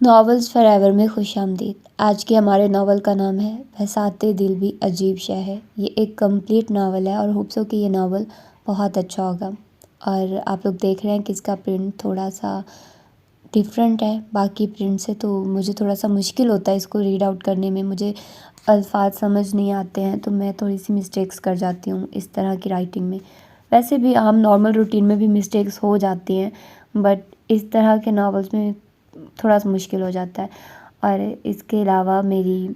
Novels for ever میں خوش آمدید۔ آج کے ہمارے ناول کا نام ہے بساط دل بھی عجیب شے ہے۔ یہ ایک کمپلیٹ ناول ہے اور ہوپ سو کہ یہ ناول بہت اچھا ہوگا۔ اور آپ لوگ دیکھ رہے ہیں کہ اس کا پرنٹ تھوڑا سا ڈیفرنٹ ہے باقی پرنٹ سے، تو مجھے تھوڑا سا مشکل ہوتا ہے اس کو ریڈ آؤٹ کرنے میں، مجھے الفاظ سمجھ نہیں آتے ہیں تو میں تھوڑی سی مسٹیکس کر جاتی ہوں اس طرح کی رائٹنگ میں۔ ویسے بھی ہم نارمل روٹین میں بھی مسٹیکس ہو جاتی ہیں، بٹ اس طرح کے ناولز میں تھوڑا سا مشکل ہو جاتا ہے۔ اور اس کے علاوہ میری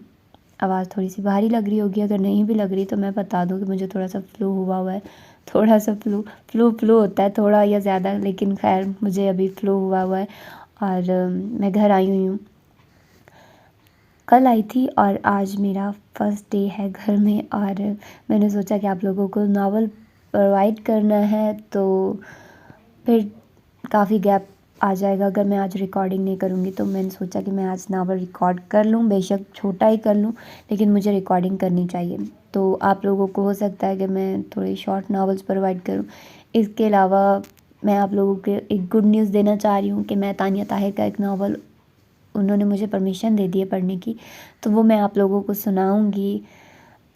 آواز تھوڑی سی بھاری لگ رہی ہوگی، اگر نہیں بھی لگ رہی تو میں بتا دوں کہ مجھے تھوڑا سا فلو ہوا ہے، تھوڑا سا فلو ہوتا ہے تھوڑا یا زیادہ، لیکن خیر مجھے ابھی فلو ہوا ہے۔ اور میں گھر آئی ہوئی ہوں، کل آئی تھی اور آج میرا فرسٹ ڈے ہے گھر میں، اور میں نے سوچا کہ آپ لوگوں کو ناول پرووائڈ کرنا ہے تو پھر کافی گیپ آ جائے گا اگر میں آج ریکارڈنگ نہیں کروں گی، تو میں نے سوچا کہ میں آج ناول ریکارڈ کر لوں، بے شک چھوٹا ہی کر لوں لیکن مجھے ریکارڈنگ کرنی چاہیے۔ تو آپ لوگوں کو ہو سکتا ہے کہ میں تھوڑی شارٹ ناولز پرووائڈ کروں۔ اس کے علاوہ میں آپ لوگوں کے ایک گڈ نیوز دینا چاہ رہی ہوں کہ میں تانیہ طاہر کا ایک ناول، انہوں نے مجھے پرمیشن دے دی ہے پڑھنے کی، تو وہ میں آپ لوگوں کو سناؤں گی،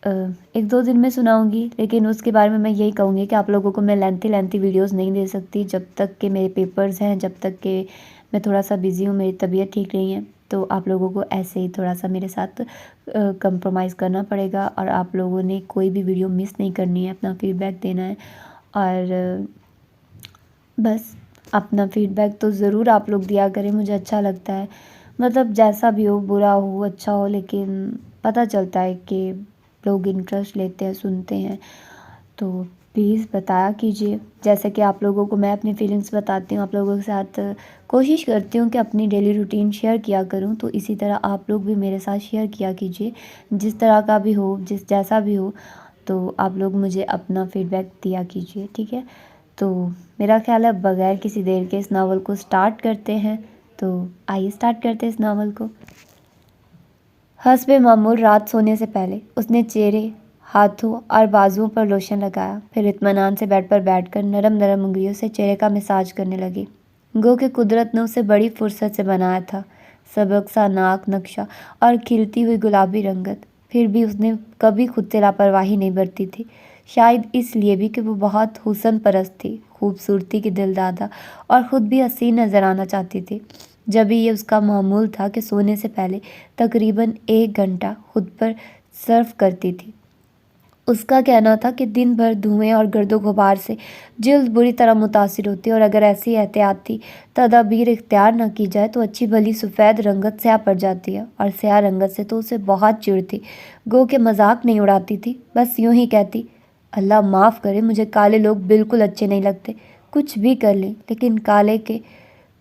ایک دو دن میں سناؤں گی، لیکن اس کے بارے میں یہی کہوں گی کہ آپ لوگوں کو میں لینتھی ویڈیوز نہیں دے سکتی جب تک کہ میرے پیپرز ہیں، جب تک کہ میں تھوڑا سا بزی ہوں، میری طبیعت ٹھیک نہیں ہے، تو آپ لوگوں کو ایسے ہی تھوڑا سا میرے ساتھ کمپرومائز کرنا پڑے گا، اور آپ لوگوں نے کوئی بھی ویڈیو مس نہیں کرنی ہے، اپنا فیڈ بیک دینا ہے، اور بس اپنا فیڈ بیک تو ضرور آپ لوگ دیا کریں، مجھے اچھا لگتا ہے، مطلب جیسا بھی ہو، برا ہو اچھا ہو، لیکن پتہ چلتا ہے کہ لوگ انٹرسٹ لیتے ہیں، سنتے ہیں، تو پلیز بتایا کیجیے۔ جیسے کہ آپ لوگوں کو میں اپنی فیلنگس بتاتی ہوں، آپ لوگوں کے ساتھ کوشش کرتی ہوں کہ اپنی ڈیلی روٹین شیئر کیا کروں، تو اسی طرح آپ لوگ بھی میرے ساتھ شیئر کیا کیجیے، جس طرح کا بھی ہو، جیسا بھی ہو، تو آپ لوگ مجھے اپنا فیڈ بیک دیا کیجیے، ٹھیک ہے؟ تو میرا خیال ہے بغیر کسی دیر کے اس ناول کو سٹارٹ کرتے ہیں، تو آئیے سٹارٹ کرتے ہیں اس ناول کو۔ حسب معمول رات سونے سے پہلے اس نے چہرے، ہاتھوں اور بازوؤں پر لوشن لگایا، پھر اطمینان سے بیڈ پر بیٹھ کر نرم انگلیوں سے چہرے کا مساج کرنے لگی۔ گو کہ قدرت نے اسے بڑی فرصت سے بنایا تھا، سبک سا ناک نقشہ اور کھلتی ہوئی گلابی رنگت، پھر بھی اس نے کبھی خود سے لاپرواہی نہیں برتی تھی، شاید اس لیے بھی کہ وہ بہت حسن پرست تھی، خوبصورتی کی دل دادا، اور خود بھی حسین نظر آنا چاہتی تھی۔ جبھی یہ اس کا معمول تھا کہ سونے سے پہلے تقریباً 1 گھنٹہ خود پر صرف کرتی تھی۔ اس کا کہنا تھا کہ دن بھر دھوئیں اور گرد و غبار سے جلد بری طرح متاثر ہوتی، اور اگر ایسی احتیاطی تدابیر اختیار نہ کی جائے تو اچھی بھلی سفید رنگت سیاہ پڑ جاتی ہے، اور سیاہ رنگت سے تو اسے بہت چڑ تھی۔ گو کہ مذاق نہیں اڑاتی تھی، بس یوں ہی کہتی، اللہ معاف کرے مجھے کالے لوگ بالکل اچھے نہیں لگتے، کچھ بھی کر لیں لیکن کالے کے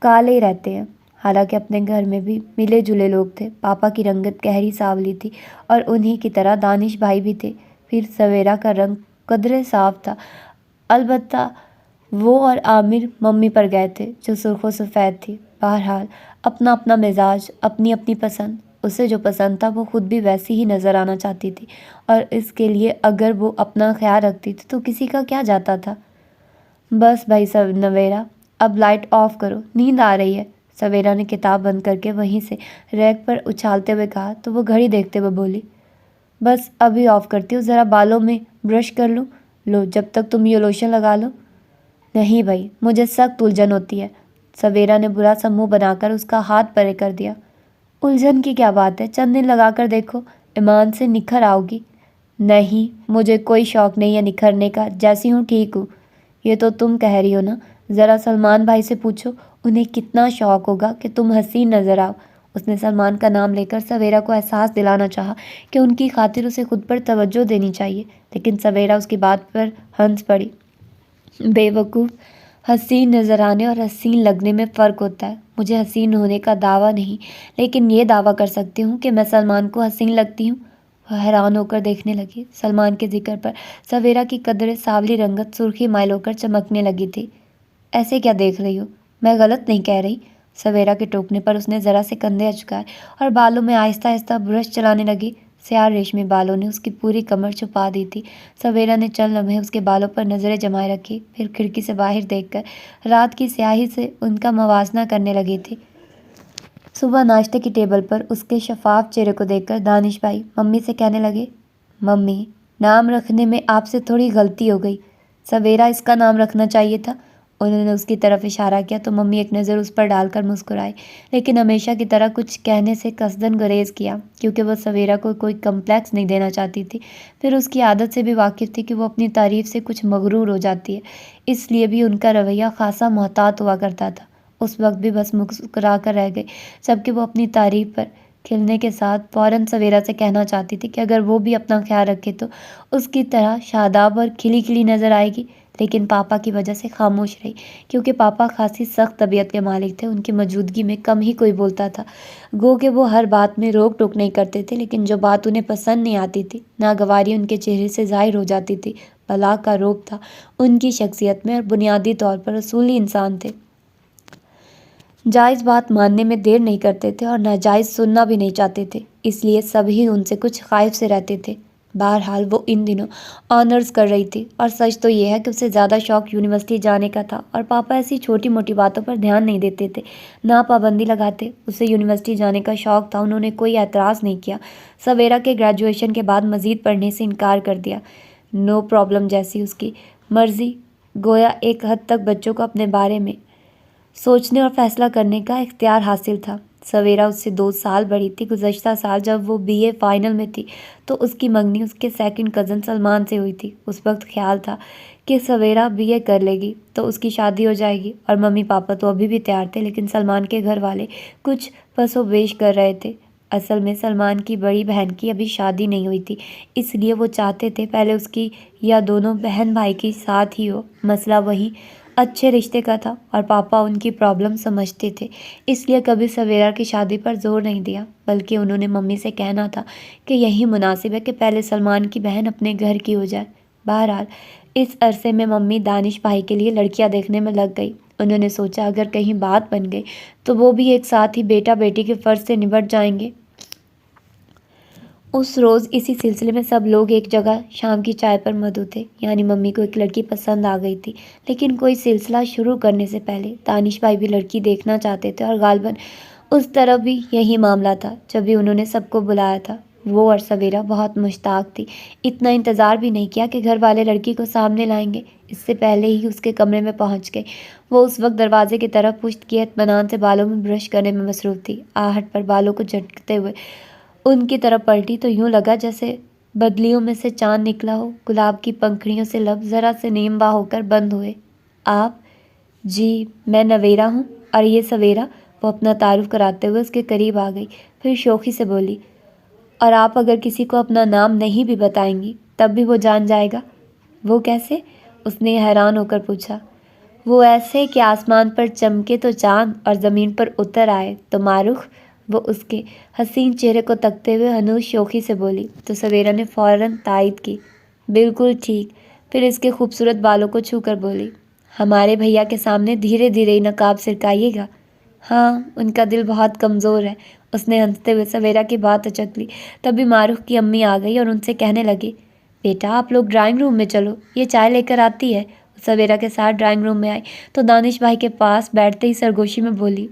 کالے ہی رہتے ہیں۔ حالانکہ اپنے گھر میں بھی ملے جلے لوگ تھے، پاپا کی رنگت گہری سانولی تھی اور انہی کی طرح دانش بھائی بھی تھے، پھر سویرا کا رنگ قدرے صاف تھا، البتہ وہ اور عامر ممی پر گئے تھے جو سرخ و سفید تھی۔ بہرحال اپنا اپنا مزاج، اپنی اپنی پسند، اسے جو پسند تھا وہ خود بھی ویسی ہی نظر آنا چاہتی تھی، اور اس کے لیے اگر وہ اپنا خیال رکھتی تھی تو کسی کا کیا جاتا تھا۔ بس بھائی نویرا، اب لائٹ آف کرو، نیند آ رہی ہے، سویرا نے کتاب بند کر کے وہیں سے ریک پر اچھالتے ہوئے کہا، تو وہ گھڑی دیکھتے ہوئے بولی، بس ابھی آف کرتی ہوں، ذرا بالوں میں برش کر لوں، لو جب تک تم یہ لوشن لگا لو۔ نہیں بھائی، مجھے سخت الجھن ہوتی ہے، سویرا نے برا سا منہ بنا کر اس کا ہاتھ پرے کر دیا۔ الجھن کی کیا بات ہے، چند دن لگا کر دیکھو، ایمان سے نکھر آؤ گی۔ نہیں، مجھے کوئی شوق نہیں ہے نکھرنے کا، جیسی ہوں ٹھیک ہوں۔ یہ تو تم کہہ رہی ہو نا، ذرا سلمان بھائی سے پوچھو، انہیں کتنا شوق ہوگا کہ تم حسین نظر آؤ۔ اس نے سلمان کا نام لے کر سویرا کو احساس دلانا چاہا کہ ان کی خاطر اسے خود پر توجہ دینی چاہیے، لیکن سویرا اس کی بات پر ہنس پڑی۔ بے وقوف، حسین نظر آنے اور حسین لگنے میں فرق ہوتا ہے۔ مجھے حسین ہونے کا دعویٰ نہیں، لیکن یہ دعویٰ کر سکتی ہوں کہ میں سلمان کو حسین لگتی ہوں۔ وہ حیران ہو کر دیکھنے لگی۔ سلمان کے ذکر پر سویرا کی قدرے سانولی رنگت سرخی مائل ہو کر چمکنے لگی تھی۔ ایسے کیا دیکھ رہی ہو، میں غلط نہیں کہہ رہی؟ سویرا کے ٹوکنے پر اس نے ذرا سے کندھے اچکائے اور بالوں میں آہستہ آہستہ برش چلانے لگی۔ سیاہ ریشمی بالوں نے اس کی پوری کمر چھپا دی تھی۔ سویرا نے چند لمحے اس کے بالوں پر نظریں جمائے رکھی، پھر کھڑکی سے باہر دیکھ کر رات کی سیاہی سے ان کا موازنہ کرنے لگی تھی۔ صبح ناشتے کی ٹیبل پر اس کے شفاف چہرے کو دیکھ کر دانش بھائی ممی سے کہنے لگے، ممی، نام رکھنے میں آپ سے تھوڑی غلطی ہو گئی، سویرا اس کا نام رکھنا چاہیے تھا۔ انہوں نے اس کی طرف اشارہ کیا تو ممی ایک نظر اس پر ڈال کر مسکرائی، لیکن ہمیشہ کی طرح کچھ کہنے سے قصداً گریز کیا، کیونکہ وہ سویرا کو کوئی کمپلیکس نہیں دینا چاہتی تھی۔ پھر اس کی عادت سے بھی واقف تھی کہ وہ اپنی تعریف سے کچھ مغرور ہو جاتی ہے، اس لیے بھی ان کا رویہ خاصا محتاط ہوا کرتا تھا۔ اس وقت بھی بس مسکرا کر رہ گئی، جبکہ وہ اپنی تعریف پر کھلنے کے ساتھ فوراً سویرا سے کہنا چاہتی تھی کہ اگر وہ بھی اپنا خیال رکھے تو اس کی طرح شاداب اور کھلی کھلی نظر آئے گی، لیکن پاپا کی وجہ سے خاموش رہی، کیونکہ پاپا خاصی سخت طبیعت کے مالک تھے۔ ان کی موجودگی میں کم ہی کوئی بولتا تھا، گو کہ وہ ہر بات میں روک ٹوک نہیں کرتے تھے، لیکن جو بات انہیں پسند نہیں آتی تھی، ناگواری ان کے چہرے سے ظاہر ہو جاتی تھی۔ بلا کا روپ تھا ان کی شخصیت میں، اور بنیادی طور پر اصولی انسان تھے، جائز بات ماننے میں دیر نہیں کرتے تھے اور ناجائز سننا بھی نہیں چاہتے تھے، اس لیے سبھی ان سے کچھ خائف سے رہتے تھے۔ بہرحال وہ ان دنوں آنرز کر رہی تھی، اور سچ تو یہ ہے کہ اسے زیادہ شوق یونیورسٹی جانے کا تھا، اور پاپا ایسی چھوٹی موٹی باتوں پر دھیان نہیں دیتے تھے، نہ پابندی لگاتے۔ اسے یونیورسٹی جانے کا شوق تھا، انہوں نے کوئی اعتراض نہیں کیا۔ سویرا کے گریجویشن کے بعد مزید پڑھنے سے انکار کر دیا، نو پرابلم، جیسی اس کی مرضی، گویا ایک حد تک بچوں کو اپنے بارے میں سوچنے اور فیصلہ کرنے کا اختیار حاصل تھا۔ سویرا اس سے 2 سال بڑی تھی۔ گزشتہ سال جب وہ BA فائنل میں تھی تو اس کی منگنی اس کے سیکنڈ کزن سلمان سے ہوئی تھی۔ اس وقت خیال تھا کہ سویرا BA کر لے گی تو اس کی شادی ہو جائے گی، اور ممی پاپا تو ابھی بھی تیار تھے، لیکن سلمان کے گھر والے کچھ پس و بیش کر رہے تھے۔ اصل میں سلمان کی بڑی بہن کی ابھی شادی نہیں ہوئی تھی، اس لیے وہ چاہتے تھے پہلے اس کی یا دونوں بہن بھائی کی ساتھ ہی ہو۔ مسئلہ وہی اچھے رشتے کا تھا، اور پاپا ان کی پرابلم سمجھتے تھے، اس لیے کبھی سویرا کی شادی پر زور نہیں دیا، بلکہ انہوں نے ممی سے کہنا تھا کہ یہی مناسب ہے کہ پہلے سلمان کی بہن اپنے گھر کی ہو جائے۔ بہرحال اس عرصے میں ممی دانش بھائی کے لیے لڑکیاں دیکھنے میں لگ گئی۔ انہوں نے سوچا اگر کہیں بات بن گئی تو وہ بھی ایک ساتھ ہی بیٹا بیٹی کے فرض سے نبٹ جائیں گے۔ اس روز اسی سلسلے میں سب لوگ ایک جگہ شام کی چائے پر مدعو تھے، یعنی ممی کو ایک لڑکی پسند آ گئی تھی، لیکن کوئی سلسلہ شروع کرنے سے پہلے دانش بھائی بھی لڑکی دیکھنا چاہتے تھے، اور غالباً اس طرف بھی یہی معاملہ تھا۔ جب بھی انہوں نے سب کو بلایا تھا، وہ اور سویرا بہت مشتاق تھی، اتنا انتظار بھی نہیں کیا کہ گھر والے لڑکی کو سامنے لائیں گے، اس سے پہلے ہی اس کے کمرے میں پہنچ گئے۔ وہ اس وقت دروازے کی طرف پشت کیے اطمینان سے بالوں میں برش کرنے میں مصروف تھی۔ آہٹ پر بالوں کو جھٹکتے ہوئے ان کی طرف پلٹی تو یوں لگا جیسے بدلیوں میں سے چاند نکلا ہو۔ گلاب کی پنکھڑیوں سے لب ذرا سے نیم وا ہو کر بند ہوئے۔ آپ؟ جی میں نویرا ہوں، اور یہ سویرا۔ وہ اپنا تعارف کراتے ہوئے اس کے قریب آ گئی، پھر شوخی سے بولی، اور آپ اگر کسی کو اپنا نام نہیں بھی بتائیں گی تب بھی وہ جان جائے گا؟ وہ کیسے؟ اس نے حیران ہو کر پوچھا۔ وہ ایسے کہ آسمان پر چمکے تو چاند اور زمین پر اتر آئے تو ماروخ۔ وہ اس کے حسین چہرے کو تکتے ہوئے ہنوز شوخی سے بولی، تو سویرا نے فوراً تائید کی، بالکل ٹھیک۔ پھر اس کے خوبصورت بالوں کو چھو کر بولی، ہمارے بھیا کے سامنے دھیرے دھیرے ہی نقاب سرکائیے گا۔ ہاں ان کا دل بہت کمزور ہے۔ اس نے ہنستے ہوئے سویرا کی بات اچک لی۔ تبھی ماروخ کی امی آ گئی اور ان سے کہنے لگی، بیٹا آپ لوگ ڈرائنگ روم میں چلو، یہ چائے لے کر آتی ہے۔ سویرا کے ساتھ ڈرائنگ روم میں آئی تو دانش بھائی کے پاس بیٹھتے ہی سرگوشی میں بولی،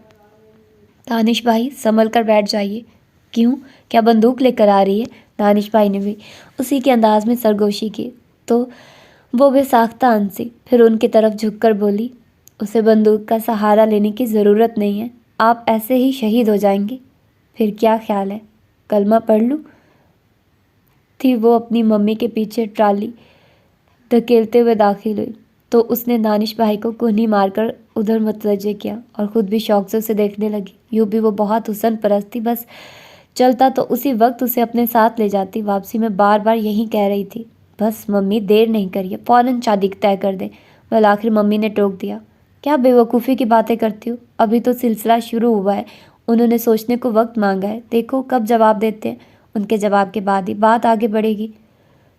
دانش بھائی سنبھل کر بیٹھ جائیے۔ کیوں؟ کیا بندوق لے کر آ رہی ہے؟ دانش بھائی نے بھی اسی کے انداز میں سرگوشی کی تو وہ بے ساختہ ہنسی، پھر ان کی طرف جھک کر بولی، اسے بندوق کا سہارا لینے کی ضرورت نہیں ہے، آپ ایسے ہی شہید ہو جائیں گے۔ پھر کیا خیال ہے، کلمہ پڑھ لوں؟ تھی وہ اپنی ممی کے پیچھے ٹرالی دھکیلتے ہوئے داخل ہوئی تو اس نے دانش بھائی کو کونھی مار کر ادھر متوجہ کیا، اور خود بھی شوق سے اسے دیکھنے لگی۔ یوں بھی وہ بہت حسن پرست تھی، بس چلتا تو اسی وقت اسے اپنے ساتھ لے جاتی۔ واپسی میں بار بار یہی کہہ رہی تھی، بس ممی دیر نہیں کریے، فوراً شادی طے کر دیں۔ بالآخر ممی نے ٹوک دیا، کیا بے وقوفی کی باتیں کرتی ہو، ابھی تو سلسلہ شروع ہوا ہے۔ انہوں نے سوچنے کو وقت مانگا ہے، دیکھو کب جواب دیتے ہیں، ان کے جواب کے بعد ہی بات آگے بڑھے گی۔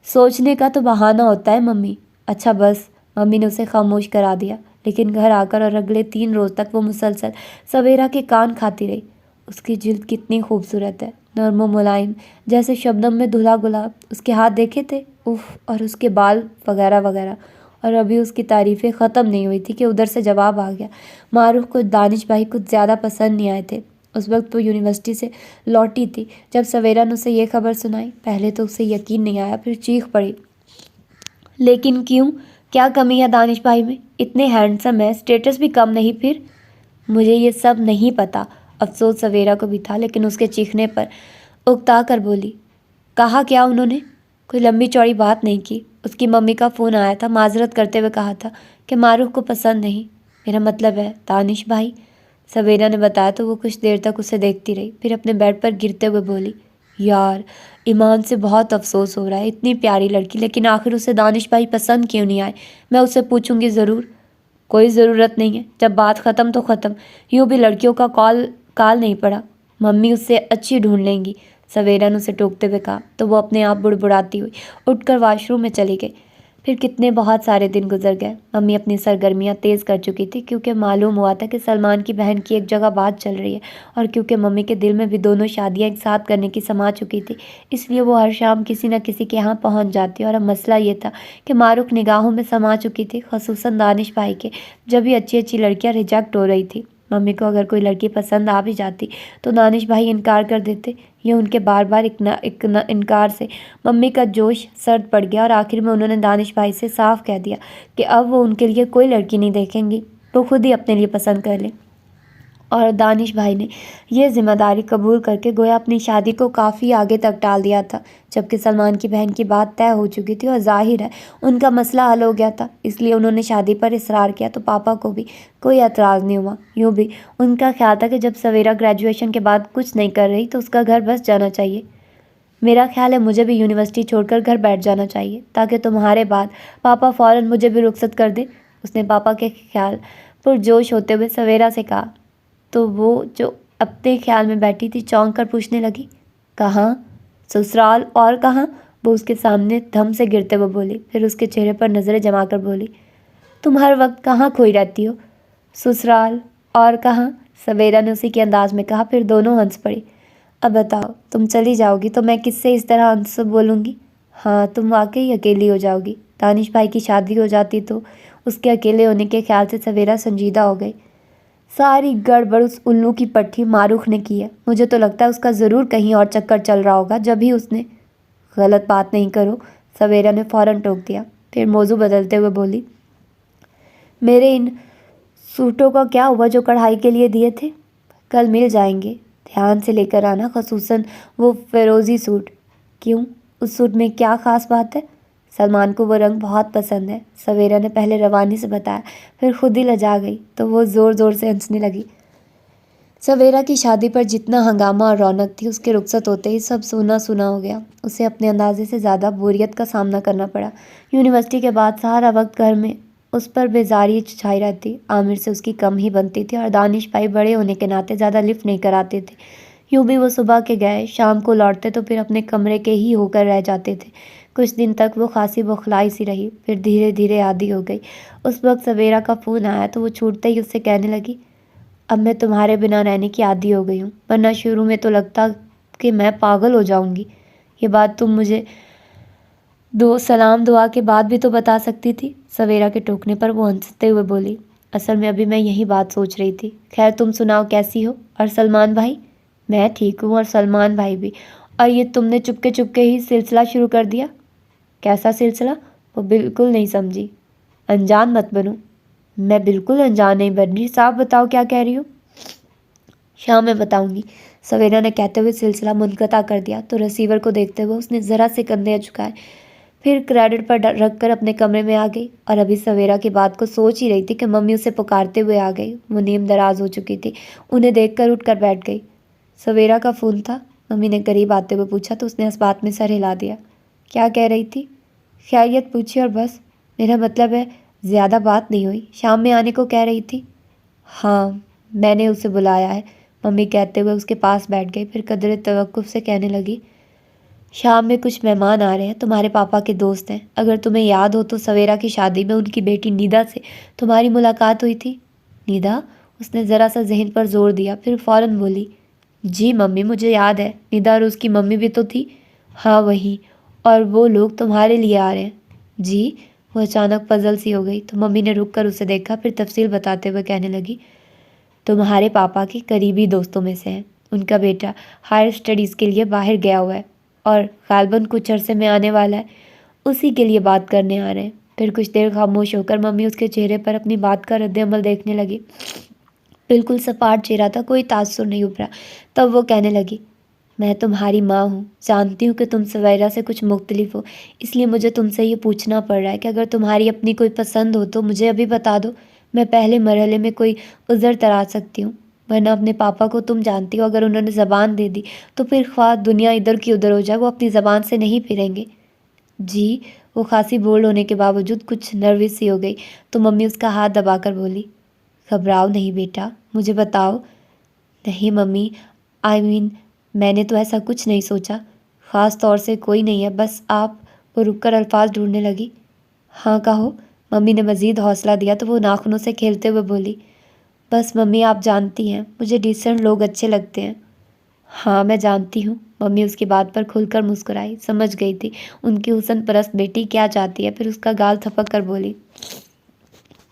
سوچنے کا تو بہانہ ہوتا ہے ممی۔ اچھا بس، ممی نے اسے خاموش کرا دیا، لیکن گھر آ کر اور اگلے 3 روز تک وہ مسلسل سویرا کے کان کھاتی رہی۔ اس کی جلد کتنی خوبصورت ہے، نرم و ملائم جیسے شبنم میں دھلا گلاب، اس کے ہاتھ دیکھے تھے، اف، اور اس کے بال وغیرہ وغیرہ۔ اور ابھی اس کی تعریفیں ختم نہیں ہوئی تھی کہ ادھر سے جواب آ گیا۔ معروف کو دانش بھائی کچھ زیادہ پسند نہیں آئے تھے۔ اس وقت وہ یونیورسٹی سے لوٹی تھی جب سویرا نے اسے یہ خبر سنائی۔ پہلے تو اسے یقین نہیں آیا، پھر چیخ پڑی، لیکن کیوں؟ کیا کمی ہے دانش بھائی میں؟ اتنے ہینڈسم ہے، اسٹیٹس بھی کم نہیں پھر؟ مجھے یہ سب نہیں پتا۔ افسوس سویرا کو بھی تھا، لیکن اس کے چیخنے پر اکتا کر بولی، کہا کیا انہوں نے؟ کوئی لمبی چوڑی بات نہیں کی۔ اس کی ممی کا فون آیا تھا، معذرت کرتے ہوئے کہا تھا کہ معروف کو پسند نہیں۔ میرا مطلب ہے دانش بھائی، سویرا نے بتایا تو وہ کچھ دیر تک اسے دیکھتی رہی، پھر اپنے بیڈ پر گرتے ہوئے بولی، یار ایمان سے بہت افسوس ہو رہا ہے، اتنی پیاری لڑکی، لیکن آخر اسے دانش بھائی پسند کیوں نہیں آئے؟ میں اسے پوچھوں گی ضرور۔ کوئی ضرورت نہیں ہے، جب بات ختم تو ختم، یوں بھی لڑکیوں کا کال نہیں پڑا، ممی اس سے اچھی ڈھونڈ لیں گی، سویرا نے اسے ٹوکتے ہوئے کہا تو وہ اپنے آپ بڑبڑاتی ہوئی اٹھ کر واش روم میں چلی گئی۔ پھر کتنے بہت سارے دن گزر گئے۔ ممی اپنی سرگرمیاں تیز کر چکی تھی کیونکہ معلوم ہوا تھا کہ سلمان کی بہن کی ایک جگہ بات چل رہی ہے، اور کیونکہ ممی کے دل میں بھی دونوں شادیاں ایک ساتھ کرنے کی سما چکی تھی، اس لیے وہ ہر شام کسی نہ کسی کے یہاں پہنچ جاتی، اور اب مسئلہ یہ تھا کہ معروف نگاہوں میں سما چکی تھی، خصوصاً دانش بھائی کے، جب بھی اچھی اچھی لڑکیاں ریجیکٹ ہو رہی تھی۔ ممی کو اگر کوئی لڑکی پسند آ بھی جاتی تو دانش بھائی انکار کر دیتے۔ یہ ان کے بار بار انکار سے ممی کا جوش سرد پڑ گیا، اور آخر میں انہوں نے دانش بھائی سے صاف کہہ دیا کہ اب وہ ان کے لیے کوئی لڑکی نہیں دیکھیں گی، وہ خود ہی اپنے لیے پسند کر لیں۔ اور دانش بھائی نے یہ ذمہ داری قبول کر کے گویا اپنی شادی کو کافی آگے تک ٹال دیا تھا، جبکہ سلمان کی بہن کی بات طے ہو چکی تھی اور ظاہر ہے ان کا مسئلہ حل ہو گیا تھا، اس لیے انہوں نے شادی پر اصرار کیا تو پاپا کو بھی کوئی اعتراض نہیں ہوا۔ یوں بھی ان کا خیال تھا کہ جب سویرا گریجویشن کے بعد کچھ نہیں کر رہی تو اس کا گھر بس جانا چاہیے۔ میرا خیال ہے مجھے بھی یونیورسٹی چھوڑ کر گھر بیٹھ جانا چاہیے تاکہ تمہارے بعد پاپا فوراً مجھے بھی رخصت کر دیں، اس نے پاپا کے خیال پرجوش ہوتے ہوئے سویرا سے کہا، تو وہ جو اپنے خیال میں بیٹھی تھی چونک کر پوچھنے لگی، کہاں؟ سسرال، اور کہاں؟ وہ اس کے سامنے دھم سے گرتے ہوئے بولی، پھر اس کے چہرے پر نظریں جما کر بولی، تم ہر وقت کہاں کھوئی رہتی ہو؟ سسرال اور کہاں؟ سویرا نے اسی کے انداز میں کہا، پھر دونوں ہنس پڑی۔ اب بتاؤ، تم چلی جاؤ گی تو میں کس سے اس طرح ہنس بولوں گی؟ ہاں، تم واقعی اکیلی ہو جاؤ گی۔ دانش بھائی کی شادی ہو جاتی تو اس کے اکیلے ہونے کے خیال سے سویرا سنجیدہ ہو گئی۔ ساری گڑبڑ اس الو کی پٹھی معروف نے کی ہے، مجھے تو لگتا ہے اس کا ضرور کہیں اور چکر چل رہا ہوگا، جب ہی اس نے… غلط بات نہیں کرو، سویرا نے فوراً ٹوک دیا، پھر موضوع بدلتے ہوئے بولی، میرے ان سوٹوں کا کیا ہوا جو کڑھائی کے لیے دیے تھے؟ کل مل جائیں گے، دھیان سے لے کر آنا، خصوصاً وہ فیروزی سوٹ۔ کیوں؟ اس سوٹ میں کیا خاص بات ہے؟ سلمان کو وہ رنگ بہت پسند ہے، سویرا نے پہلے روانی سے بتایا، پھر خود ہی لجا گئی تو وہ زور زور سے ہنسنے لگی۔ سویرا کی شادی پر جتنا ہنگامہ اور رونق تھی، اس کے رخصت ہوتے ہی سب سونا سونا ہو گیا۔ اسے اپنے اندازے سے زیادہ بوریت کا سامنا کرنا پڑا۔ یونیورسٹی کے بعد سارا وقت گھر میں اس پر بیزاری چھائی رہتی، عامر سے اس کی کم ہی بنتی تھی، اور دانش بھائی بڑے ہونے کے ناطے زیادہ لفٹ نہیں کراتے تھے۔ یوں بھی وہ صبح کے گئے، شام کو لوٹتے تو پھر اپنے کمرے کے ہی ہو کر رہ جاتے تھے۔ کچھ دن تک وہ خاصی بوکھلائی سی رہی، پھر دھیرے دھیرے عادی ہو گئی۔ اس وقت سویرا کا فون آیا تو وہ چھوٹتے ہی اس سے کہنے لگی، اب میں تمہارے بنا رہنے کی عادی ہو گئی ہوں، ورنہ شروع میں تو لگتا کہ میں پاگل ہو جاؤں گی۔ یہ بات تم مجھے سلام دعا کے بعد بھی تو بتا سکتی تھی۔ سویرا کے ٹوکنے پر وہ ہنستے ہوئے بولی، اصل میں ابھی میں یہی بات سوچ رہی تھی۔ خیر تم سناؤ، کیسی ہو؟ اور سلمان بھائی؟ میں ٹھیک ہوں، اور سلمان بھائی بھی۔ اور یہ تم نے چپکے چپکے ہی سلسلہ شروع کر دیا؟ کیسا سلسلہ؟ وہ بالکل نہیں سمجھی۔ انجان مت بنو۔ میں بالکل انجان نہیں بن رہی، صاف بتاؤ کیا کہہ رہی ہو؟ شام میں بتاؤں گی، سویرا نے کہتے ہوئے سلسلہ منقطع کر دیا تو ریسیور کو دیکھتے ہوئے اس نے ذرا سے کندھے جھکائے، پھر کریڈٹ پر رکھ کر اپنے کمرے میں آ گئی، اور ابھی سویرا کی بات کو سوچ ہی رہی تھی کہ ممی اسے پکارتے ہوئے آ گئی۔ وہ نیم دراز ہو چکی تھی، انہیں دیکھ کر اٹھ کر بیٹھ گئی۔ سویرا کا فون تھا؟ ممی نے قریب آتے ہوئے پوچھا تو اس نے اس بات میں سر ہلا دیا۔ کیا کہہ رہی تھی؟ خیریت پوچھی اور بس، میرا مطلب ہے زیادہ بات نہیں ہوئی۔ شام میں آنے کو کہہ رہی تھی؟ ہاں، میں نے اسے بلایا ہے، ممی کہتے ہوئے اس کے پاس بیٹھ گئی، پھر قدرے توقف سے کہنے لگی، شام میں کچھ مہمان آ رہے ہیں، تمہارے پاپا کے دوست ہیں، اگر تمہیں یاد ہو تو سویرا کی شادی میں ان کی بیٹی نیدا سے تمہاری ملاقات ہوئی تھی۔ نیدا؟ اس نے ذرا سا ذہن پر زور دیا، پھر فوراً بولی، جی ممی مجھے یاد ہے، نیدا اور اس کی ممی بھی تو تھی۔ ہاں وہی، اور وہ لوگ تمہارے لیے آ رہے ہیں۔ جی؟ وہ اچانک پزل سی ہو گئی تو ممی نے رک کر اسے دیکھا، پھر تفصیل بتاتے ہوئے کہنے لگی، تمہارے پاپا کے قریبی دوستوں میں سے ہیں۔ ان کا بیٹا ہائر اسٹڈیز کے لیے باہر گیا ہوا ہے اور غالباً کچھ عرصے میں آنے والا ہے، اسی کے لیے بات کرنے آ رہے ہیں۔ پھر کچھ دیر خاموش ہو کر ممی اس کے چہرے پر اپنی بات کا رد عمل دیکھنے لگی۔ بالکل سپاٹ چہرہ تھا، کوئی تاثر نہیں ابھرا۔ تب وہ کہنے لگی، میں تمہاری ماں ہوں، جانتی ہوں کہ تم سویرا سے کچھ مختلف ہو، اس لیے مجھے تم سے یہ پوچھنا پڑ رہا ہے کہ اگر تمہاری اپنی کوئی پسند ہو تو مجھے ابھی بتا دو، میں پہلے مرحلے میں کوئی عذر تراش سکتی ہوں، ورنہ اپنے پاپا کو تم جانتی ہو، اگر انہوں نے زبان دے دی تو پھر خواہ دنیا ادھر کی ادھر ہو جائے وہ اپنی زبان سے نہیں پھریں گے۔ جی، وہ خاصی بولڈ ہونے کے باوجود کچھ نروس سی ہو گئی تو ممی اس کا ہاتھ دبا کر بولی، گھبراؤ نہیں بیٹا، مجھے بتاؤ۔ نہیں ممی، میں نے تو ایسا کچھ نہیں سوچا، خاص طور سے کوئی نہیں ہے، بس آپ۔ وہ رک کر الفاظ ڈھونڈنے لگی۔ ہاں کہو، ممی نے مزید حوصلہ دیا تو وہ ناخنوں سے کھیلتے ہوئے بولی، بس ممی آپ جانتی ہیں مجھے ڈیسنٹ لوگ اچھے لگتے ہیں۔ ہاں میں جانتی ہوں۔ ممی اس کی بات پر کھل کر مسکرائی، سمجھ گئی تھی ان کی حسن پرست بیٹی کیا چاہتی ہے، پھر اس کا گال تھپک کر بولی،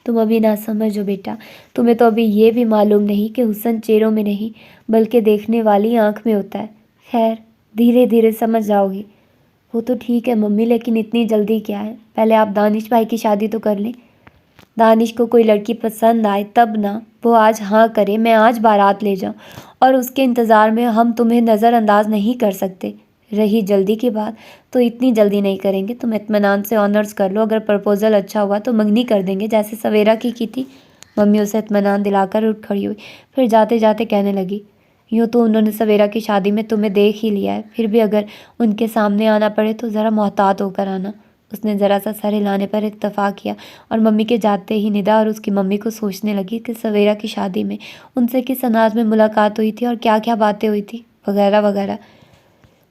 تم ابھی نہ سمجھو بیٹا، تمہیں تو ابھی یہ بھی معلوم نہیں کہ حسن چہروں میں نہیں بلکہ دیکھنے والی آنکھ میں ہوتا ہے۔ خیر، دھیرے دھیرے سمجھ جاؤ گی۔ وہ تو ٹھیک ہے ممی، لیکن اتنی جلدی کیا ہے؟ پہلے آپ دانش بھائی کی شادی تو کر لیں۔ دانش کو کوئی لڑکی پسند آئے تب نہ، وہ آج ہاں کرے، میں آج بارات لے جاؤں اور اس کے انتظار میں ہم تمہیں نظر انداز نہیں کر سکتے۔ رہی جلدی کی بات، تو اتنی جلدی نہیں کریں گے، تم اطمینان سے آنرز کر لو، اگر پرپوزل اچھا ہوا تو منگنی کر دیں گے جیسے سویرا کی تھی۔ ممی اسے اطمینان دلا کر اٹھ کھڑی ہوئی، پھر جاتے جاتے کہنے لگی، یوں تو انہوں نے سویرا کی شادی میں تمہیں دیکھ ہی لیا ہے، پھر بھی اگر ان کے سامنے آنا پڑے تو ذرا محتاط ہو کر آنا۔ اس نے ذرا سا سر ہلانے پر اتفاق کیا اور ممی کے جاتے ہی ندا اور اس کی ممی کو سوچنے لگی کہ سویرا کی شادی میں ان سے کس انداز میں ملاقات ہوئی تھی اور کیا کیا باتیں ہوئی تھی، وغیرہ وغیرہ۔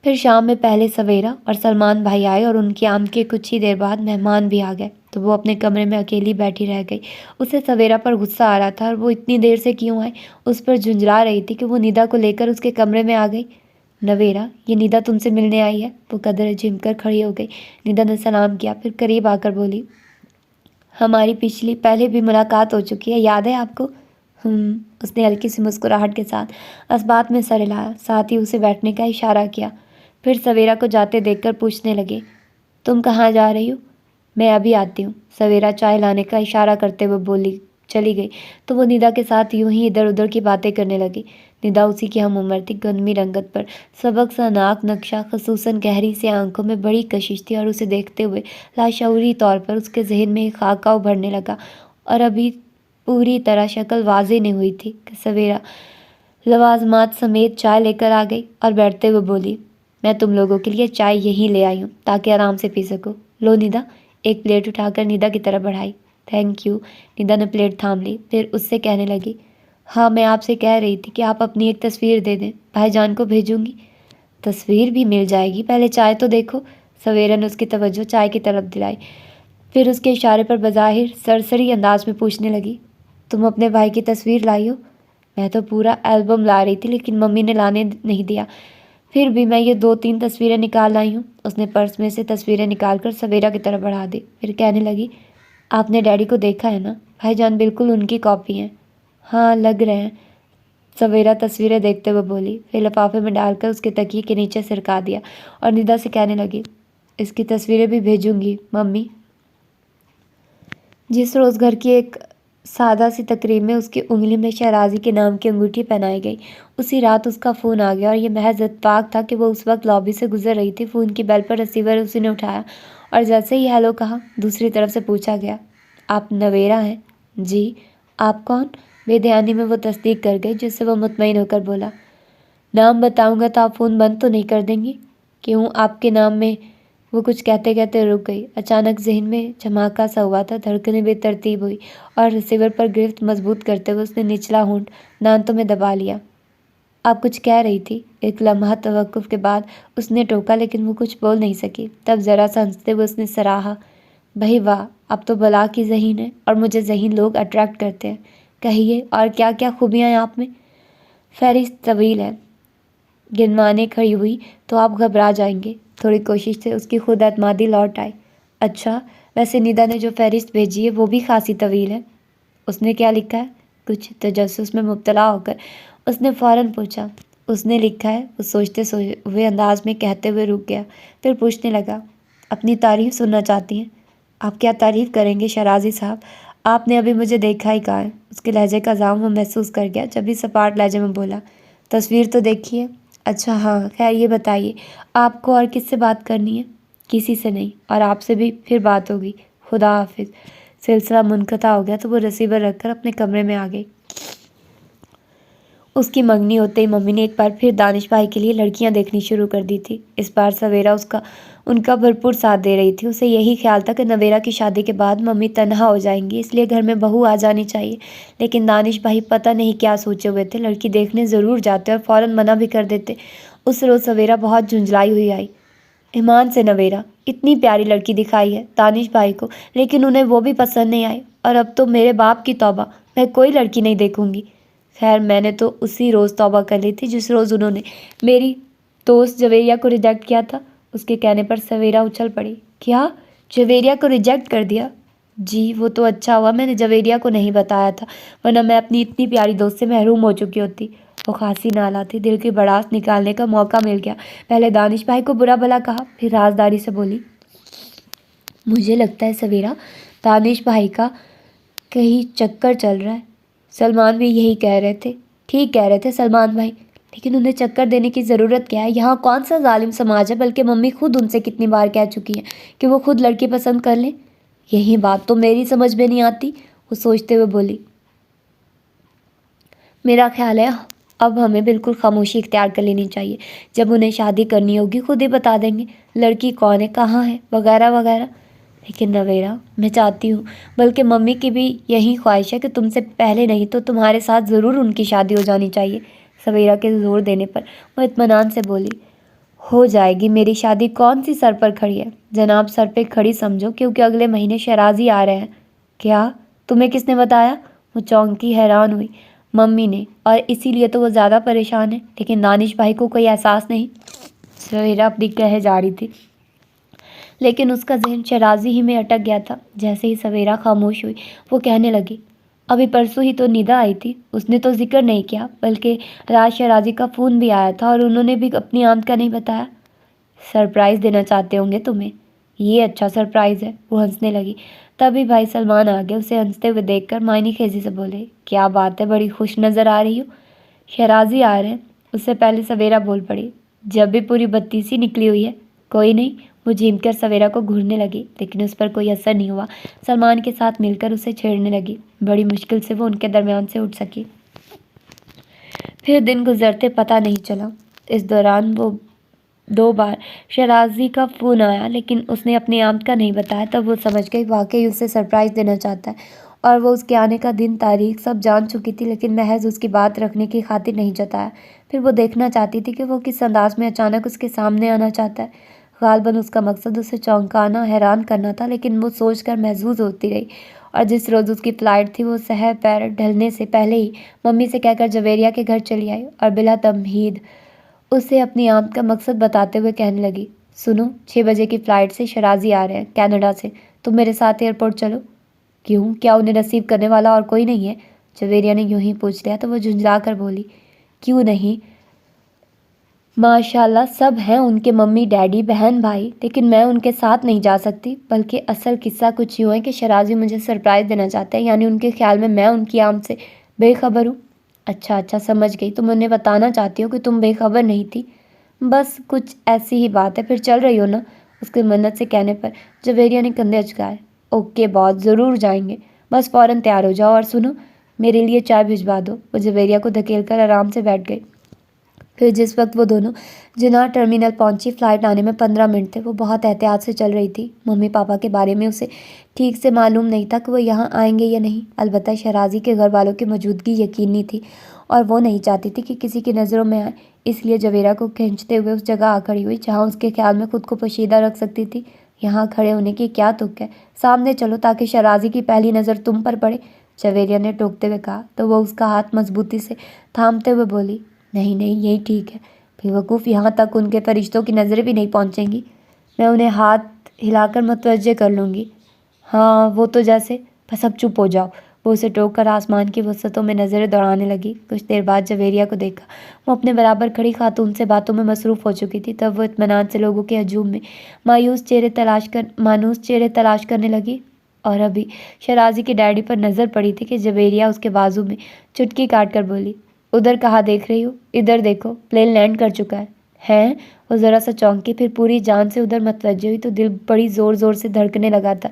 پھر شام میں پہلے سویرا اور سلمان بھائی آئے اور ان کی آمد کے کچھ ہی دیر بعد مہمان بھی آ گئے، تو وہ اپنے کمرے میں اکیلی بیٹھی رہ گئی۔ اسے سویرا پر غصہ آ رہا تھا اور وہ اتنی دیر سے کیوں آئے اس پر جھنجھلا رہی تھی کہ وہ ندا کو لے کر اس کے کمرے میں آ گئی۔ نویرا، یہ ندا تم سے ملنے آئی ہے۔ وہ قدر جھم کر کھڑی ہو گئی۔ ندا نے سلام کیا، پھر قریب آ کر بولی، ہماری پہلے بھی ملاقات ہو چکی ہے، یاد ہے آپ کو؟ اس نے ہلکی سی مسکراہٹ کے ساتھ اسبات میں سر ہلایا، ساتھ ہی اسے بیٹھنے کا اشارہ کیا۔ پھر سویرا کو جاتے دیکھ کر پوچھنے لگے، تم کہاں جا رہی ہو؟ میں ابھی آتی ہوں، سویرا چائے لانے کا اشارہ کرتے ہوئے چلی گئی تو وہ ندا کے ساتھ یوں ہی ادھر ادھر کی باتیں کرنے لگی۔ ندا اسی کی ہم عمر تھی، گندمی رنگت پر سبک سا ناک نقشہ، خصوصاً گہری سی آنکھوں میں بڑی کشش تھی، اور اسے دیکھتے ہوئے لاشعوری طور پر اس کے ذہن میں ایک خاکہ ابھرنے لگا، اور ابھی پوری طرح شکل واضح نہیں ہوئی تھی کہ سویرا لوازمات سمیت چائے لے کر آ گئی اور بیٹھتے ہوئے بولی، میں تم لوگوں کے لیے چائے یہیں لے آئی ہوں تاکہ آرام سے پی سکو، لو ندا۔ ایک پلیٹ اٹھا کر ندا کی طرف بڑھائی۔ Thank you. ندا نے پلیٹ تھام لی، پھر اس سے کہنے لگی، ہاں میں آپ سے کہہ رہی تھی کہ آپ اپنی ایک تصویر دے دیں، بھائی جان کو بھیجوں گی۔ تصویر بھی مل جائے گی، پہلے چائے تو دیکھو۔ سویرا نے اس کی توجہ چائے کی طرف دلائی، پھر اس کے اشارے پر بظاہر سرسری انداز میں پوچھنے لگی، تم اپنے بھائی کی تصویر لائی ہو؟ میں تو پورا البم لا رہی تھی لیکن ممی نے لانے نہیں دیا، پھر بھی میں یہ 2-3 تصویریں نکال لائی ہوں۔ اس نے پرس میں سے تصویریں نکال کر سویرا کی طرف بڑھا دی، پھر کہنے لگی، آپ نے ڈیڈی کو دیکھا ہے نا؟ بھائی جان بالکل ان کی کاپی ہیں۔ ہاں لگ رہے ہیں، سویرا تصویریں دیکھتے ہوئے بولی، پھر لفافے میں ڈال کر اس کے تکیے کے نیچے سرکا دیا اور ندا سے کہنے لگی، اس کی تصویریں بھی بھیجوں گی ممی۔ جس روز گھر کی ایک سادہ سی تقریب میں اس کی انگلی میں شہرازی کے نام کی انگوٹھی پہنائی گئی، اسی رات اس کا فون آ گیا، اور یہ محض اتفاق تھا کہ وہ اس وقت لابی سے گزر رہی تھی۔ فون کی بیل پر ریسیور اسی نے اٹھایا اور جیسے ہی ہیلو کہا، دوسری طرف سے پوچھا گیا، آپ نویرا ہیں؟ جی، آپ کون؟ بے دھیانی میں وہ تصدیق کر گئی، جس سے وہ مطمئن ہو کر بولا، نام بتاؤں گا تو آپ فون بند تو نہیں کر دیں گی؟ کیوں، آپ کے نام میں؟ وہ کچھ کہتے کہتے رک گئی، اچانک ذہن میں جھماکا سا ہوا تھا، دھڑکنیں بے ترتیب ہوئی اور ریسیور پر گرفت مضبوط کرتے ہوئے اس نے نچلا ہونٹ دانتوں میں دبا لیا۔ آپ کچھ کہہ رہی تھی؟ ایک لمحہ توقف کے بعد اس نے ٹوکا، لیکن وہ کچھ بول نہیں سکی۔ تب ذرا سا ہنستے ہوئے اس نے سراہا، بھئی واہ، اب تو بلا کی ذہین ہے، اور مجھے ذہین لوگ اٹریکٹ کرتے ہیں۔ کہیے، اور کیا کیا خوبیاں ہیں آپ میں؟ فہرست طویل ہے، گنوانے کھڑی ہوئی تو آپ گھبرا جائیں گے۔ تھوڑی کوشش سے اس کی خود اعتمادی لوٹ آئی۔ اچھا، ویسے ندا نے جو فہرست بھیجی ہے وہ بھی خاصی طویل ہے۔ اس نے کیا لکھا ہے؟ کچھ تجسس میں مبتلا ہو کر اس نے فوراً پوچھا، اس نے لکھا ہے؟ وہ سوچتے ہوئے انداز میں کہتے ہوئے رک گیا، پھر پوچھنے لگا، اپنی تعریف سننا چاہتی ہیں؟ آپ کیا تعریف کریں گے شرازی صاحب؟ آپ نے ابھی مجھے دیکھا ہی کہا ہے۔ اس کے لہجے کا زام وہ محسوس کر گیا جب بھی سپاٹ لہجے میں بولا، تصویر تو دیکھی ہے؟ اچھا ہاں، خیر یہ بتائیے آپ کو اور کس سے بات کرنی ہے؟ کسی سے نہیں، اور آپ سے بھی پھر بات ہوگی، خدا حافظ۔ سلسلہ منقطع ہو گیا تو وہ ریسیور رکھ کر اپنے کمرے میں آ گئی۔ اس کی منگنی ہوتے ہی ممی نے ایک بار پھر دانش بھائی کے لیے لڑکیاں دیکھنی شروع کر دی تھی۔ اس بار سویرا ان کا بھرپور ساتھ دے رہی تھی۔ اسے یہی خیال تھا کہ نویرا کی شادی کے بعد ممی تنہا ہو جائیں گی، اس لیے گھر میں بہو آ جانی چاہیے، لیکن دانش بھائی پتہ نہیں کیا سوچے ہوئے تھے، لڑکی دیکھنے ضرور جاتے اور فوراً منع بھی کر دیتے۔ اس روز سویرا بہت جھنجھلائی ہوئی آئی۔ ایمان سے نویرا اتنی پیاری لڑکی دکھائی ہے دانش بھائی کو، لیکن انہیں وہ بھی پسند نہیں آئی، اور اب تو میرے باپ کی توبہ، میں کوئی لڑکی نہیں دیکھوں گی۔ خیر میں نے تو اسی روز توبہ کر لی تھی جس روز انہوں نے میری دوست جویریہ کو ریجیکٹ کیا تھا۔ اس کے کہنے پر سویرا اچھل پڑی۔ کیا جویریہ کو ریجیکٹ کر دیا؟ جی، وہ تو اچھا ہوا میں نے جویریہ کو نہیں بتایا تھا، ورنہ میں اپنی اتنی پیاری دوست سے محروم ہو چکی ہوتی۔ وہ خاصی نالا تھی، دل کی بڑاس نکالنے کا موقع مل گیا۔ پہلے دانش بھائی کو برا بھلا کہا، پھر رازداری سے بولی، مجھے لگتا ہے سویرا دانش بھائی کا کہیں چکر چل رہا ہے۔ سلمان بھی یہی کہہ رہے تھے۔ ٹھیک کہہ رہے تھے سلمان بھائی، لیکن انہیں چکر دینے کی ضرورت کیا ہے؟ یہاں کون سا ظالم سماج ہے؟ بلکہ ممی خود ان سے کتنی بار کہہ چکی ہیں کہ وہ خود لڑکی پسند کر لیں۔ یہی بات تو میری سمجھ میں نہیں آتی، وہ سوچتے ہوئے بولی۔ میرا خیال ہے اب ہمیں بالکل خاموشی اختیار کر لینی چاہیے۔ جب انہیں شادی کرنی ہوگی خود ہی بتا دیں گے، لڑکی کون ہے، کہاں ہے، وغیرہ وغیرہ۔ لیکن نویرا میں چاہتی ہوں، بلکہ ممی کی بھی یہی خواہش ہے کہ تم سے پہلے نہیں تو تمہارے ساتھ ضرور ان کی شادی ہو جانی چاہیے۔ سویرا کے زور دینے پر وہ اطمینان سے بولی، ہو جائے گی میری شادی، کون سی سر پر کھڑی ہے؟ جناب سر پہ کھڑی سمجھو، کیونکہ اگلے مہینے شرازی آ رہے ہیں۔ کیا؟ تمہیں کس نے بتایا؟ وہ چونکی، حیران ہوئی۔ ممی نے، اور اسی لیے تو وہ زیادہ پریشان ہے، لیکن دانش بھائی کو کوئی احساس نہیں۔ سویرا اپنی کہے جا رہی تھی، لیکن اس کا ذہن شرازی ہی میں اٹک گیا تھا۔ جیسے ہی سویرا خاموش ہوئی وہ کہنے لگی، ابھی پرسوں ہی تو ندا آئی تھی، اس نے تو ذکر نہیں کیا، بلکہ رات شرازی کا فون بھی آیا تھا اور انہوں نے بھی اپنی آمد کا نہیں بتایا۔ سرپرائز دینا چاہتے ہوں گے تمہیں، یہ اچھا سرپرائز ہے، وہ ہنسنے لگی۔ تبھی بھائی سلمان آ گئے، اسے ہنستے ہوئے دیکھ کر معنی خیزی سے بولے، کیا بات ہے، بڑی خوش نظر آ رہی ہو۔ شرازی آ رہے ہیں، اس سے پہلے سویرا بول پڑی، جب بھی پوری بتی سی نکلی ہوئی ہے۔ کوئی نہیں، وہ جھیم کر سویرا کو گھورنے لگی، لیکن اس پر کوئی اثر نہیں ہوا۔ سلمان کے ساتھ مل کر اسے چھیڑنے لگی، بڑی مشکل سے وہ ان کے درمیان سے اٹھ سکی۔ پھر دن گزرتے پتہ نہیں چلا۔ اس دوران وہ 2 بار شرازی کا فون آیا، لیکن اس نے اپنی آمد کا نہیں بتایا۔ تب وہ سمجھ گئی واقعی اسے سرپرائز دینا چاہتا ہے، اور وہ اس کے آنے کا دن، تاریخ سب جان چکی تھی، لیکن محض اس کی بات رکھنے کی خاطر نہیں جتایا۔ پھر وہ دیکھنا چاہتی تھی کہ وہ کس انداز میں اچانک اس کے سامنے آنا چاہتا ہے۔ غالباً اس کا مقصد اسے چونکانا، حیران کرنا تھا، لیکن وہ سوچ کر محظوظ ہوتی رہی، اور جس روز اس کی فلائٹ تھی وہ سحر پیر ڈھلنے سے پہلے ہی ممی سے کہہ کر جویریہ کے گھر چلی آئی، اور بلا تمہید اسے اپنی آمد کا مقصد بتاتے ہوئے کہنے لگی، سنو، 6 بجے کی فلائٹ سے شرازی آ رہے ہیں کینیڈا سے، تم میرے ساتھ ایئرپورٹ چلو۔ کیوں، کیا انہیں ریسیو کرنے والا اور کوئی نہیں ہے؟ جویریہ نے یوں ہی پوچھ لیا تو وہ جھنجھلا کر بولی، کیوں نہیں، ماشاء اللہ سب ہیں، ان کے ممی ڈیڈی، بہن بھائی، لیکن میں ان کے ساتھ نہیں جا سکتی۔ بلکہ اصل قصہ کچھ یوں ہے کہ شرازی مجھے سرپرائز دینا چاہتے ہیں، یعنی ان کے خیال میں ان کی آمد سے بے خبر ہوں۔ اچھا سمجھ گئی، تم انہیں بتانا چاہتی ہو کہ تم بے خبر نہیں تھی۔ بس کچھ ایسی ہی بات ہے، پھر چل رہی ہو نا؟ اس کے منت سے کہنے پر جویریہ نے کندھے اچکائے۔ اوکے باس، ضرور جائیں گے، بس فوراً تیار ہو جاؤ، اور سنو، میرے لیے چائے بھجوا دو۔ وہ جویریہ کو دھکیل کر آرام سے بیٹھ گئی۔ پھر جس وقت وہ دونوں جناح ٹرمینل پہنچی، فلائٹ آنے میں 15 منٹ تھے۔ وہ بہت احتیاط سے چل رہی تھی۔ ممی پاپا کے بارے میں اسے ٹھیک سے معلوم نہیں تھا کہ وہ یہاں آئیں گے یا نہیں، البتہ شرازی کے گھر والوں کی موجودگی یقینی تھی، اور وہ نہیں چاہتی تھی کہ کسی کی نظروں میں آئے، اس لیے جویرا کو کھینچتے ہوئے اس جگہ آ کھڑی ہوئی جہاں اس کے خیال میں خود کو پوشیدہ رکھ سکتی تھی۔ یہاں کھڑے ہونے کی کیا تک ہے، سامنے چلو تاکہ شرازی کی پہلی نظر تم پر پڑے، جویریہ نے ٹوکتے ہوئے کہا، تو وہ اس کا ہاتھ مضبوطی سے تھامتے ہوئے بولی، نہیں یہی ٹھیک ہے، بے وقوف، یہاں تک ان کے فرشتوں کی نظریں بھی نہیں پہنچیں گی، میں انہیں ہاتھ ہلا کر متوجہ کر لوں گی۔ ہاں وہ تو جیسے، بس اب چپ ہو جاؤ، وہ اسے ٹوک کر آسمان کی وسعتوں میں نظریں دوڑانے لگی۔ کچھ دیر بعد جویریہ کو دیکھا۔ وہ اپنے برابر کھڑی خاتون سے باتوں میں مصروف ہو چکی تھی۔ تب وہ اطمینان سے لوگوں کے ہجوم میں مانوس چہرے تلاش کرنے لگی، اور ابھی شیرازی کے ڈیڈی پر نظر پڑی تھی کہ جویریہ اس کے بازو میں چٹکی کاٹ کر بولی، ادھر کہاں دیکھ رہی ہو؟ ادھر دیکھو، پلین لینڈ کر چکا ہے۔ ہیں؟ وہ ذرا سا چونکی، پھر پوری جان سے ادھر متوجہ ہوئی تو دل بڑی زور زور سے دھڑکنے لگا تھا۔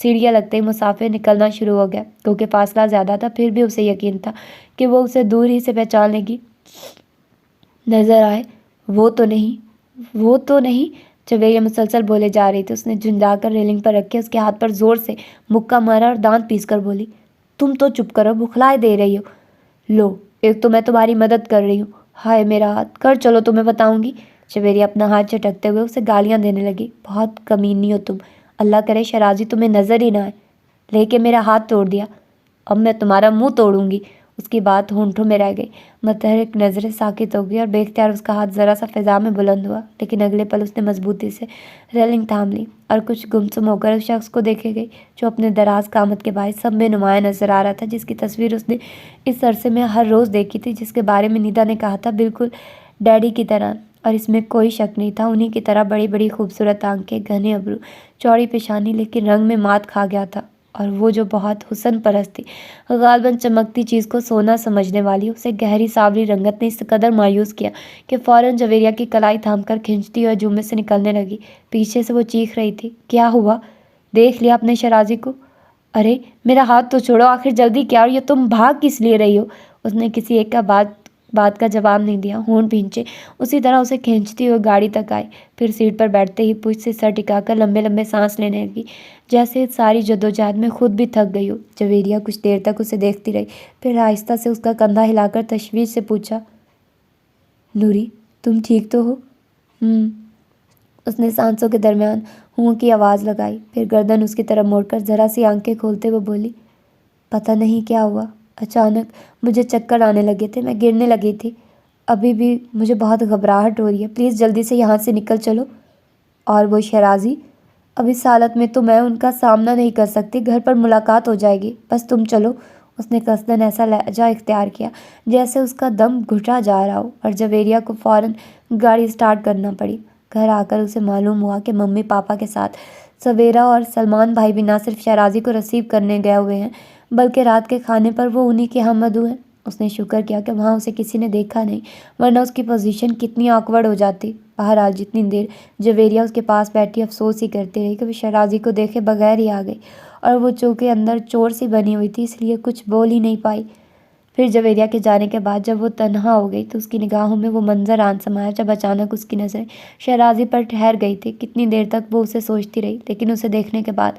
سیڑھیاں لگتے ہی مسافر نکلنا شروع ہو گیا۔ کیونکہ فاصلہ زیادہ تھا، پھر بھی اسے یقین تھا کہ وہ اسے دور ہی سے پہچان لے گی۔ نظر آئے، وہ تو نہیں جویریہ مسلسل بولے جا رہی تھی۔ اس نے جھنجھا کر ریلنگ پر رکھے اس کے ہاتھ پر زور سے مکہ مارا اور دانت پیس کر بولی، تم تو چپ کرو، بخلائے دے رہی ہو۔ لو، ایک تو میں تمہاری مدد کر رہی ہوں، ہائے میرا ہاتھ، کر چلو تمہیں بتاؤں گی۔ جویریہ اپنا ہاتھ جھٹکتے ہوئے اسے گالیاں دینے لگی، بہت کمینی ہو تم، اللہ کرے شیرازی تمہیں نظر ہی نہ آئے، لے کے میرا ہاتھ توڑ دیا، اب میں تمہارا منہ توڑوں گی۔ اس کی بات ہونٹوں میں رہ گئی۔ متحرک نظریں ساکت ہو گئی اور بے اختیار اس کا ہاتھ ذرا سا فضا میں بلند ہوا، لیکن اگلے پل اس نے مضبوطی سے ریلنگ تھام لی اور کچھ گمسم ہو کر اس شخص کو دیکھے گئی جو اپنے دراز قامت کے باعث سب میں نمایاں نظر آ رہا تھا، جس کی تصویر اس نے اس عرصے میں ہر روز دیکھی تھی، جس کے بارے میں نیدا نے کہا تھا، بالکل ڈیڈی کی طرح۔ اور اس میں کوئی شک نہیں تھا، انہی کی طرح بڑی بڑی خوبصورت آنکھیں، گھنے ابرو، چوڑی پیشانی، لیکن رنگ میں مات کھا گیا تھا، اور وہ جو بہت حسن پرست تھی، غالباً چمکتی چیز کو سونا سمجھنے والی، اسے گہری سانولی رنگت نے اس قدر مایوس کیا کہ فوراً جویریہ کی کلائی تھام کر کھینچتی ہوئے ہجوم میں سے نکلنے لگی۔ پیچھے سے وہ چیخ رہی تھی، کیا ہوا؟ دیکھ لیا اپنے شیرازی کو؟ ارے میرا ہاتھ تو چھوڑو، آخر جلدی کیا، اور یہ تم بھاگ کس لیے رہی ہو؟ اس نے کسی ایک کا بات کا جواب نہیں دیا، ہونٹ بھینچے اسی طرح اسے کھینچتی ہوئے گاڑی تک آئی، پھر سیٹ پر بیٹھتے ہی پشت سے سر ٹکا کر لمبے لمبے سانس لینے لگی، جیسے ساری جدوجہد میں خود بھی تھک گئی ہو۔ جویریہ کچھ دیر تک اسے دیکھتی رہی، پھر آہستہ سے اس کا کندھا ہلا کر تشویش سے پوچھا، نوری تم ٹھیک تو ہو؟ اس نے سانسوں کے درمیان ہوں کی آواز لگائی، پھر گردن اس کی طرف موڑ کر ذرا سی آنکھیں کھولتے ہوئے بولی، پتہ نہیں کیا ہوا، اچانک مجھے چکر آنے لگے تھے، میں گرنے لگی تھی، ابھی بھی مجھے بہت گھبراہٹ ہو رہی ہے، پلیز جلدی سے یہاں سے نکل چلو۔ اور وہ شیرازی؟ اب اس حالت میں تو میں ان کا سامنا نہیں کر سکتی، گھر پر ملاقات ہو جائے گی، بس تم چلو۔ اس نے قصداً ایسا لہجہ اختیار کیا جیسے اس کا دم گھٹا جا رہا ہو، اور جویریہ کو فوراً گاڑی اسٹارٹ کرنا پڑی۔ گھر آ کر اسے معلوم ہوا کہ ممی پاپا کے ساتھ سویرا اور سلمان بھائی بھی نہ صرف شیرازی کو ریسیو کرنے گئے ہوئے ہیں، بلکہ رات کے کھانے پر وہ انہی کے ہم مدعو ہیں۔ اس نے شکر کیا کہ وہاں اسے کسی نے دیکھا نہیں، ورنہ اس کی پوزیشن کتنی آکورڈ ہو جاتی۔ بہرحال جتنی دیر جویریہ اس کے پاس بیٹھی افسوس ہی کرتی رہی کہ وہ شیرازی کو دیکھے بغیر ہی آ گئی، اور وہ چونکہ اندر چور سی بنی ہوئی تھی، اس لیے کچھ بول ہی نہیں پائی۔ پھر جویریہ کے جانے کے بعد جب وہ تنہا ہو گئی تو اس کی نگاہوں میں وہ منظر آن سمایا جب اچانک اس کی نظریں شیرازی پر ٹھہر گئی تھی۔ کتنی دیر تک وہ اسے سوچتی رہی، لیکن اسے دیکھنے کے بعد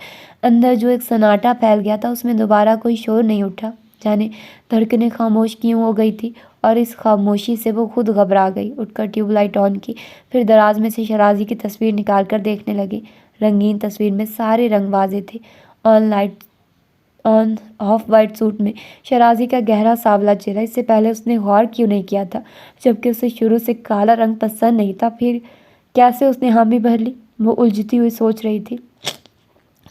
اندر جو ایک سناٹا پھیل گیا تھا، اس میں دوبارہ کوئی شور نہیں اٹھا، جانے دھڑکنیں خاموش کیوں ہو گئی تھی، اور اس خاموشی سے وہ خود گھبرا گئی۔ اٹھ کر ٹیوب لائٹ آن کی، پھر دراز میں سے شیرازی کی تصویر نکال کر دیکھنے لگی۔ رنگین تصویر میں سارے رنگ واضح تھے۔ آف وائٹ سوٹ میں شیرازی کا گہرا سانولا چہرہ، اس سے پہلے اس نے غور کیوں نہیں کیا تھا، جبکہ اسے شروع سے کالا رنگ پسند نہیں تھا، پھر کیسے اس نے حامی بھر لی؟ وہ الجھتی ہوئی سوچ رہی تھی۔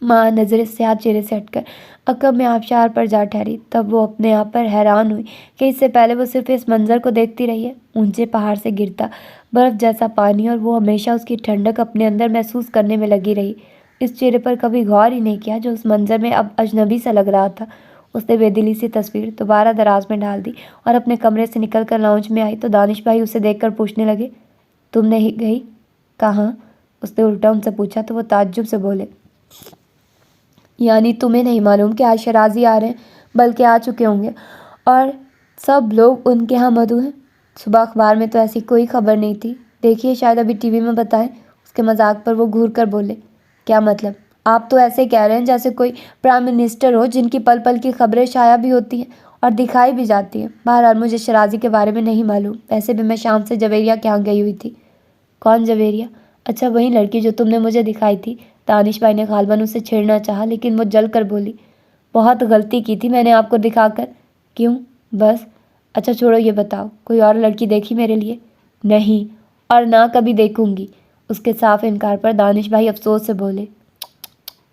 ماں نظریں سیاہ چہرے سے ہٹ کر عقب میں آبشار پر جا ٹھہری، تب وہ اپنے آپ پر حیران ہوئی کہ اس سے پہلے وہ صرف اس منظر کو دیکھتی رہی ہے، اونچے پہاڑ سے گرتا برف جیسا پانی، اور وہ ہمیشہ اس کی ٹھنڈک اپنے اندر محسوس کرنے میں لگی رہی، اس چہرے پر کبھی غور ہی نہیں کیا جو اس منظر میں اب اجنبی سا لگ رہا تھا۔ اس نے بے دلی سی تصویر دوبارہ دراز میں ڈال دی اور اپنے کمرے سے نکل کر لاؤنج میں آئی تو دانش بھائی اسے دیکھ کر پوچھنے لگے، تم نہیں گئی؟ کہاں؟ اس نے الٹا ان سے پوچھا تو وہ تعجب سے بولے، یعنی تمہیں نہیں معلوم کہ آج شیرازی آ رہے ہیں؟ بلکہ آ چکے ہوں گے، اور سب لوگ ان کے ہاں مدعو ہیں۔ صبح اخبار میں تو ایسی کوئی خبر نہیں تھی، دیکھیے شاید ابھی ٹی وی میں بتائیں۔ اس کے مذاق پر وہ گھور کر بولے، کیا مطلب؟ آپ تو ایسے کہہ رہے ہیں جیسے کوئی پرائم منسٹر ہو جن کی پل پل کی خبریں شائع بھی ہوتی ہیں اور دکھائی بھی جاتی ہیں۔ بہرحال مجھے شیرازی کے بارے میں نہیں معلوم، ویسے بھی میں شام سے جویریہ کے یہاں گئی ہوئی تھی۔ کون جویریہ؟ اچھا وہی لڑکی جو تم نے مجھے دکھائی تھی۔ دانش بھائی نے غالباً اسے چھیڑنا چاہا، لیکن وہ جل کر بولی، بہت غلطی کی تھی میں نے آپ کو دکھا کر۔ کیوں؟ بس۔ اچھا چھوڑو، یہ بتاؤ کوئی اور لڑکی دیکھی میرے لیے؟ نہیں، اور نہ کبھی دیکھوں گی۔ اس کے صاف انکار پر دانش بھائی افسوس سے بولے،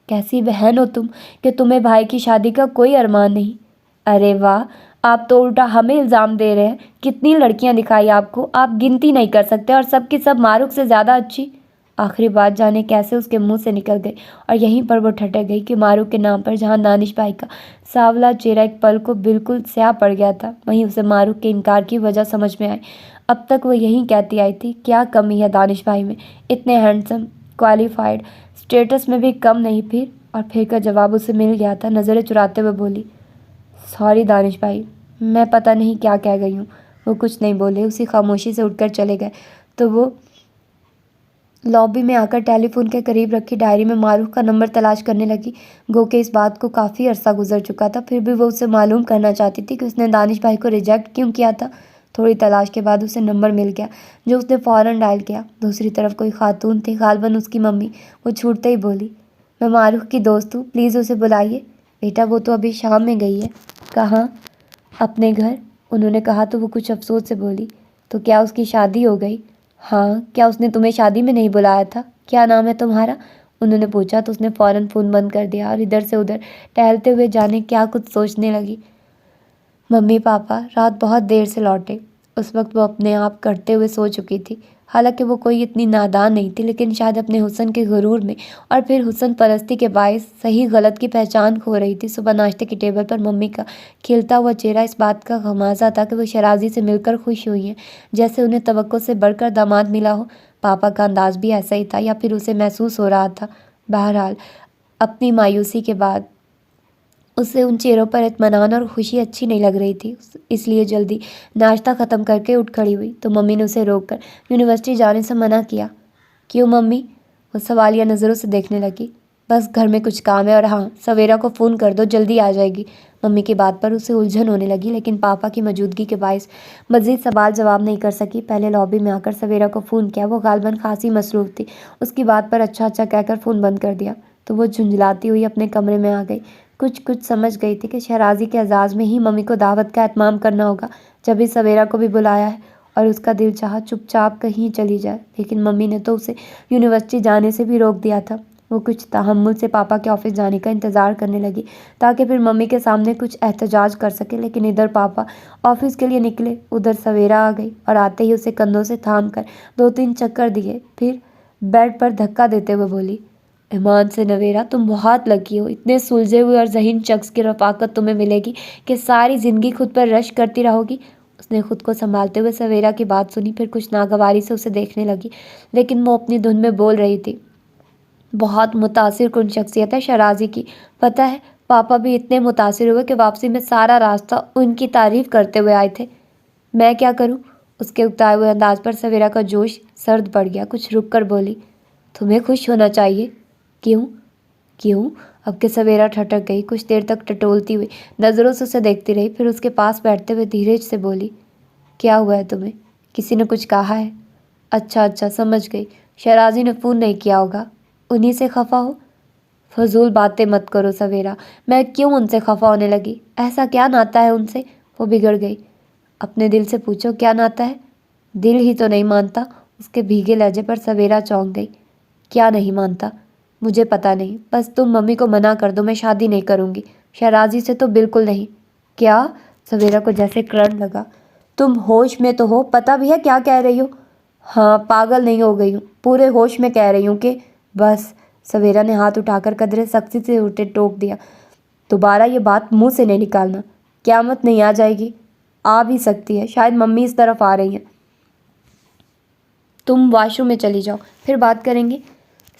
کیسی بہن ہو تم کہ تمہیں بھائی کی شادی کا کوئی ارمان نہیں۔ ارے واہ، آپ تو الٹا ہمیں الزام دے رہے ہیں۔ کتنی لڑکیاں دکھائی آپ کو، آپ گنتی نہیں کر سکتے، اور سب کی سب معروف سے زیادہ اچھی۔ آخری بات جانے کیسے اس کے منہ سے نکل گئی، اور یہیں پر وہ ٹھٹک گئی کہ معروف کے نام پر جہاں دانش بھائی کا سانولا چہرہ ایک پل کو بالکل سیاہ پڑ گیا تھا، وہیں اسے معروف کے انکار کی وجہ سمجھ میں آئی۔ اب تک وہ یہی کہتی آئی تھی، کیا کمی ہے دانش بھائی میں، اتنے ہینڈسم، کوالیفائڈ، اسٹیٹس میں بھی کم نہیں پھر۔ اور پھر کا جواب اسے مل گیا تھا۔ نظریں چراتے ہوئے بولی، سوری دانش بھائی، میں پتہ نہیں کیا کہہ گئی ہوں۔ وہ کچھ نہیں بولے، اسی خاموشی سے اٹھ کر چلے گئے تو وہ لابی میں آ کر ٹیلی فون کے قریب رکھی ڈائری میں معروف کا نمبر تلاش کرنے لگی۔ گو کہ اس بات کو کافی عرصہ گزر چکا تھا، پھر بھی وہ اسے معلوم کرنا چاہتی تھی کہ اس نے دانش بھائی کو ریجیکٹ کیوں کیا تھا۔ تھوڑی تلاش کے بعد اسے نمبر مل گیا، جو اس نے فوراً ڈائل کیا۔ دوسری طرف کوئی خاتون تھی، غالباً اس کی ممی۔ وہ چھوٹتے ہی بولی، میں معروف کی دوست ہوں، پلیز اسے بلائیے۔ بیٹا وہ تو ابھی شام میں گئی ہے۔ کہاں؟ اپنے گھر، انہوں نے کہا تو وہ کچھ افسوس سے بولی۔ تو کیا اس کی شادی ہو گئی؟ ہاں۔ کیا اس نے تمہیں شادی میں نہیں بلایا تھا؟ کیا نام ہے تمہارا؟ انہوں نے پوچھا تو اس نے فوراً فون بند کر دیا اور ادھر سے ادھر ٹہلتے ہوئے جانے کیا کچھ سوچنے لگی۔ ممی پاپا رات بہت دیر سے لوٹے۔ اس وقت وہ اپنے آپ کرتے ہوئے سو چکی تھی۔ حالانکہ وہ کوئی اتنی نادان نہیں تھی، لیکن شاید اپنے حسن کے غرور میں اور پھر حسن پرستی کے باعث صحیح غلط کی پہچان کھو رہی تھی۔ صبح ناشتے کی ٹیبل پر ممی کا کھلتا ہوا چہرہ اس بات کا غمازہ تھا کہ وہ شیرازی سے مل کر خوش ہوئی ہیں، جیسے انہیں توقع سے بڑھ کر داماد ملا ہو۔ پاپا کا انداز بھی ایسا ہی تھا، یا پھر اسے محسوس ہو رہا تھا۔ بہرحال اپنی مایوسی کے بعد اسے ان چہروں پر اطمینان اور خوشی اچھی نہیں لگ رہی تھی، اس لیے جلدی ناشتہ ختم کر کے اٹھ کھڑی ہوئی تو ممی نے اسے روک کر یونیورسٹی جانے سے منع کیا۔ کیوں ممی؟ وہ سوالیہ نظروں سے دیکھنے لگی۔ بس گھر میں کچھ کام ہے، اور ہاں سویرا کو فون کر دو، جلدی آ جائے گی۔ ممی کی بات پر اسے الجھن ہونے لگی، لیکن پاپا کی موجودگی کے باعث مزید سوال جواب نہیں کر سکی۔ پہلے لابی میں آ کر سویرا کو فون کیا، وہ غالباً خاصی مصروف تھی۔ اس کی بات پر اچھا اچھا کہہ کر فون بند کر دیا تو وہ جھنجھلاتی ہوئی اپنے کمرے میں آ گئی۔ کچھ سمجھ گئی تھی کہ شیرازی کے اعزاز میں ہی ممی کو دعوت کا اہتمام کرنا ہوگا، جب بھی سویرا کو بھی بلایا ہے، اور اس کا دل چاہا چپ چاپ کہیں چلی جائے، لیکن ممی نے تو اسے یونیورسٹی جانے سے بھی روک دیا تھا۔ وہ کچھ تحمل سے پاپا کے آفس جانے کا انتظار کرنے لگی تاکہ پھر ممی کے سامنے کچھ احتجاج کر سکے، لیکن ادھر پاپا آفس کے لیے نکلے، ادھر سویرا آ گئی اور آتے ہی اسے کندھوں سے تھام کر 2-3 چکر دیے، پھر بیڈ پر دھکا دیتے ہوئے بولی، ایمان سے نویرا، تم بہت لکی ہو، اتنے سلجھے ہوئے اور ذہین شخص کی رفاقت تمہیں ملے گی کہ ساری زندگی خود پر رشک کرتی رہو گی۔ اس نے خود کو سنبھالتے ہوئے سویرا کی بات سنی، پھر کچھ ناگواری سے اسے دیکھنے لگی، لیکن وہ اپنی دھن میں بول رہی تھی، بہت متاثر کن شخصیت ہے شیرازی کی، پتہ ہے پاپا بھی اتنے متاثر ہوئے کہ واپسی میں سارا راستہ ان کی تعریف کرتے ہوئے آئے تھے۔ میں کیا کروں؟ اس کے اکتائے ہوئے انداز پر سویرا کا جوش سرد پڑ گیا، کچھ رک کر بولی، تمہیں خوش ہونا چاہیے۔ کیوں؟ کیوں؟ اب کہ سویرا ٹھٹک گئی، کچھ دیر تک ٹٹولتی ہوئی نظروں سے اسے دیکھتی رہی، پھر اس کے پاس بیٹھتے ہوئے دھیرے سے بولی، کیا ہوا ہے تمہیں؟ کسی نے کچھ کہا ہے؟ اچھا سمجھ گئی، شیرازی نے فون نہیں کیا ہوگا، انہی سے خفا ہو؟ فضول باتیں مت کرو سویرا، میں کیوں ان سے خفا ہونے لگی؟ ایسا کیا ناتا ہے ان سے؟ وہ بگڑ گئی۔ اپنے دل سے پوچھو کیا ناتا ہے؟ دل ہی تو نہیں مانتا۔ اس کے بھیگے لہجے پر سویرا چونک گئی۔ کیا نہیں مانتا؟ مجھے پتہ نہیں، بس تم ممی کو منع کر دو، میں شادی نہیں کروں گی، شیرازی سے تو بالکل نہیں۔ کیا؟ سویرا کو جیسے کرنٹ لگا۔ تم ہوش میں تو ہو؟ پتہ بھی ہے کیا کہہ رہی ہو؟ ہاں، پاگل نہیں ہو گئی ہوں، پورے ہوش میں کہہ رہی ہوں کہ بس۔ سویرا نے ہاتھ اٹھا کر قدرے سختی سے اٹھے ٹوک دیا، دوبارہ یہ بات منہ سے نہیں نکالنا۔ قیامت نہیں آ جائے گی؟ آ بھی سکتی ہے، شاید ممی اس طرف آ رہی ہیں، تم واش روم میں چلی جاؤ، پھر بات کریں گے۔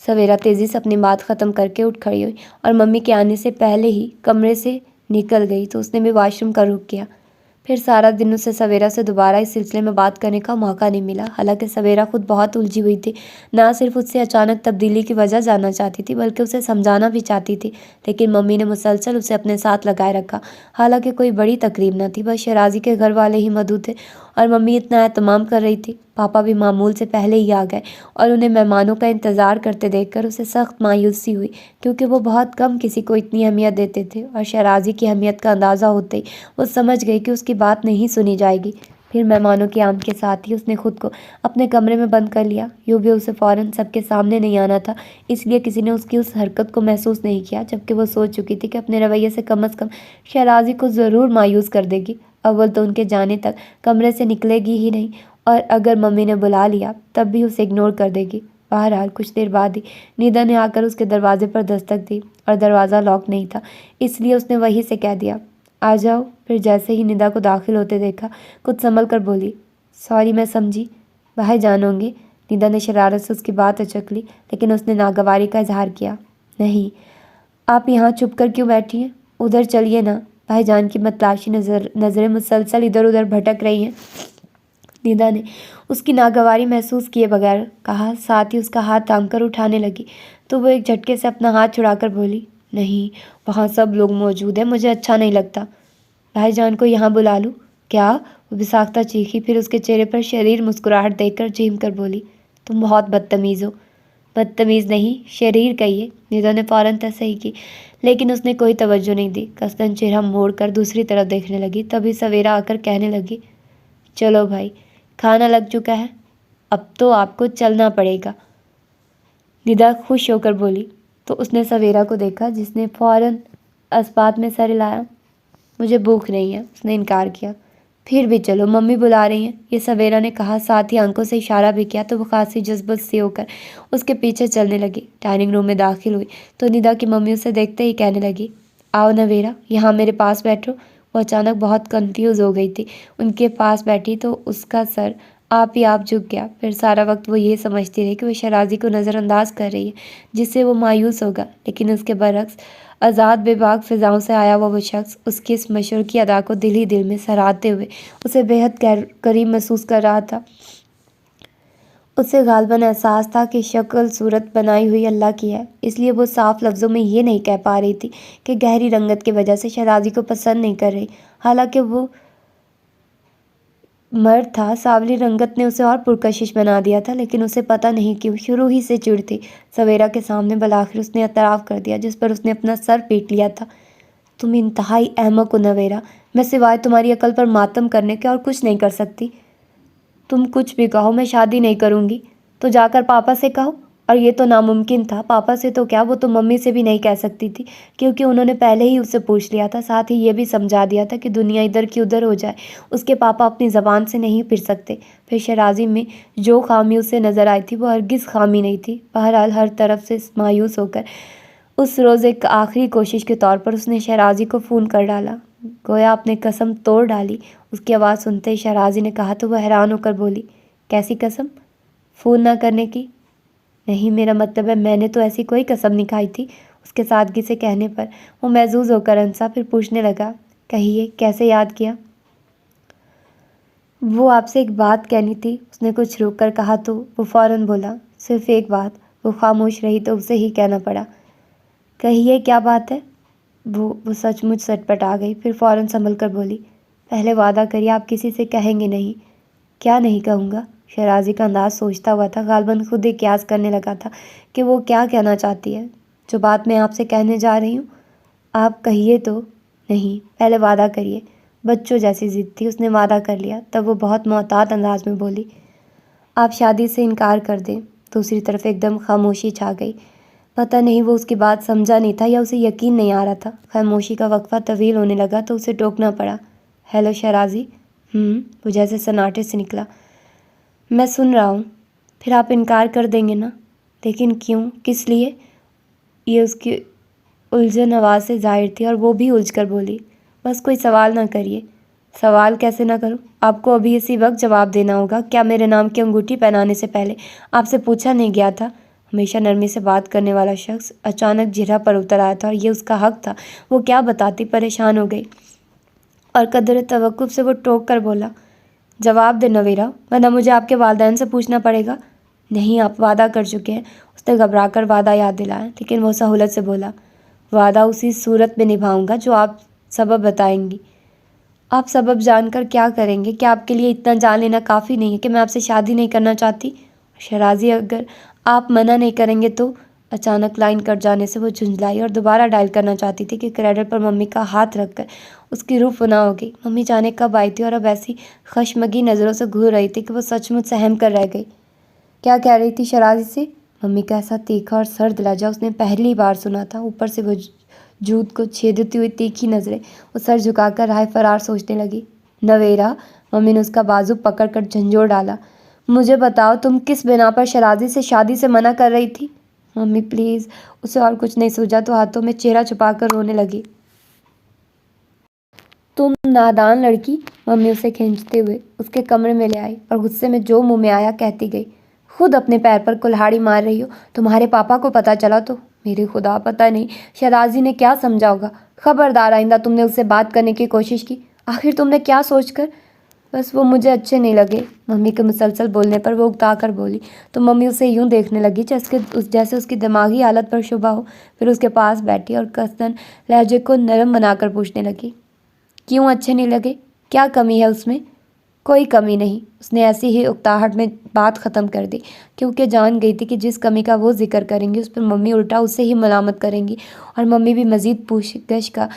سویرا تیزی سے اپنی بات ختم کر کے اٹھ کھڑی ہوئی اور ممی کے آنے سے پہلے ہی کمرے سے نکل گئی تو اس نے بھی واش روم کا رخ کیا۔ پھر سارا دن اسے سویرا سے دوبارہ اس سلسلے میں بات کرنے کا موقع نہیں ملا۔ حالانکہ سویرا خود بہت الجھی ہوئی تھی، نہ صرف اس سے اچانک تبدیلی کی وجہ جاننا چاہتی تھی بلکہ اسے سمجھانا بھی چاہتی تھی، لیکن ممی نے مسلسل اسے اپنے ساتھ لگائے رکھا۔ حالانکہ کوئی بڑی تقریب نہ تھی، بس شیرازی کے گھر والے ہی مدعو تھے اور ممی اتنا اہتمام کر رہی تھی۔ پاپا بھی معمول سے پہلے ہی آ گئے اور انہیں مہمانوں کا انتظار کرتے دیکھ کر اسے سخت مایوسی ہوئی، کیونکہ وہ بہت کم کسی کو اتنی اہمیت دیتے تھے، اور شیرازی کی اہمیت کا اندازہ ہوتے ہی وہ سمجھ گئی کہ اس کی بات نہیں سنی جائے گی۔ پھر مہمانوں کی آمد کے ساتھ ہی اس نے خود کو اپنے کمرے میں بند کر لیا۔ یوں بھی اسے فوراً سب کے سامنے نہیں آنا تھا، اس لیے کسی نے اس کی اس حرکت کو محسوس نہیں کیا، جبکہ وہ سوچ چکی تھی کہ اپنے رویے سے کم از کم شہرازی کو ضرور مایوس کر دے گی۔ اول تو ان کے جانے تک کمرے سے نکلے گی ہی نہیں، اور اگر ممی نے بلا لیا تب بھی اسے اگنور کر دے گی۔ بہرحال کچھ دیر بعد ہی ندا نے آ کر اس کے دروازے پر دستک دی، اور دروازہ لاک نہیں تھا، اس لیے اس نے وہیں سے کہہ دیا، آ جاؤ۔ پھر جیسے ہی ندا کو داخل ہوتے دیکھا، کچھ سنبھل کر بولی، سوری میں سمجھی بھائی جان ہوں گے۔ ندا نے شرارت سے اس کی بات اچک لی، لیکن اس نے ناگواری کا اظہار کیا، نہیں، آپ یہاں چھپ کر کیوں بیٹھی ہیں؟ ادھر چلیے نا، بھائی جان کی متلاشی نظریں مسلسل ادھر ادھر بھٹک رہی ہیں۔ ندا نے اس کی ناگواری محسوس کیے بغیر کہا، ساتھ ہی اس کا ہاتھ تھام کر اٹھانے لگی تو وہ ایک جھٹکے سے اپنا ہاتھ چھڑا کر بولی، نہیں، وہاں سب لوگ موجود ہیں، مجھے اچھا نہیں لگتا۔ بھائی جان کو یہاں بلا لوں کیا؟ وہ بساختہ چیخی، پھر اس کے چہرے پر شریر مسکراہٹ دیکھ کر جھیم کر بولی، تم بہت بدتمیز ہو۔ بدتمیز نہیں، شریر کہیے، ندا نے فوراً تصحیح کی، لیکن اس نے کوئی توجہ نہیں دی، قصداً چہرہ موڑ کر دوسری طرف دیکھنے لگی۔ تبھی سویرا آ کر کہنے لگی، چلو بھائی، کھانا لگ چکا ہے، اب تو آپ کو چلنا پڑے گا۔ ندا خوش ہو کر بولی تو اس نے سویرا کو دیکھا، جس نے فوراً اسبات میں سر ہلایا۔ مجھے بھوک نہیں ہے، اس نے انکار کیا۔ پھر بھی چلو، ممی بلا رہی ہیں، یہ سویرا نے کہا، ساتھ ہی آنکھوں سے اشارہ بھی کیا تو وہ خاصی جذبت سی ہو کر اس کے پیچھے چلنے لگی۔ ڈائننگ روم میں داخل ہوئی تو ندا کی ممی اسے دیکھتے ہی کہنے لگی، آؤ نویرا، یہاں میرے پاس بیٹھو۔ وہ اچانک بہت کنفیوز ہو گئی تھی، ان کے پاس بیٹھی تو اس کا سر آپ ہی آپ جھک گیا۔ پھر سارا وقت وہ یہ سمجھتی رہی کہ وہ شہرازی کو نظر انداز کر رہی ہے، جس سے وہ مایوس ہوگا، لیکن اس کے برعکس آزاد بے باک فضاؤں سے آیا ہوا وہ شخص اس کی اس مشور کی ادا کو دل ہی دل میں سراہتے ہوئے اسے بے حد قریب محسوس کر رہا تھا۔ اسے غالباً احساس تھا کہ شکل صورت بنائی ہوئی اللہ کی ہے، اس لیے وہ صاف لفظوں میں یہ نہیں کہہ پا رہی تھی کہ گہری رنگت کی وجہ سے شہرازی کو پسند نہیں کر رہی، حالانکہ وہ مرد تھا، سانولی رنگت نے اسے اور پرکشش بنا دیا تھا، لیکن اسے پتہ نہیں کیوں شروع ہی سے چڑ تھی۔ سویرا کے سامنے بالآخر اس نے اعتراف کر دیا، جس پر اس نے اپنا سر پیٹ لیا تھا، تم انتہائی احمق ہو نویرا، میں سوائے تمہاری عقل پر ماتم کرنے کے اور کچھ نہیں کر سکتی۔ تم کچھ بھی کہو، میں شادی نہیں کروں گی، تو جا کر پاپا سے کہو۔ اور یہ تو ناممکن تھا، پاپا سے تو کیا، وہ تو ممی سے بھی نہیں کہہ سکتی تھی، کیونکہ انہوں نے پہلے ہی اس سے پوچھ لیا تھا، ساتھ ہی یہ بھی سمجھا دیا تھا کہ دنیا ادھر کی ادھر ہو جائے، اس کے پاپا اپنی زبان سے نہیں پھر سکتے۔ پھر شہرازی میں جو خامی اسے نظر آئی تھی وہ ہرگز خامی نہیں تھی۔ بہرحال ہر طرف سے مایوس ہو کر اس روز ایک آخری کوشش کے طور پر اس نے شہرازی کو فون کر ڈالا، گویا اپنے قسم توڑ ڈالی۔ اس کی آواز سنتے ہی شہرازی نے کہا تو وہ حیران ہو کر بولی، کیسی قسم؟ فون نہ کرنے کی؟ نہیں، میرا مطلب ہے میں نے تو ایسی کوئی قسم نہیں کھائی تھی۔ اس کے سادگی سے کہنے پر وہ محظوظ ہو کر ہنسا، پھر پوچھنے لگا، کہیے کیسے یاد کیا؟ وہ آپ سے ایک بات کہنی تھی، اس نے کچھ رک کر کہا تو وہ فوراً بولا، صرف ایک بات۔ وہ خاموش رہی تو اسے ہی کہنا پڑا، کہیے کیا بات ہے؟ وہ سچ مچ سٹ پٹ آ گئی، پھر فوراً سنبھل کر بولی، پہلے وعدہ کریے آپ کسی سے کہیں گے نہیں۔ کیا نہیں کہوں گا؟ شہرازی کا انداز سوچتا ہوا تھا، غالباً خود ہی قیاس کرنے لگا تھا کہ وہ کیا کہنا چاہتی ہے۔ جو بات میں آپ سے کہنے جا رہی ہوں، آپ کہیے تو۔ نہیں، پہلے وعدہ کریے۔ بچوں جیسی ضد تھی، اس نے وعدہ کر لیا۔ تب وہ بہت محتاط انداز میں بولی، آپ شادی سے انکار کر دیں۔ دوسری طرف ایک دم خاموشی چھا گئی، پتہ نہیں وہ اس کی بات سمجھا نہیں تھا یا اسے یقین نہیں آ رہا تھا۔ خاموشی کا وقفہ طویل ہونے لگا تو اسے ٹوکنا پڑا، ہیلو شہرازی؟ وہ جیسے سناٹے سے نکلا، میں سن رہا ہوں۔ پھر آپ انکار کر دیں گے نا؟ لیکن کیوں، کس لیے؟ یہ اس کی الجھن آواز سے ظاہر تھی، اور وہ بھی الجھ کر بولی، بس کوئی سوال نہ کریے۔ سوال کیسے نہ کروں؟ آپ کو ابھی اسی وقت جواب دینا ہوگا۔ کیا میرے نام کی انگوٹھی پہنانے سے پہلے آپ سے پوچھا نہیں گیا تھا؟ ہمیشہ نرمی سے بات کرنے والا شخص اچانک جرح پر اتر آیا تھا، اور یہ اس کا حق تھا، وہ کیا بتاتی، پریشان ہو گئی، اور قدر توقف سے وہ ٹوک کر بولا، جواب دے نویرا، ورنہ مجھے آپ کے والدین سے پوچھنا پڑے گا۔ نہیں، آپ وعدہ کر چکے ہیں۔ اس نے گھبرا کر وعدہ یاد دلایا، لیکن وہ سہولت سے بولا، وعدہ اسی صورت میں نبھاؤں گا جو آپ سبب بتائیں گی۔ آپ سبب جان کر کیا کریں گے؟ کیا آپ کے لیے اتنا جان لینا کافی نہیں ہے کہ میں آپ سے شادی نہیں کرنا چاہتی؟ شہرازی، اگر آپ منع نہیں کریں گے تو۔ اچانک لائن کٹ جانے سے وہ جھنجھلائی اور دوبارہ ڈائل کرنا چاہتی تھی کہ کریڈٹ پر ممی کا ہاتھ رکھ کر اس کی روح فنا ہو گئی۔ ممی جانے کب آئی تھی اور اب ایسی خشمگی نظروں سے گھور رہی تھی کہ وہ سچ مچ سہم کر رہ گئی۔ کیا کہہ رہی تھی شرازی سے؟ ممی کا ایسا تیکھا اور سرد لہجہ اس نے پہلی بار سنا تھا، اوپر سے وہ جھوٹ کو چھیدتی ہوئی تیکھی نظریں۔ وہ سر جھکا کر راہ فرار سوچنے لگی۔ نویرا، ممی نے اس کا بازو پکڑ کر جھنجھوڑ ڈالا۔ مجھے بتاؤ تم کس بنا پر شرازی سے شادی سے منع کر رہی تھی؟ Mummy please. اسے اور کچھ نہیں سوچا تو ہاتھوں میں چہرہ چھپا کر رونے لگی۔ تم نادان لڑکی، ممی اسے کھینچتے ہوئے اس کے کمرے میں لے آئی اور غصے میں جو منہ میں آیا کہتی گئی۔ خود اپنے پیر پر کلہاڑی مار رہی ہو، تمہارے پاپا کو پتہ چلا تو؟ میرے خدا، پتہ نہیں شرازی نے کیا سمجھا ہوگا۔ خبردار آئندہ تم نے اس سے بات کرنے کی کوشش کی، آخر تم نے کیا سوچ کر؟ بس وہ مجھے اچھے نہیں لگے۔ ممی کے مسلسل بولنے پر وہ اکتا کر بولی تو ممی اسے یوں دیکھنے لگی جیسے اس کی دماغی حالت پر شبہ ہو۔ پھر اس کے پاس بیٹھی اور کسن لہجے کو نرم بنا کر پوچھنے لگی، کیوں اچھے نہیں لگے؟ کیا کمی ہے اس میں؟ کوئی کمی نہیں، اس نے ایسی ہی اکتاہٹ میں بات ختم کر دی، کیونکہ جان گئی تھی کہ جس کمی کا وہ ذکر کریں گی اس پر ممی الٹا اسے ہی ملامت کریں گی، اور ممی بھی مزید پوچھ گچھ کا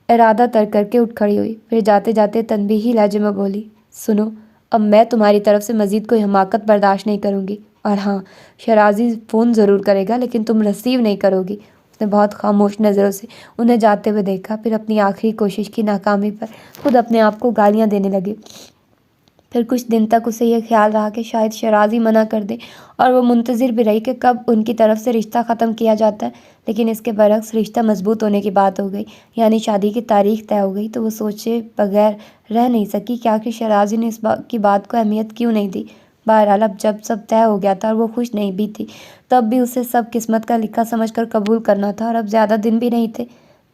ارادہ ترک کر کے اٹھ کھڑی ہوئی۔ پھر جاتے جاتے تنبیہی لہجے میں بولی، سنو، اب میں تمہاری طرف سے مزید کوئی حماقت برداشت نہیں کروں گی، اور ہاں، شرازی فون ضرور کرے گا لیکن تم ریسیو نہیں کرو گی۔ اس نے بہت خاموش نظروں سے انہیں جاتے ہوئے دیکھا، پھر اپنی آخری کوشش کی ناکامی پر خود اپنے آپ کو گالیاں دینے لگے۔ پھر کچھ دن تک اسے یہ خیال رہا کہ شاید شرازی منع کر دے، اور وہ منتظر بھی رہی کہ کب ان کی طرف سے رشتہ ختم کیا جاتا ہے، لیکن اس کے برعکس رشتہ مضبوط ہونے کی بات ہو گئی، یعنی شادی کی تاریخ طے ہو گئی، تو وہ سوچے بغیر رہ نہیں سکی کہ آخر شرازی نے اس کی بات کو اہمیت کیوں نہیں دی۔ بہرحال اب جب سب طے ہو گیا تھا اور وہ خوش نہیں بھی تھی، تب بھی اسے سب قسمت کا لکھا سمجھ کر قبول کرنا تھا، اور اب زیادہ دن بھی نہیں تھے۔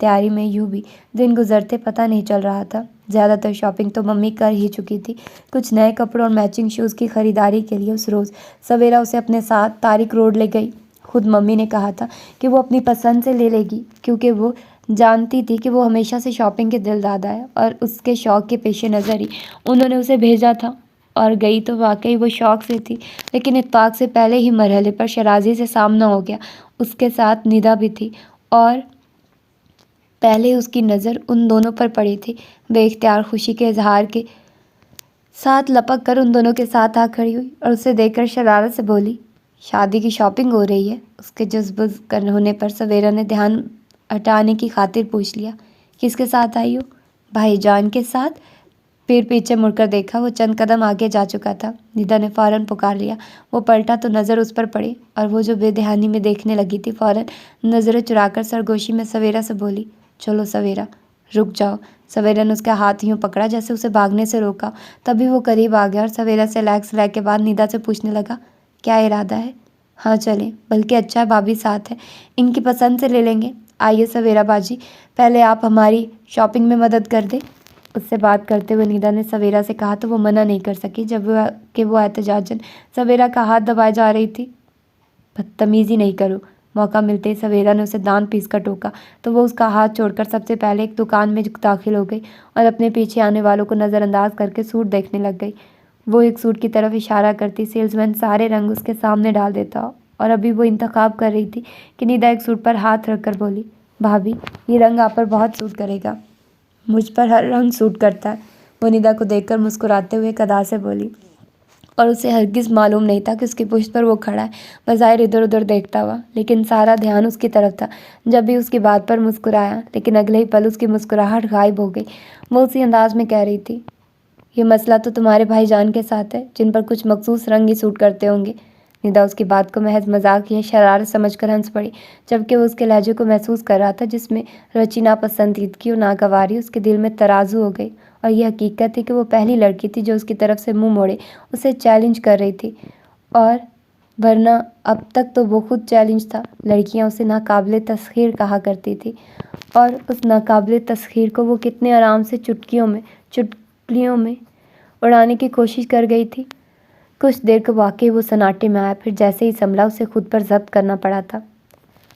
تیاری میں یوں بھی دن گزرتے پتہ نہیں چل رہا تھا۔ زیادہ تر شاپنگ تو ممی کر ہی چکی تھی۔ کچھ نئے کپڑوں اور میچنگ شوز کی خریداری کے لیے اس روز سویرا اسے اپنے ساتھ تارک روڈ لے گئی۔ خود ممی نے کہا تھا کہ وہ اپنی پسند سے لے لے گی، کیونکہ وہ جانتی تھی کہ وہ ہمیشہ سے شاپنگ کے دل دادا ہے، اور اس کے شوق کے پیش نظر ہی انہوں نے اسے بھیجا تھا، اور گئی تو واقعی وہ شوق سے تھی، لیکن اتفاق سے پہلے ہی مرحلے پر شرازی سے سامنا ہو گیا۔ اس کے ساتھ ندا بھی تھی، اور پہلے اس کی نظر ان دونوں پر پڑی تھی۔ بے اختیار خوشی کے اظہار کے ساتھ لپک کر ان دونوں کے ساتھ آ کھڑی ہوئی اور اسے دیکھ کر شرارت سے بولی، شادی کی شاپنگ ہو رہی ہے؟ اس کے جذبز ہونے پر سویرا نے دھیان ہٹانے کی خاطر پوچھ لیا، کس کے ساتھ آئی ہو؟ بھائی جان کے ساتھ۔ پھر پیچھے مڑ کر دیکھا، وہ چند قدم آگے جا چکا تھا۔ ندا نے فوراً پکار لیا۔ وہ پلٹا تو نظر اس پر پڑی، اور وہ جو بے دھیانی میں دیکھنے لگی تھی فوراً نظریں چرا کر سرگوشی میں سویرا سے بولی، چلو سویرا، رک جاؤ۔ سویرا نے اس کا ہاتھ یوں پکڑا جیسے اسے بھاگنے سے روکا، تبھی وہ قریب آ گیا اور سویرا سے لیکس لے کے بعد ندا سے پوچھنے لگا، کیا ارادہ ہے؟ ہاں چلیں، بلکہ اچھا ہے بھابھی ساتھ ہے، ان کی پسند سے لے لیں گے۔ آئیے سویرا باجی، پہلے آپ ہماری شاپنگ میں مدد کر دیں۔ اس سے بات کرتے ہوئے ندا نے سویرا سے کہا تو وہ منع نہیں کر سکی، جب کہ وہ احتجاجاً سویرا کا ہاتھ دبائے جا رہی تھی۔ بدتمیزی نہیں کرو۔ موقع ملتے ہی سویرا نے اسے دانت پیس کر ٹوکا تو وہ اس کا ہاتھ چھوڑ کر سب سے پہلے ایک دکان میں داخل ہو گئی اور اپنے پیچھے آنے والوں کو نظر انداز کر کے سوٹ دیکھنے لگ گئی۔ وہ ایک سوٹ کی طرف اشارہ کرتی، سیلز مین سارے رنگ اس کے سامنے ڈال دیتا، اور ابھی وہ انتخاب کر رہی تھی کہ ندا ایک سوٹ پر ہاتھ رکھ کر بولی، بھابھی یہ رنگ آپ پر بہت سوٹ کرے گا۔ مجھ پر ہر رنگ سوٹ کرتا ہے، وہ ندا کو دیکھ کر مسکراتے ہوئے ایک ادا سے بولی، اور اسے ہرگز معلوم نہیں تھا کہ اس کی پشت پر وہ کھڑا ہے، بظاہر ادھر ادھر دیکھتا ہوا، لیکن سارا دھیان اس کی طرف تھا۔ جب بھی اس کی بات پر مسکرایا، لیکن اگلے ہی پل اس کی مسکراہٹ غائب ہو گئی۔ وہ اسی انداز میں کہہ رہی تھی، یہ مسئلہ تو تمہارے بھائی جان کے ساتھ ہے، جن پر کچھ مخصوص رنگ ہی سوٹ کرتے ہوں گے۔ ندا اس کی بات کو محض مذاق یا شرارت سمجھ کر ہنس پڑی، جبکہ وہ اس کے لہجے کو محسوس کر رہا تھا جس میں رچی ناپسندیدگی اور ناگواری۔ اس کے دل میں ترازو ہو گئی، اور یہ حقیقت تھی کہ وہ پہلی لڑکی تھی جو اس کی طرف سے منہ موڑے اسے چیلنج کر رہی تھی، اور ورنہ اب تک تو وہ خود چیلنج تھا۔ لڑکیاں اسے ناقابل تسخیر کہا کرتی تھی، اور اس ناقابل تسخیر کو وہ کتنے آرام سے چٹکلیوں میں اڑانے کی کوشش کر گئی تھی۔ کچھ دیر کو واقعی وہ سناٹے میں آیا، پھر جیسے ہی سنبھلا اسے خود پر ضبط کرنا پڑا تھا۔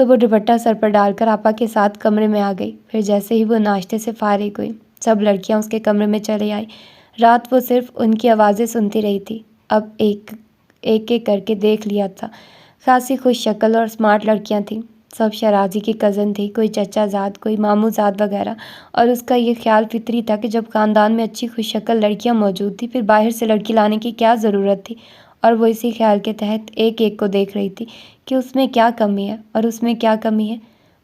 تو وہ دوپٹہ سر پر ڈال کر آپا کے ساتھ کمرے میں آ گئی۔ پھر جیسے ہی وہ ناشتے سے فارغ ہوئی سب لڑکیاں اس کے کمرے میں چلی آئی۔ رات وہ صرف ان کی آوازیں سنتی رہی تھی۔ اب ایک ایک کر کے دیکھ لیا تھا۔ خاصی خوش شکل اور اسمارٹ لڑکیاں تھیں۔ سب شرازی کی کزن تھی، کوئی چچا زاد، کوئی ماموں زاد وغیرہ، اور اس کا یہ خیال فطری تھا کہ جب خاندان میں اچھی خوش شکل لڑکیاں موجود تھیں پھر باہر سے لڑکی لانے کی کیا ضرورت تھی، اور وہ اسی خیال کے تحت ایک ایک کو دیکھ رہی تھی کہ اس میں کیا کمی ہے اور اس میں کیا کمی ہے۔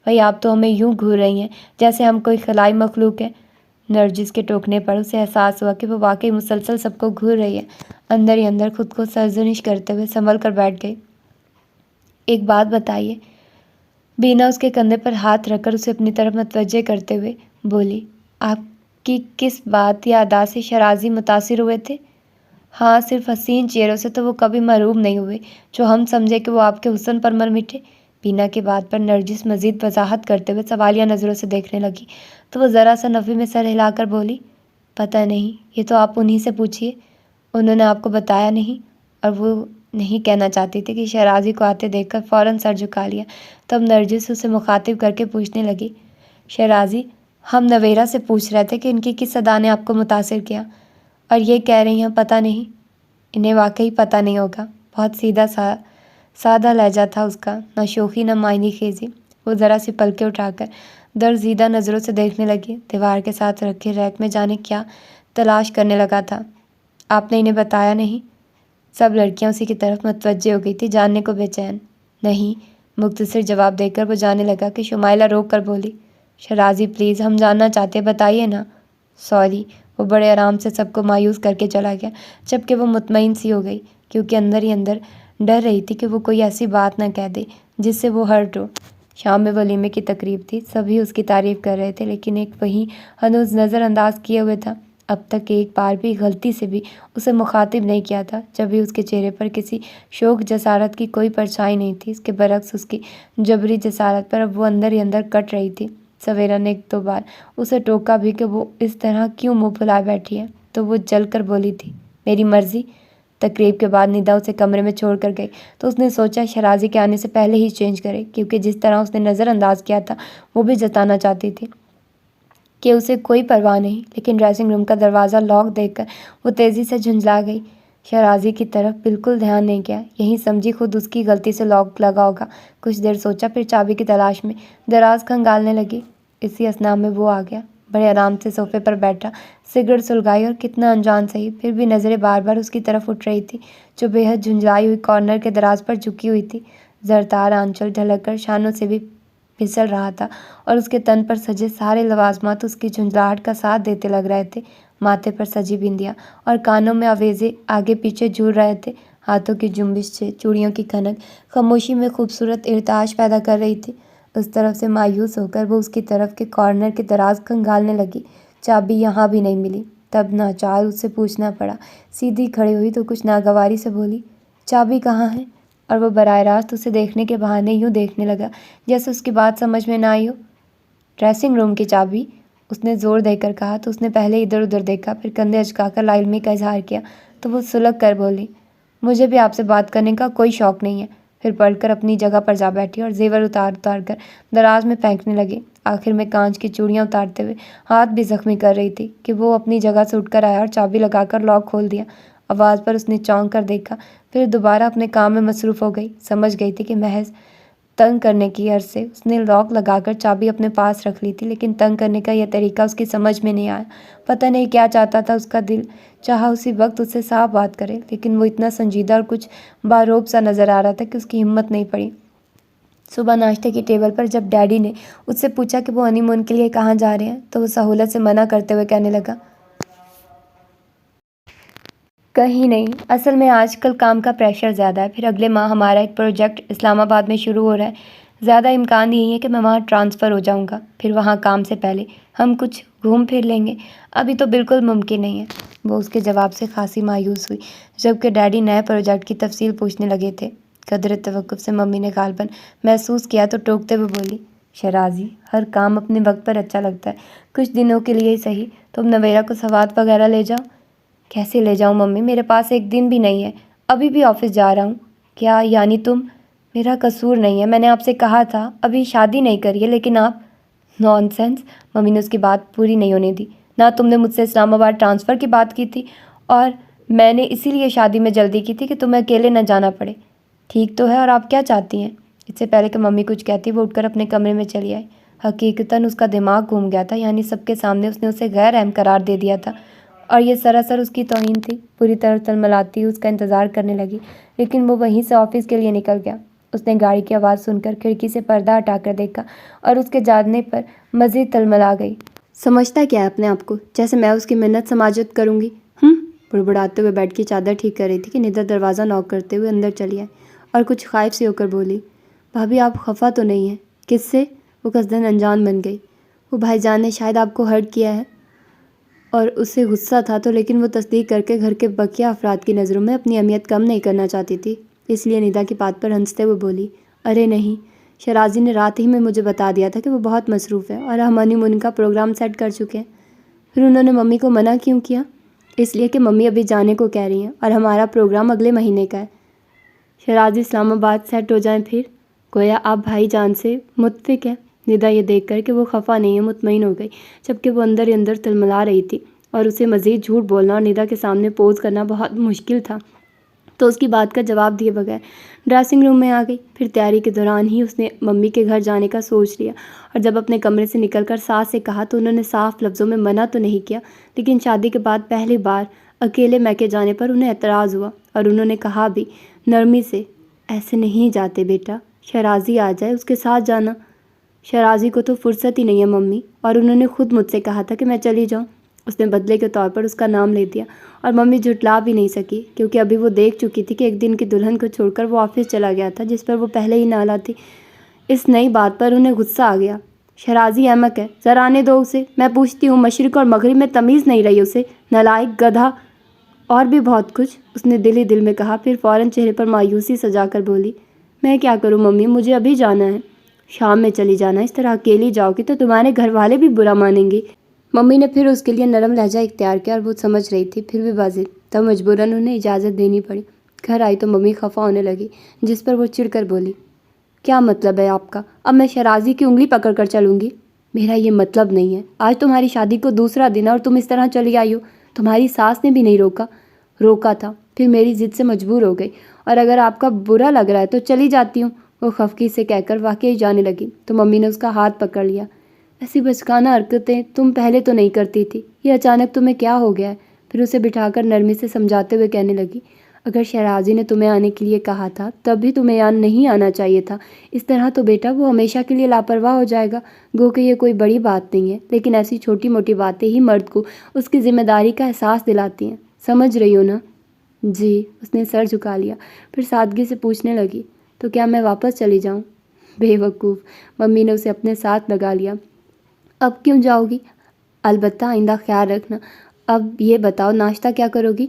بھئی آپ تو ہمیں یوں گھور رہی ہیں جیسے ہم کوئی خلائی مخلوق ہیں۔ نرجس کے ٹوکنے پر اسے احساس ہوا کہ وہ واقعی مسلسل سب کو گھور رہی ہے۔ اندر ہی اندر خود کو سرزنش کرتے ہوئے سنبھل کر بیٹھ گئی۔ ایک بات بتائیے، بینا اس کے کندھے پر ہاتھ رکھ کر اسے اپنی طرف متوجہ کرتے ہوئے بولی، آپ کی کس بات یا ادا سے شرازی متاثر ہوئے تھے؟ ہاں، صرف حسین چہروں سے تو وہ کبھی محروم نہیں ہوئے جو ہم سمجھے کہ وہ آپ کے حسن پر مر مٹے۔ بینا کی بات پر نرجس مزید وضاحت کرتے ہوئے سوالیہ نظروں سے دیکھنے لگی تو وہ ذرا سا نفی میں سر ہلا کر بولی، پتہ نہیں، یہ تو آپ انہی سے پوچھیے، انہوں نے آپ کو بتایا نہیں۔ اور وہ نہیں کہنا چاہتی تھی کہ شرازی کو آتے دیکھ کر فوراً سر جھکا لیا۔ تب نرجس اسے مخاطب کر کے پوچھنے لگی، شرازی، ہم نویرہ سے پوچھ رہے تھے کہ ان کی کس ادا نے آپ کو متاثر کیا، اور یہ کہہ رہی ہیں پتہ نہیں۔ انہیں واقعی پتہ نہیں ہوگا۔ بہت سادہ لہجہ تھا اس کا، نہ شوخی نہ معنی خیزی۔ وہ ذرا سی پلکیں اٹھا کر درزیدہ نظروں سے دیکھنے لگی۔ دیوار کے ساتھ رکھے ریک میں جانے کیا تلاش کرنے لگا تھا۔ آپ نے انہیں بتایا نہیں؟ سب لڑکیاں اسی کی طرف متوجہ ہو گئی تھی، جاننے کو بے چین۔ نہیں، مختصر جواب دے کر وہ جانے لگا کہ شمائلہ روک کر بولی، شرازی پلیز، ہم جاننا چاہتے ہیں، بتائیے نا۔ سوری۔ وہ بڑے آرام سے سب کو مایوس کر کے چلا گیا، جبکہ وہ مطمئن سی ہو گئی کیونکہ اندر ہی اندر ڈر رہی تھی کہ وہ کوئی ایسی بات نہ کہہ دے جس سے وہ ہرٹ ہو۔ شام میں ولیمے کی تقریب تھی، سبھی اس کی تعریف کر رہے تھے، لیکن ایک وہی ہنوز نظر انداز کیے ہوئے تھا۔ اب تک ایک بار بھی غلطی سے بھی اسے مخاطب نہیں کیا تھا، جب بھی اس کے چہرے پر کسی شوق جسارت کی کوئی پرچھائی نہیں تھی۔ اس کے برعکس اس کی جبری جسارت پر اب وہ اندر ہی اندر کٹ رہی تھی۔ سویرا نے ایک دو بار اسے ٹوکا بھی کہ وہ اس طرح کیوں منہ پھلائے بیٹھی ہے، تو وہ جل کر بولی تھی، میری مرضی۔ تقریب کے بعد ندا اسے کمرے میں چھوڑ کر گئی تو اس نے سوچا شرازی کے آنے سے پہلے ہی چینج کرے، کیونکہ جس طرح اس نے نظر انداز کیا تھا وہ بھی جتانا چاہتی تھی کہ اسے کوئی پرواہ نہیں۔ لیکن ڈریسنگ روم کا دروازہ لاک دیکھ کر وہ تیزی سے جھنجھلا گئی۔ شرازی کی طرف بالکل دھیان نہیں کیا، یہی سمجھی خود اس کی غلطی سے لاک لگا ہوگا۔ کچھ دیر سوچا، پھر چابی کی تلاش میں دراز کھنگالنے لگی۔ اسی اثنا میں وہ آ گیا، بڑے آرام سے صوفے پر بیٹھا، سگریٹ سلگائی، اور کتنا انجان سہی، پھر بھی نظریں بار بار اس کی طرف اٹھ رہی تھی جو بے حد جھنجھلائی ہوئی کارنر کے دراز پر جھکی ہوئی تھی۔ زرتار آنچل ڈھلک کر شانوں سے بھی پھسل رہا تھا اور اس کے تن پر سجے سارے لوازمات اس کی جھنجھلاہٹ کا ساتھ دیتے لگ رہے تھے۔ ماتھے پر سجی بندیاں اور کانوں میں آویزے آگے پیچھے جھول رہے تھے، ہاتھوں کی جنبش سے چوڑیوں کی کھنک خاموشی میں خوبصورت ارتعاش پیدا کر رہی تھی۔ اس طرف سے مایوس ہو کر وہ اس کی طرف کے کارنر کے دراز کھنگالنے لگی، چابی یہاں بھی نہیں ملی۔ تب ناچار اس سے پوچھنا پڑا۔ سیدھی کھڑی ہوئی تو کچھ ناگواری سے بولی، چابی کہاں ہے؟ اور وہ براہ راست اسے دیکھنے کے بہانے یوں دیکھنے لگا جیسے اس کی بات سمجھ میں نہ آئی ہو۔ ڈریسنگ روم کی چابی، اس نے زور دے کر کہا تو اس نے پہلے ادھر ادھر دیکھا، پھر کندھے اچکا کر لا علمی کا اظہار کیا تو وہ سلگ کر بولی، مجھے بھی آپ سے بات کرنے کا کوئی شوق نہیں ہے۔ پھر پلٹ کر اپنی جگہ پر جا بیٹھی اور زیور اتار کر دراز میں پھینکنے لگی۔ آخر میں کانچ کی چوڑیاں اتارتے ہوئے ہاتھ بھی زخمی کر رہی تھی کہ وہ اپنی جگہ سے اٹھ کر آیا اور چابی لگا کر لاک کھول دیا۔ آواز پر اس نے چونک کر دیکھا، پھر دوبارہ اپنے کام میں مصروف ہو گئی۔ سمجھ گئی تھی کہ محض تنگ کرنے کی غرض سے اس نے لاک لگا کر چابی اپنے پاس رکھ لی تھی، لیکن تنگ کرنے کا یہ طریقہ اس کی سمجھ میں نہیں آیا۔ پتہ نہیں کیا چاہتا تھا، اس کا دل چاہا اسی وقت اس سے صاف بات کرے، لیکن وہ اتنا سنجیدہ اور کچھ باروب سا نظر آ رہا تھا کہ اس کی ہمت نہیں پڑی۔ صبح ناشتے کی ٹیبل پر جب ڈیڈی نے اس سے پوچھا کہ وہ ہنی مون کے لیے کہاں جا رہے ہیں تو وہ سہولت سے منع کرتے ہوئے کہنے لگا، کہیں نہیں، اصل میں آج کل کام کا پریشر زیادہ ہے، پھر اگلے ماہ ہمارا ایک پروجیکٹ اسلام آباد میں شروع ہو رہا ہے، زیادہ امکان یہی ہے کہ میں وہاں ٹرانسفر ہو جاؤں گا، پھر وہاں کام سے پہلے ہم کچھ گھوم پھر لیں گے، ابھی تو بالکل ممکن نہیں ہے۔ وہ اس کے جواب سے خاصی مایوس ہوئی، جبکہ ڈیڈی نئے پروجیکٹ کی تفصیل پوچھنے لگے تھے۔ قدر توقف سے ممی نے غالباً محسوس کیا تو ٹوکتے ہوئے بولی، شرازی، ہر کام اپنے وقت پر اچھا لگتا ہے، کچھ دنوں کے لیے ہی صحیح، تم نویرہ کو سوات وغیرہ لے جاؤ۔ کیسے لے جاؤں ممی، میرے پاس ایک دن بھی نہیں ہے، ابھی بھی آفس جا رہا ہوں۔ کیا یعنی تم میرا قصور نہیں ہے، میں نے آپ سے کہا تھا ابھی شادی نہیں کری ہے، لیکن آپ نان سینس۔ ممی نے اس کی بات پوری نہیں ہونے دی۔ نہ تم نے مجھ سے اسلام آباد ٹرانسفر کی بات کی تھی، اور میں نے اسی لیے شادی میں جلدی کی تھی کہ تمہیں اکیلے نہ جانا پڑے۔ ٹھیک تو ہے، اور آپ کیا چاہتی ہیں؟ اس سے پہلے کہ ممی کچھ کہتی وہ اٹھ کر اپنے کمرے میں چلی آئی۔ حقیقتاً اس کا دماغ گھوم گیا تھا، یعنی سب کے سامنے اس نے اسے غیر اہم قرار دے دیا تھا، اور یہ سراسر اس کی توہین تھی۔ پوری طرح تلملاتی اس کا انتظار کرنے لگی، لیکن وہ وہیں سے آفس کے لیے نکل گیا۔ اس نے گاڑی کی آواز سن کر کھڑکی سے پردہ ہٹا کر دیکھا اور اس کے جانے پر مزید تلملا گئی۔ سمجھتا کیا ہے اپنے آپ کو، جیسے میں اس کی منت سماجت کروں گی؟ بڑبڑاتے ہوئے بیڈ کی چادر ٹھیک کر رہی تھی کہ ندا دروازہ نوک کرتے ہوئے اندر چلی آئی اور کچھ خائف سی ہو کر بولی، بھابھی آپ خفا تو نہیں ہیں؟ کس سے؟ وہ قصدن انجان بن گئی۔ وہ بھائی جان نے شاید آپ کو ہرٹ کیا ہے، اور اسے غصہ تھا تو، لیکن وہ تصدیق کر کے گھر کے بقیہ افراد کی نظروں میں اپنی اہمیت کم نہیں کرنا چاہتی تھی، اس لیے ندا کی بات پر ہنستے ہوئے بولی، ارے نہیں، شرازی نے رات ہی میں مجھے بتا دیا تھا کہ وہ بہت مصروف ہے اور ہم ہنی مون کا پروگرام سیٹ کر چکے ہیں۔ پھر انہوں نے ممی کو منع کیوں کیا؟ اس لیے کہ ممی ابھی جانے کو کہہ رہی ہیں اور ہمارا پروگرام اگلے مہینے کا ہے۔ شرازی اسلام آباد سیٹ ہو جائیں پھر؟ گویا آپ بھائی جان سے متفق ہیں۔ ندا یہ دیکھ کر کہ وہ خفا نہیں ہے مطمئن ہو گئی، جبکہ وہ اندر ہی اندر تلملا رہی تھی اور اسے مزید جھوٹ بولنا اور ندا کے سامنے پوز کرنا بہت مشکل تھا، تو اس کی بات کا جواب دیے بغیر ڈریسنگ روم میں آ گئی۔ پھر تیاری کے دوران ہی اس نے ممی کے گھر جانے کا سوچ لیا، اور جب اپنے کمرے سے نکل کر ساس سے کہا تو انہوں نے صاف لفظوں میں منع تو نہیں کیا، لیکن شادی کے بعد پہلی بار اکیلے میکے جانے پر انہیں اعتراض ہوا، اور انہوں نے کہا بھی نرمی سے، ایسے نہیں جاتے بیٹا، شرازی آ جائے اس کے ساتھ جانا۔ شرازی کو تو فرصت ہی نہیں ہے ممی، اور انہوں نے خود مجھ سے کہا تھا کہ میں چلی جاؤں۔ اس نے بدلے کے طور پر اس کا نام لے دیا، اور ممی جھٹلا بھی نہیں سکی، کیونکہ ابھی وہ دیکھ چکی تھی کہ ایک دن کی دلہن کو چھوڑ کر وہ آفس چلا گیا تھا جس پر وہ پہلے ہی نالا تھی۔ اس نئی بات پر انہیں غصہ آ گیا۔ شرازی احمق ہے، ذرا آنے دو اسے، میں پوچھتی ہوں، مشرق اور مغرب میں تمیز نہیں رہی اسے، نالائق گدھا، اور بھی بہت کچھ، اس نے دل ہی دل میں کہا۔ پھر فوراً چہرے پر مایوسی سجا کر بولی، میں کیا کروں ممی، مجھے ابھی جانا ہے۔ شام میں چلی جانا، اس طرح اکیلی جاؤ گی تو تمہارے گھر والے بھی برا مانیں گے۔ ممی نے پھر اس کے لیے نرم لہجہ اختیار کیا، اور وہ سمجھ رہی تھی پھر بھی واضح، تب مجبوراً انہیں اجازت دینی پڑی۔ گھر آئی تو ممی خفا ہونے لگی، جس پر وہ چڑ کر بولی، کیا مطلب ہے آپ کا؟ اب میں شرازی کی انگلی پکڑ کر چلوں گی؟ میرا یہ مطلب نہیں ہے، آج تمہاری شادی کو دوسرا دن ہے اور تم اس طرح چلی آئی ہو۔ تمہاری ساس نے بھی نہیں روکا تھا، پھر میری ضد سے مجبور ہو گئی، اور اگر آپ کا برا لگ رہا ہے تو چلی جاتی ہوں۔ وہ خفگی سے کہہ کر واقعی جانے لگی تو ممی نے اس کا ہاتھ پکڑ لیا، ایسی بچکانہ حرکتیں تم پہلے تو نہیں کرتی تھی، یہ اچانک تمہیں کیا ہو گیا ہے؟ پھر اسے بٹھا کر نرمی سے سمجھاتے ہوئے کہنے لگی، اگر شہرازی نے تمہیں آنے کے لیے کہا تھا تب بھی تمہیں یہاں نہیں آنا چاہیے تھا، اس طرح تو بیٹا وہ ہمیشہ کے لیے لاپرواہ ہو جائے گا۔ گو کہ یہ کوئی بڑی بات نہیں ہے، لیکن ایسی چھوٹی موٹی باتیں ہی مرد کو اس کی ذمہ داری کا احساس دلاتی ہیں، سمجھ رہی ہو نا؟ جی، اس نے سر جھکا لیا، پھر سادگی سے پوچھنے لگی، تو کیا میں واپس چلی جاؤں؟ بے وقوف، ممی نے اسے اپنے ساتھ لگا لیا، اب کیوں جاؤ گی؟ البتہ آئندہ خیال رکھنا۔ اب یہ بتاؤ ناشتہ کیا کرو گی؟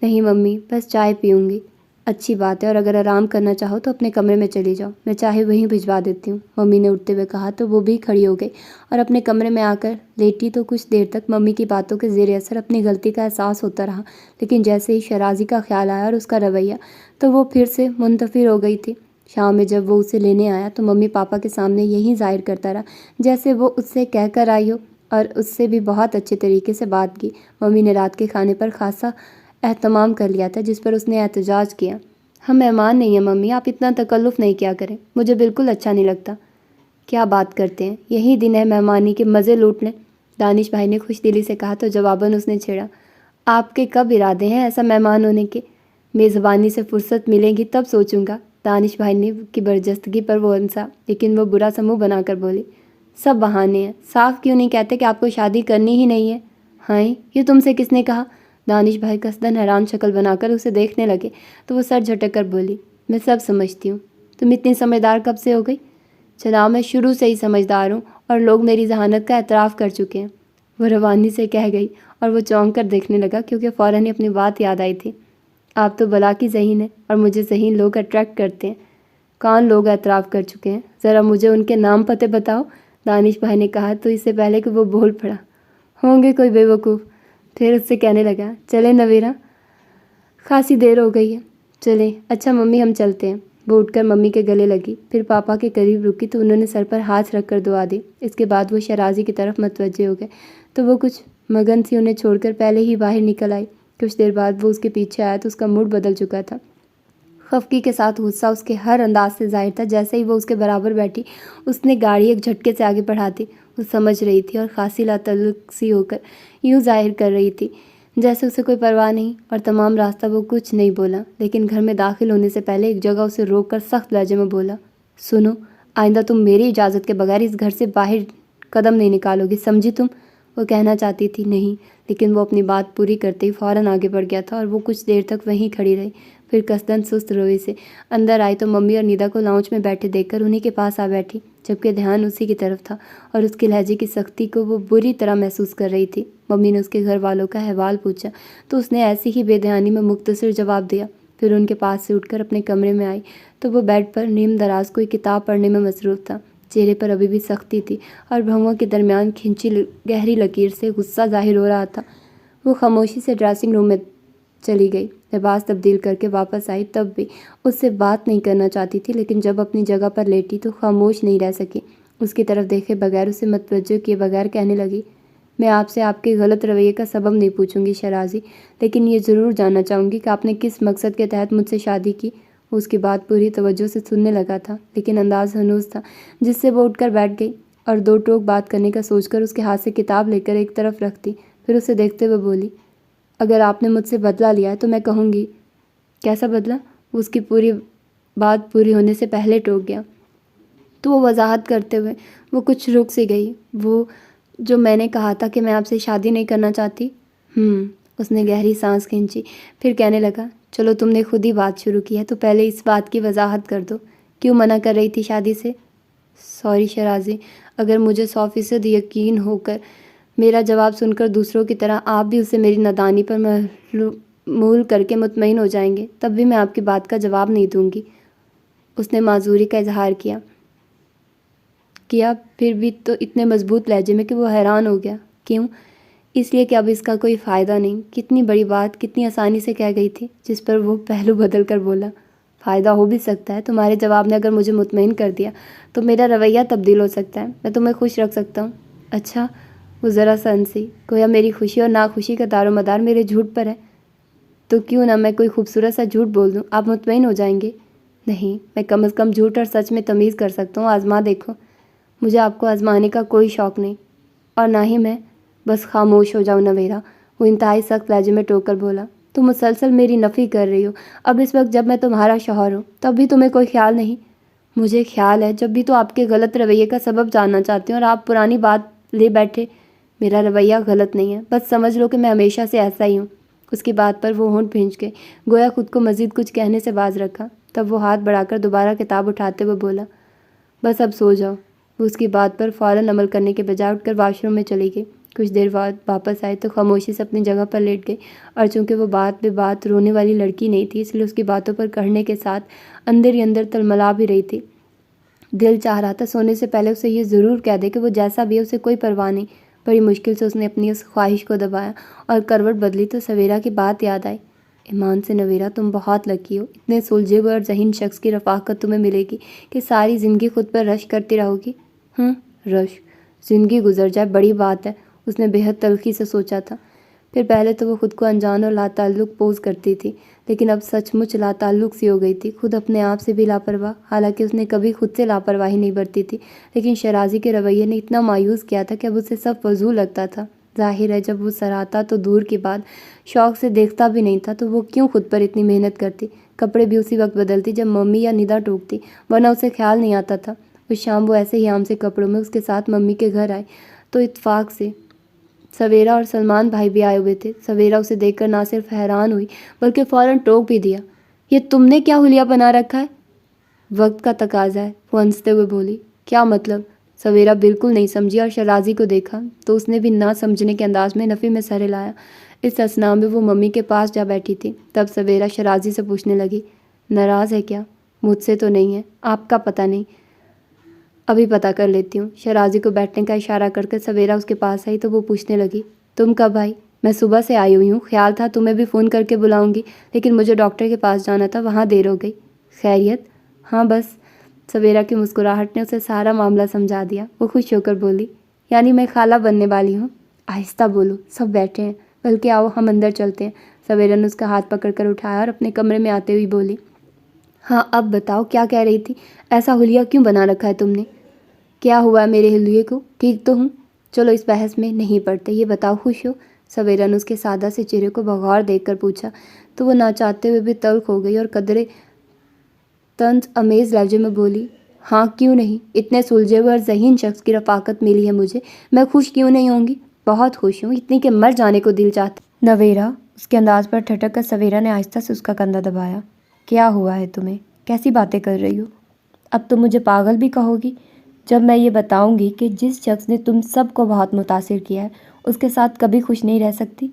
نہیں ممی، بس چائے پیوں گی۔ اچھی بات ہے، اور اگر آرام کرنا چاہو تو اپنے کمرے میں چلی جاؤ، میں چاہے وہیں بھجوا دیتی ہوں، ممی نے اٹھتے ہوئے کہا تو وہ بھی کھڑی ہو گئی اور اپنے کمرے میں آ کر لیٹی تو کچھ دیر تک ممی کی باتوں کے زیر اثر اپنی غلطی کا احساس ہوتا رہا، لیکن جیسے ہی شرازی کا خیال آیا اور اس کا رویہ، تو وہ پھر سے منتفر ہو گئی تھی۔ شام میں جب وہ اسے لینے آیا تو ممی پاپا کے سامنے یہی ظاہر کرتا رہا جیسے وہ اس سے کہہ کر آئی ہو، اور اس سے بھی بہت اچھے طریقے سے بات کی۔ ممی نے رات کے کھانے پر خاصا اہتمام کر لیا تھا، جس پر اس نے احتجاج کیا، ہم مہمان نہیں ہیں ممی، آپ اتنا تکلف نہیں کیا کریں، مجھے بالکل اچھا نہیں لگتا۔ کیا بات کرتے ہیں، یہی دن ہے مہمانی کے مزے لوٹ لیں، دانش بھائی نے خوش دلی سے کہا تو جواباً اس نے چھیڑا، آپ کے کب ارادے ہیں ایسا مہمان ہونے کے؟ میزبانی سے فرصت ملے گی تب سوچوں گا۔ دانش بھائی نے کی برجستگی پر وہ ہنسا، لیکن وہ برا سا منہ بنا کر بولی، سب بہانے ہیں، صاف کیوں نہیں کہتے کہ آپ کو شادی کرنی ہی نہیں ہے؟ ہاں، یہ تم سے کس نے کہا؟ دانش بھائی قصدن حیران شکل بنا کر اسے دیکھنے لگے تو وہ سر جھٹک کر بولی، میں سب سمجھتی ہوں، تم اتنی سمجھدار کب سے ہو گئی؟ جناب میں شروع سے ہی سمجھدار ہوں، اور لوگ میری ذہانت کا اعتراف کر چکے ہیں، وہ روانی سے کہہ گئی، اور وہ چونک کر دیکھنے لگا کیونکہ فوراً ہی اپنی بات یاد آئی تھی، آپ تو بلا کی ذہین ہیں، اور مجھے ذہین لوگ اٹریکٹ کرتے ہیں۔ کون لوگ اعتراف کر چکے ہیں، ذرا مجھے ان کے نام پتے بتاؤ، دانش بھائی نے کہا تو اس سے پہلے کہ وہ بول پڑا، ہوں گے کوئی بے وقوف۔ پھر اس سے کہنے لگا، چلیں نویرا، خاصی دیر ہو گئی ہے، چلیں۔ اچھا ممی ہم چلتے ہیں، وہ اٹھ کر ممی کے گلے لگی، پھر پاپا کے قریب رکی تو انہوں نے سر پر ہاتھ رکھ کر دعا دی۔ اس کے بعد وہ شرازی کی طرف متوجہ ہو گئے تو وہ کچھ مگن سی انہیں چھوڑ کر پہلے ہی باہر نکل آئی۔ کچھ دیر بعد وہ اس کے پیچھے آیا تو اس کا موڈ بدل چکا تھا۔ خفگی کے ساتھ غصہ اس کے ہر انداز سے ظاہر تھا۔ جیسے ہی وہ اس کے برابر بیٹھی، اس نے گاڑی ایک جھٹکے سے آگے بڑھا دی۔ وہ سمجھ رہی تھی اور خاصی لاتعلق سی ہو کر یوں ظاہر کر رہی تھی جیسے اسے کوئی پرواہ نہیں، اور تمام راستہ وہ کچھ نہیں بولا، لیکن گھر میں داخل ہونے سے پہلے ایک جگہ اسے روک کر سخت لہجے میں بولا، سنو، آئندہ تم میری اجازت کے بغیر اس گھر سے باہر قدم نہیں نکالو گی، سمجھی تم؟ وہ کہنا چاہتی تھی نہیں، لیکن وہ اپنی بات پوری کرتے ہی فوراً آگے بڑھ گیا تھا اور وہ کچھ دیر تک وہیں کھڑی رہی۔ پھر قصداً سست روی سے اندر آئی تو ممی اور نیدا کو لاؤنج میں بیٹھے دیکھ کر انہی کے پاس آ بیٹھی، جبکہ دھیان اسی کی طرف تھا اور اس کے لہجے کی سختی کو وہ بری طرح محسوس کر رہی تھی۔ ممی نے اس کے گھر والوں کا احوال پوچھا تو اس نے ایسی ہی بے دھیانی میں مختصر جواب دیا۔ پھر ان کے پاس سے اٹھ کر اپنے کمرے میں آئی تو وہ بیڈ پر نیم دراز کوئی کتاب پڑھنے میں مصروف تھا۔ چہرے پر ابھی بھی سختی تھی اور بھوؤں کے درمیان کھنچی گہری لکیر سے غصہ ظاہر ہو رہا تھا۔ وہ خاموشی سے ڈریسنگ روم میں چلی گئی، لباس تبدیل کر کے واپس آئی، تب بھی اس سے بات نہیں کرنا چاہتی تھی، لیکن جب اپنی جگہ پر لیٹی تو خاموش نہیں رہ سکی۔ اس کی طرف دیکھے بغیر، اسے متوجہ کیے بغیر کہنے لگی، میں آپ سے آپ کے غلط رویے کا سبب نہیں پوچھوں گی شرازی، لیکن یہ ضرور جاننا چاہوں گی کہ آپ نے کس مقصد کے تحت مجھ سے شادی کی۔ وہ اس کی بات پوری توجہ سے سننے لگا تھا، لیکن انداز ہنوز تھا جس سے وہ اٹھ کر بیٹھ گئی اور دو ٹوک بات کرنے کا سوچ کر اس کے ہاتھ سے کتاب لے کر ایک طرف رکھ دی۔ پھر اسے دیکھتے ہوئے بولی، اگر آپ نے مجھ سے بدلہ لیا ہے تو میں کہوں گی۔ کیسا بدلہ؟ وہ اس کی پوری بات پوری ہونے سے پہلے ٹوک گیا تو وہ وضاحت کرتے ہوئے وہ کچھ رک سی گئی۔ وہ جو میں نے کہا تھا کہ میں آپ سے شادی نہیں کرنا چاہتی۔ اس نے گہری سانس کھینچی، پھر کہنے لگا، چلو تم نے خود ہی بات شروع کی ہے تو پہلے اس بات کی وضاحت کر دو، کیوں منع کر رہی تھی شادی سے؟ سوری شرازی، اگر مجھے 100% یقین ہو کر میرا جواب سن کر دوسروں کی طرح آپ بھی اسے میری نادانی پر محمول کر کے مطمئن ہو جائیں گے، تب بھی میں آپ کی بات کا جواب نہیں دوں گی۔ اس نے معذوری کا اظہار کیا پھر بھی تو اتنے مضبوط لہجے میں کہ وہ حیران ہو گیا۔ کیوں؟ اس لیے کہ اب اس کا کوئی فائدہ نہیں۔ کتنی بڑی بات کتنی آسانی سے کہہ گئی تھی، جس پر وہ پہلو بدل کر بولا، فائدہ ہو بھی سکتا ہے، تمہارے جواب نے اگر مجھے مطمئن کر دیا تو میرا رویہ تبدیل ہو سکتا ہے، میں تمہیں خوش رکھ سکتا ہوں۔ اچھا؟ وہ ذرا سا ہنسی، گویا میری خوشی اور ناخوشی کا دار و مدار میرے جھوٹ پر ہے، تو کیوں نہ میں کوئی خوبصورت سا جھوٹ بول دوں، آپ مطمئن ہو جائیں گے؟ نہیں، میں کم از کم جھوٹ اور سچ میں تمیز کر سکتا ہوں، آزما دیکھو۔ مجھے آپ کو آزمانے کا کوئی شوق نہیں، اور نہ ہی میں۔ بس خاموش ہو جاؤ نویرا، وہ انتہائی سخت لہجے میں ٹوک کر بولا، تم مسلسل میری نفی کر رہی ہو، اب اس وقت جب میں تمہارا شوہر ہوں تب بھی تمہیں کوئی خیال نہیں؟ مجھے خیال ہے، جب بھی تو آپ کے غلط رویے کا سبب جاننا چاہتی ہوں اور آپ پرانی بات لے بیٹھے۔ میرا رویہ غلط نہیں ہے، بس سمجھ لو کہ میں ہمیشہ سے ایسا ہی ہوں۔ اس کی بات پر وہ ہونٹ بھینچ گئی، گویا خود کو مزید کچھ کہنے سے باز رکھا۔ تب وہ ہاتھ بڑھا کر دوبارہ کتاب اٹھاتے ہوئے بولا، بس اب سو جاؤ۔ وہ اس کی بات پر فوراً عمل کرنے کے بجائے اٹھ کر واش روم میں چلی گئی۔ کچھ دیر بعد واپس آئی تو خاموشی سے اپنی جگہ پر لیٹ گئی، اور چونکہ وہ بات بے بات رونے والی لڑکی نہیں تھی، اس لیے اس کی باتوں پر کڑھنے کے ساتھ اندر ہی اندر تلملا بھی رہی تھی۔ دل چاہ رہا تھا سونے سے پہلے اسے یہ ضرور کہہ دے کہ وہ جیسا بھی ہے اسے کوئی پرواہ نہیں۔ بڑی مشکل سے اس نے اپنی اس خواہش کو دبایا اور کروٹ بدلی تو سویرا کی بات یاد آئی۔ ایمان سے نویرا، تم بہت لکی ہو، اتنے سلجھے ہوئے اور ذہین شخص کی رفاقت تمہیں ملے گی کہ ساری زندگی خود پر رشک کرتی رہو گی۔ رشک؟ زندگی گزر جائے بڑی بات ہے، اس نے بے حد تلخی سے سوچا تھا۔ پھر پہلے تو وہ خود کو انجان اور لاتعلق پوز کرتی تھی، لیکن اب سچ مچ لاتعلق سی ہو گئی تھی، خود اپنے آپ سے بھی لاپرواہ۔ حالانکہ اس نے کبھی خود سے لاپرواہی نہیں برتی تھی، لیکن شرازی کے رویے نے اتنا مایوس کیا تھا کہ اب اسے سب فضول لگتا تھا۔ ظاہر ہے جب وہ سراہتا تو دور کی بات، شوق سے دیکھتا بھی نہیں تھا تو وہ کیوں خود پر اتنی محنت کرتی؟ کپڑے بھی اسی وقت بدلتی جب ممی یا ندا ٹوکتی، ورنہ اسے خیال نہیں آتا تھا۔ اس شام وہ ایسے ہی عام سے کپڑوں میں اس کے ساتھ ممی کے گھر آئی تو اتفاق سے سویرا اور سلمان بھائی بھی آئے ہوئے تھے۔ سویرا اسے دیکھ کر نہ صرف حیران ہوئی بلکہ فوراً ٹوک بھی دیا، یہ تم نے کیا حلیہ بنا رکھا ہے؟ وقت کا تقاضا ہے، وہ ہنستے ہوئے بولی۔ کیا مطلب؟ سویرا بالکل نہیں سمجھی اور شرازی کو دیکھا تو اس نے بھی نہ سمجھنے کے انداز میں نفی میں سر ہلایا۔ اس اثنا میں وہ ممی کے پاس جا بیٹھی تھی۔ تب سویرا شرازی سے پوچھنے لگی، ناراض ہے کیا؟ مجھ سے تو نہیں ہے، آپ کا پتہ نہیں، ابھی پتہ کر لیتی ہوں۔ شرازی کو بیٹھنے کا اشارہ کر کے سویرا اس کے پاس آئی تو وہ پوچھنے لگی، تم کب آئی؟ میں صبح سے آئی ہوئی ہوں، خیال تھا تمہیں بھی فون کر کے بلاؤں گی، لیکن مجھے ڈاکٹر کے پاس جانا تھا، وہاں دیر ہو گئی۔ خیریت؟ ہاں بس۔ سویرا کی مسکراہٹ نے اسے سارا معاملہ سمجھا دیا۔ وہ خوش ہو کر بولی، یعنی میں خالہ بننے والی ہوں؟ آہستہ بولو، سب بیٹھے ہیں، بلکہ آؤ ہم اندر چلتے ہیں۔ سویرا نے اس کا ہاتھ پکڑ کر اٹھایا اور اپنے کمرے میں آتے ہوئی بولی، ہاں اب بتاؤ کیا کہہ رہی تھی؟ ایسا حلیہ کیوں بنا رکھا ہے تم نے؟ کیا ہوا ہے میرے حلیے کو؟ ٹھیک تو ہوں؟ چلو اس بحث میں نہیں پڑتے، یہ بتاؤ خوش ہو؟ سویرا نے اس کے سادہ سے چہرے کو بغور دیکھ کر پوچھا تو وہ نہ چاہتے ہوئے بھی تلخ ہو گئی اور قدرے طنز امیز لہجے میں بولی، ہاں کیوں نہیں؟ اتنے سلجھے ہوئے اور ذہین شخص کی رفاقت ملی ہے مجھے، میں خوش کیوں نہیں ہوں گی؟ بہت خوش ہوں، اتنی کہ مر جانے کو دل چاہتا۔ نویرا، اس کے انداز پر ٹھٹک کر سویرا نے آہستہ سے اس کا کندھا دبایا۔ کیا ہوا ہے تمہیں؟ کیسی باتیں کر رہی ہو؟ اب تم مجھے پاگل بھی کہو گی جب میں یہ بتاؤں گی کہ جس شخص نے تم سب کو بہت متاثر کیا ہے اس کے ساتھ کبھی خوش نہیں رہ سکتی؟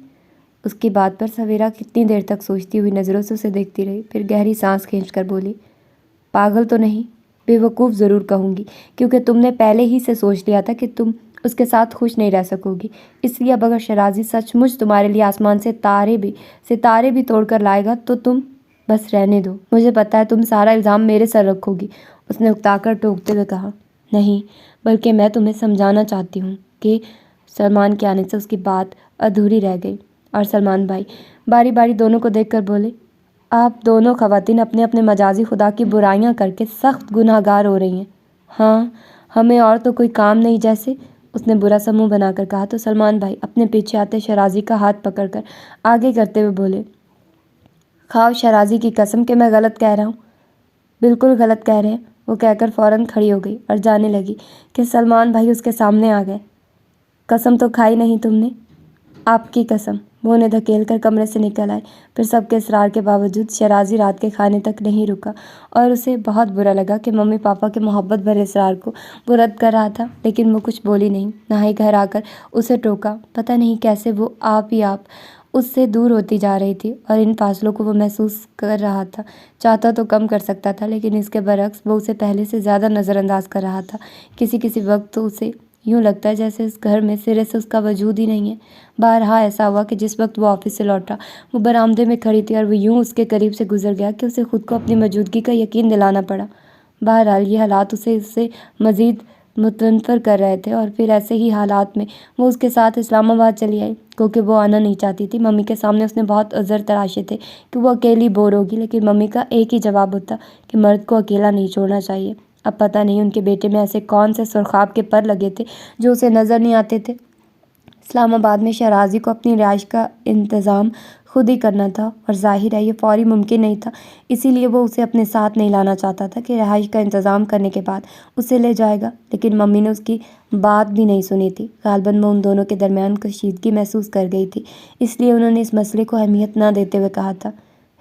اس کی بات پر سویرا کتنی دیر تک سوچتی ہوئی نظروں سے اسے دیکھتی رہی، پھر گہری سانس کھینچ کر بولی، پاگل تو نہیں، بے وقوف ضرور کہوں گی، کیونکہ تم نے پہلے ہی سے سوچ لیا تھا کہ تم اس کے ساتھ خوش نہیں رہ سکو گی۔ اس لیے اب اگر شرازی سچ مچ تمہارے لیے آسمان سے ستارے بھی توڑ کر لائے گا تو تم بس رہنے دو، مجھے پتہ ہے تم سارا الزام میرے سر رکھو گی۔ اس نے اکتا کر ٹوکتے ہوئے کہا، نہیں، بلکہ میں تمہیں سمجھانا چاہتی ہوں کہ سلمان کے آنے سے اس کی بات ادھوری رہ گئی، اور سلمان بھائی باری باری دونوں کو دیکھ کر بولے، آپ دونوں خواتین اپنے اپنے مجازی خدا کی برائیاں کر کے سخت گناہ گار ہو رہی ہیں۔ ہاں، ہمیں اور تو کوئی کام نہیں جیسے، اس نے برا سا منہ بنا کر کہا تو سلمان بھائی اپنے پیچھے آتے شرازی کا ہاتھ پکڑ کر آگے کرتے ہوئے بولے، کھاؤ شرازی کی قسم کہ میں غلط کہہ رہا ہوں۔ بالکل غلط کہہ رہے ہیں، وہ کہہ کر فوراً کھڑی ہو گئی اور جانے لگی کہ سلمان بھائی اس کے سامنے آ گئے۔ قسم تو کھائی نہیں تم نے؟ آپ کی قسم، وہ انہیں دھکیل کر کمرے سے نکل آئے۔ پھر سب کے اصرار کے باوجود شرازی رات کے کھانے تک نہیں رکا اور اسے بہت برا لگا کہ ممی پاپا کے محبت بھرے اصرار کو وہ رد کر رہا تھا، لیکن وہ کچھ بولی نہیں، نہ ہی گھر آ کر اسے ٹوکا۔ پتہ نہیں کیسے وہ آپ اس سے دور ہوتی جا رہی تھی اور ان فاصلوں کو وہ محسوس کر رہا تھا۔ چاہتا تو کم کر سکتا تھا، لیکن اس کے برعکس وہ اسے پہلے سے زیادہ نظر انداز کر رہا تھا۔ کسی وقت تو اسے یوں لگتا ہے جیسے اس گھر میں سرے سے اس کا وجود ہی نہیں ہے۔ بارہا ایسا ہوا کہ جس وقت وہ آفس سے لوٹا، وہ برآمدے میں کھڑی تھی اور وہ یوں اس کے قریب سے گزر گیا کہ اسے خود کو اپنی موجودگی کا یقین دلانا پڑا۔ بہرحال یہ حالات اسے مزید متنفر کر رہے تھے، اور پھر ایسے ہی حالات میں وہ اس کے ساتھ اسلام آباد چلی آئی، کیونکہ وہ آنا نہیں چاہتی تھی۔ ممی کے سامنے اس نے بہت عذر تراشے تھے کہ وہ اکیلی بور ہوگی، لیکن ممی کا ایک ہی جواب ہوتا کہ مرد کو اکیلا نہیں چھوڑنا چاہیے۔ اب پتہ نہیں ان کے بیٹے میں ایسے کون سے سرخاب کے پر لگے تھے جو اسے نظر نہیں آتے تھے۔ اسلام آباد میں شرازی کو اپنی رہائش کا انتظام خود ہی کرنا تھا، اور ظاہر ہے یہ فوری ممکن نہیں تھا، اسی لیے وہ اسے اپنے ساتھ نہیں لانا چاہتا تھا کہ رہائش کا انتظام کرنے کے بعد اسے لے جائے گا، لیکن ممی نے اس کی بات بھی نہیں سنی تھی۔ غالباً وہ ان دونوں کے درمیان کشیدگی محسوس کر گئی تھی، اس لیے انہوں نے اس مسئلے کو اہمیت نہ دیتے ہوئے کہا تھا،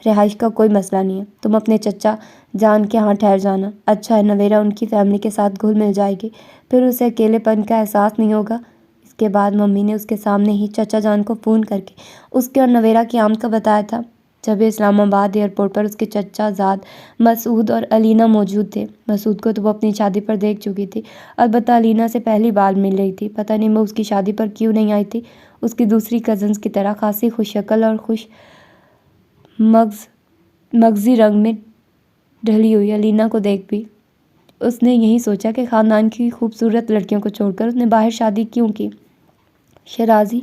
رہائش کا کوئی مسئلہ نہیں ہے، تم اپنے چچا جان کے ہاں ٹھہر جانا۔ اچھا ہے، نویرا ان کی فیملی کے ساتھ گھل مل جائے گی، پھر اسے اکیلے پن کا احساس نہیں ہوگا۔ اس کے بعد ممی نے اس کے سامنے ہی چچا جان کو فون کر کے اس کے اور نویرا کی آمد کا بتایا تھا۔ جب یہ اسلام آباد ایئرپورٹ پر اس کے چچا زاد مسعود اور علینا موجود تھے۔ مسعود کو تو وہ اپنی شادی پر دیکھ چکی تھی، البتہ علینا سے پہلی بار مل رہی تھی۔ پتہ نہیں وہ اس کی شادی پر کیوں نہیں آئی تھی۔ اس کی دوسری کزنز کی طرح خاصی خوش شکل اور خوش مغزی رنگ میں ڈھلی ہوئی علینا کو دیکھ بھی اس نے یہی سوچا کہ خاندان کی خوبصورت لڑکیوں کو چھوڑ کر اس نے باہر شادی کیوں کی۔ شرازی،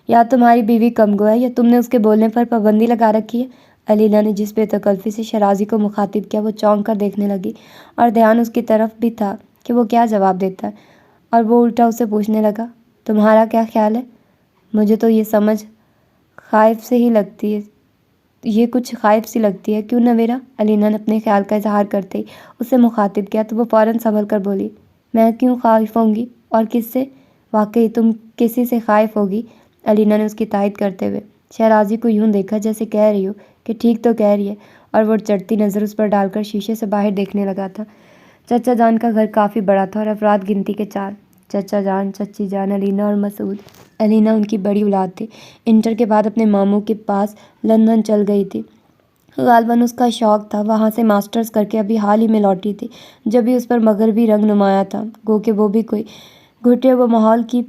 یا تمہاری بیوی کم گو ہے یا تم نے اس کے بولنے پر پابندی لگا رکھی ہے۔ علینا نے جس بے تکلفی سے شرازی کو مخاطب کیا وہ چونک کر دیکھنے لگی، اور دھیان اس کی طرف بھی تھا کہ وہ کیا جواب دیتا ہے، اور وہ الٹا اسے پوچھنے لگا، تمہارا کیا خیال ہے؟ مجھے تو یہ سمجھ خائف سے ہی لگتی ہے، یہ کچھ خائف سی لگتی ہے، کیوں نویرا؟ علینا نے اپنے خیال کا اظہار کرتے ہی اسے مخاطب کیا تو وہ فوراً سنبھل کر بولی، میں کیوں خائف ہوں گی، اور کس سے؟ واقعی تم کسی سے خائف ہوگی؟ علینا نے اس کی تائید کرتے ہوئے شہرازی کو یوں دیکھا جیسے کہہ رہی ہو کہ ٹھیک تو کہہ رہی ہے، اور وہ چڑھتی نظر اس پر ڈال کر شیشے سے باہر دیکھنے لگا تھا۔ چچا جان کا گھر کافی بڑا تھا اور افراد گنتی کے 4، چچا جان، چچی جان، علینا اور مسعود۔ علینا ان کی بڑی اولاد تھی، انٹر کے بعد اپنے ماموں کے پاس لندن چل گئی تھی۔ غالباً اس کا شوق تھا، وہاں سے ماسٹرز کر کے ابھی حال ہی میں لوٹی تھی، جب بھی اس پر مغربی رنگ نمایاں تھا، گو کہ وہ بھی کوئی گھٹے و ماحول کی